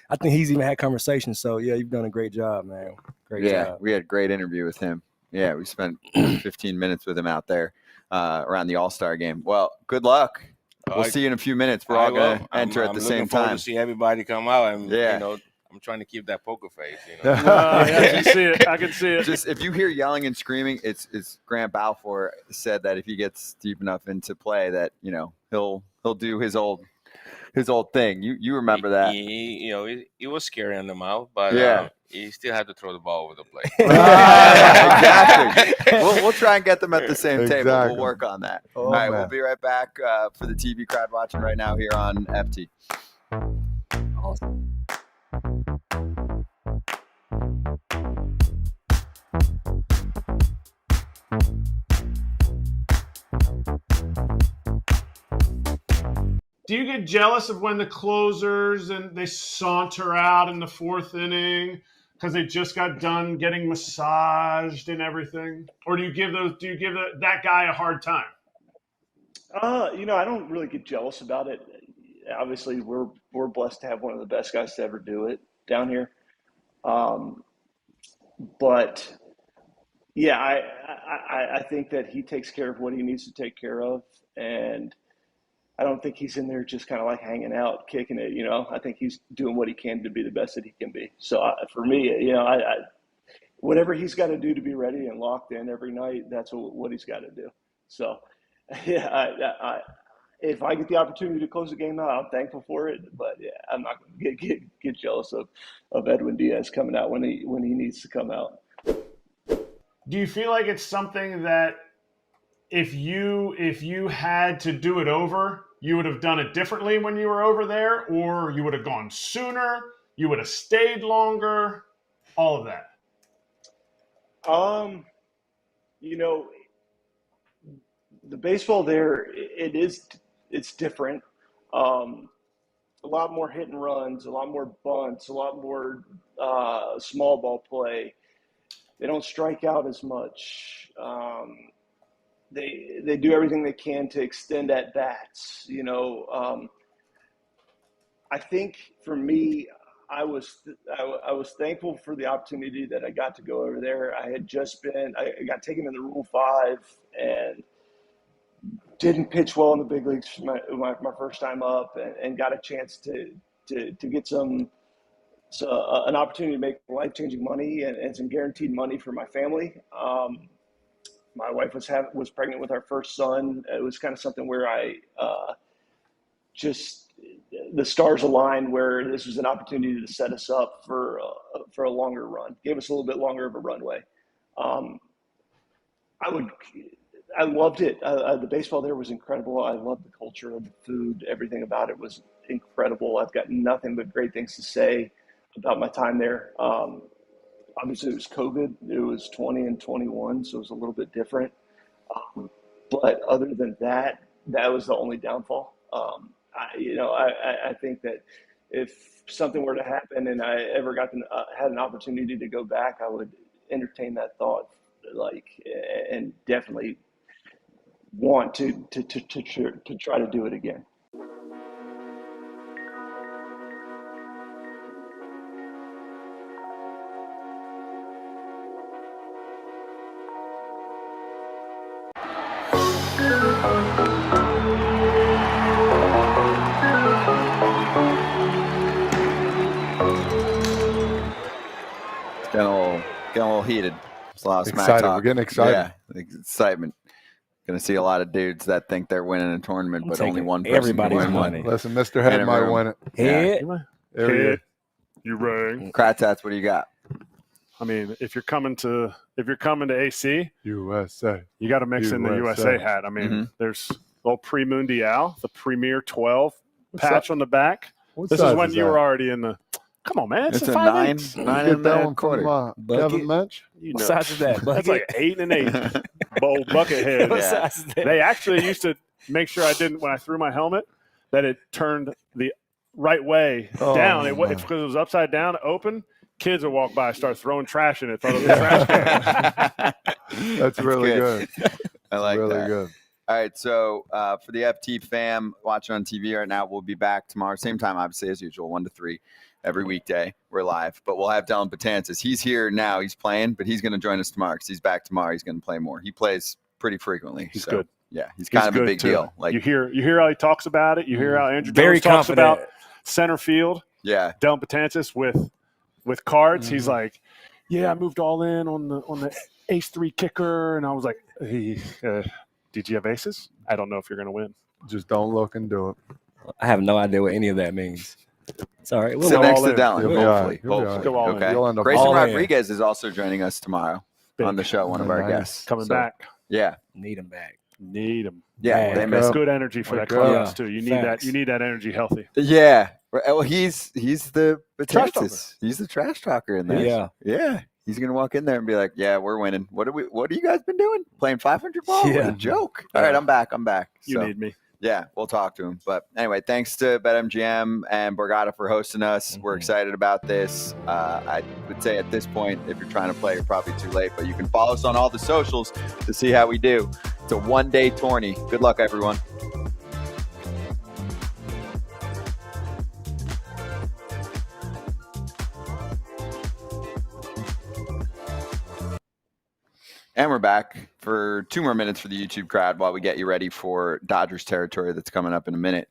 I think he's even had conversations. So, yeah, you've done a great job, man. Great job. Yeah, we had a great interview with him. Yeah, we spent 15 minutes with him out there around the All-Star game. Well, good luck. We'll see you in a few minutes. We're all going to enter at the same time. To see everybody come out. And, I'm trying to keep that poker face. I can see it. I can see it. Just if you hear yelling and screaming, it's Grant Belfour said that if he gets deep enough into play that, he'll do his old thing. You remember that? He was scary on the mouth, but he still had to throw the ball over the plate. Exactly. We'll try and get them at the same table. We'll work on that. All right, we'll be right back for the TV crowd watching right now here on FT. Awesome. Do you get jealous of when the closers and they saunter out in the fourth inning because they just got done getting massaged and everything? Or do you give that guy a hard time? I don't really get jealous about it. Obviously, we're blessed to have one of the best guys to ever do it down here. But yeah, I think that he takes care of what he needs to take care of, and I don't think he's in there just kind of like hanging out, kicking it. I think he's doing what he can to be the best that he can be. So for me, whatever he's got to do to be ready and locked in every night, that's what he's got to do. So yeah, if I get the opportunity to close the game out, I'm thankful for it. But yeah, I'm not going to get jealous of Edwin Diaz coming out when he needs to come out. Do you feel like it's something that if you had to do it over, you would have done it differently when you were over there, or you would have gone sooner, you would have stayed longer, all of that? The baseball there, it's different. A lot more hit and runs, a lot more bunts, a lot more small ball play. They don't strike out as much. They do everything they can to extend at bats. I think for me, I was thankful for the opportunity that I got to go over there. I got taken in the Rule 5 and didn't pitch well in the big leagues my first time up, and got a chance to get an opportunity to make life-changing money and some guaranteed money for my family. My wife was pregnant with our first son. It was kind of something where the stars aligned, where this was an opportunity to set us up for a longer run. Gave us a little bit longer of a runway. I loved it. The baseball there was incredible. I loved the culture of the food. Everything about it was incredible. I've got nothing but great things to say about my time there. Obviously, it was COVID. It was 20 and 21, so it was a little bit different. But other than that was the only downfall. I think that if something were to happen and I ever had an opportunity to go back, I would entertain that thought, and definitely want to try to do it again. Getting a little heated. It's a lot of smack Excited. talk. We're getting excited. Yeah, excitement. Going to see a lot of dudes that think they're winning a tournament, but only one person everybody's can win money. one. Listen, Mr. Head might win it. Head. Head. You rang. Kratz, what do you got? I mean, if you're coming to AC, USA, you got to mix in the USA hat. I mean, there's little pre-mundial, the Premier 12 patch on the back. This is when you were already in the. Come on, man! It's a 9 nine and a quarter. Kevin Mench. You What know, size is that? that's like 8 and 8 bowl bucket head. What size is that? They actually used to make sure I didn't, when I threw my helmet, that it turned the right way down. It's because it was upside down, open. Kids would walk by, start throwing trash in it, thought it was a trash can. That's really good. I like really that. good. All right, so for the FT fam watching on TV right now, we'll be back tomorrow, same time, obviously, as usual, 1 to 3 every weekday. We're live, but we'll have Dylan Betances. He's here now. He's playing, but he's going to join us tomorrow because he's back tomorrow. He's going to play more. He plays pretty frequently. He's good. Yeah, he's kind of a big deal. Like you hear how he talks about it. You hear how Andruw Very Jones talks confident. about center field. Yeah, Dylan Betances with cards. He's like, yeah, I moved all in on the ace 3 kicker, and I was like, hey, did you have aces? I don't know if you're going to win. Just don't look and do it. I have no idea what any of that means. It's all right. We'll sit go next all to in. Dylan. You'll be all right. You'll be all right. Go all in. Okay. You'll end up Grayson all in. Rodriguez is also joining us tomorrow on the show. One of our Nice. guests Coming So, back. Yeah, Need him back. Need him. yeah, Man, they Wake miss up. Good energy for that Wake up. clubhouse too. You need that. Facts. You need that energy healthy. Yeah. Well, he's the Trash Betances. He's the trash talker in there. Yeah. Yeah. He's gonna walk in there and be like, "Yeah, we're winning. What are you guys been doing? Playing 500 ball? What Yeah. a joke." All right, I'm back. You So, need me. yeah, we'll talk to him. But anyway, thanks to BetMGM and Borgata for hosting us. We're excited about this. I would say at this point, if you're trying to play, you're probably too late. But you can follow us on all the socials to see how we do. It's a one-day tourney. Good luck, everyone. And we're back for 2 more minutes for the YouTube crowd while we get you ready for Dodgers territory that's coming up in a minute.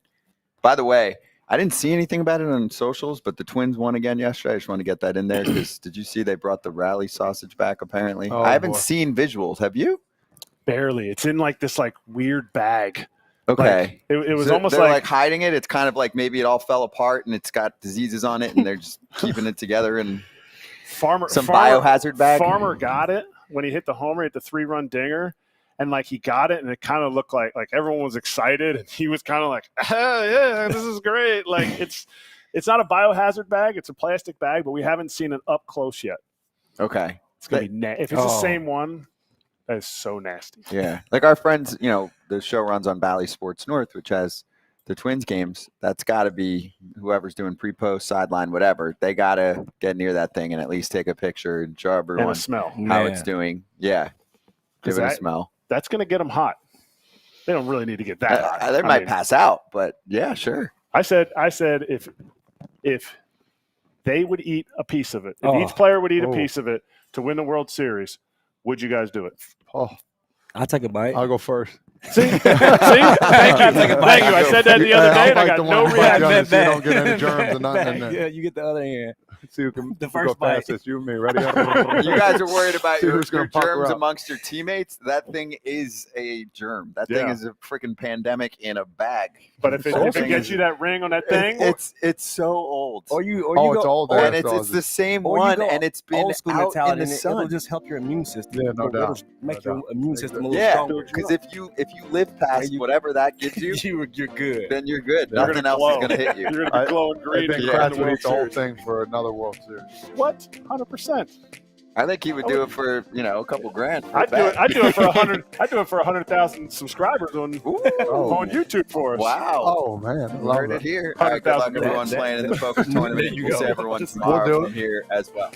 By the way, I didn't see anything about it on socials, but the Twins won again yesterday. I just want to get that in there because did you see they brought the rally sausage back apparently? Oh, I haven't boy. seen visuals. Have you? Barely. It's in like this weird bag. Okay. It was So almost they're like hiding it. It's kind of like maybe it all fell apart and it's got diseases on it and they're just keeping it together and Farmer biohazard bag. Farmer got it when he hit the homer, hit the 3-run dinger, and he got it, and it kind of looked like everyone was excited, and he was kind of like, yeah, this is great. It's not a biohazard bag; it's a plastic bag, but we haven't seen it up close yet. Okay. It's gonna be if it's the same one, that is so nasty. Yeah. Like our friends, the show runs on Bally Sports North, which has the Twins games. That's got to be whoever's doing pre-post, sideline, whatever. They got to get near that thing and at least take a picture and show everyone And a smell. how it's doing. Yeah. Give it a smell. That's gonna get them hot. They don't really need to get that hot. They might pass out, but yeah, sure. I said if they would eat a piece of it, if each player would eat a piece of it to win the World Series, would you guys do it? Oh, I'll take a bite. I'll go first. See? Thank you. I said that the other day, and I got no reaction. So you don't get any germs or nothing in there. Yeah, you get the other hand. See who can The go first bite. fastest. You and me. Ready? You guys are worried about See your who's gonna pucker germs up. amongst your teammates. That thing is a germ. That thing Yeah. is a freaking pandemic in a bag. But if it gets you that ring on that thing, It's so old. Or you it's old. and there, it's the same or you one, go and it's been old school out in mentality, the and sun. it'll just help your immune system. Yeah, no It'll doubt. Make No your doubt. immune system a little Yeah, stronger. because if you live past whatever that gives you, you're good. then you're good. You're Nothing gonna else glow. is going to hit you. you're going to be glowing I green. think to Kratz win the would World eat the whole Series. thing for another World Series. What? 100%. I think he would do it for a couple grand. For a I'd do it. bag. I'd do it for 100. I'd do it for 100,000 subscribers on Ooh. on YouTube for us. Wow. Oh man, I love Heard it. it here. All right, good luck 100,000 everyone playing in the focus tournament. you We'll go. see everyone We'll tomorrow do from here as well.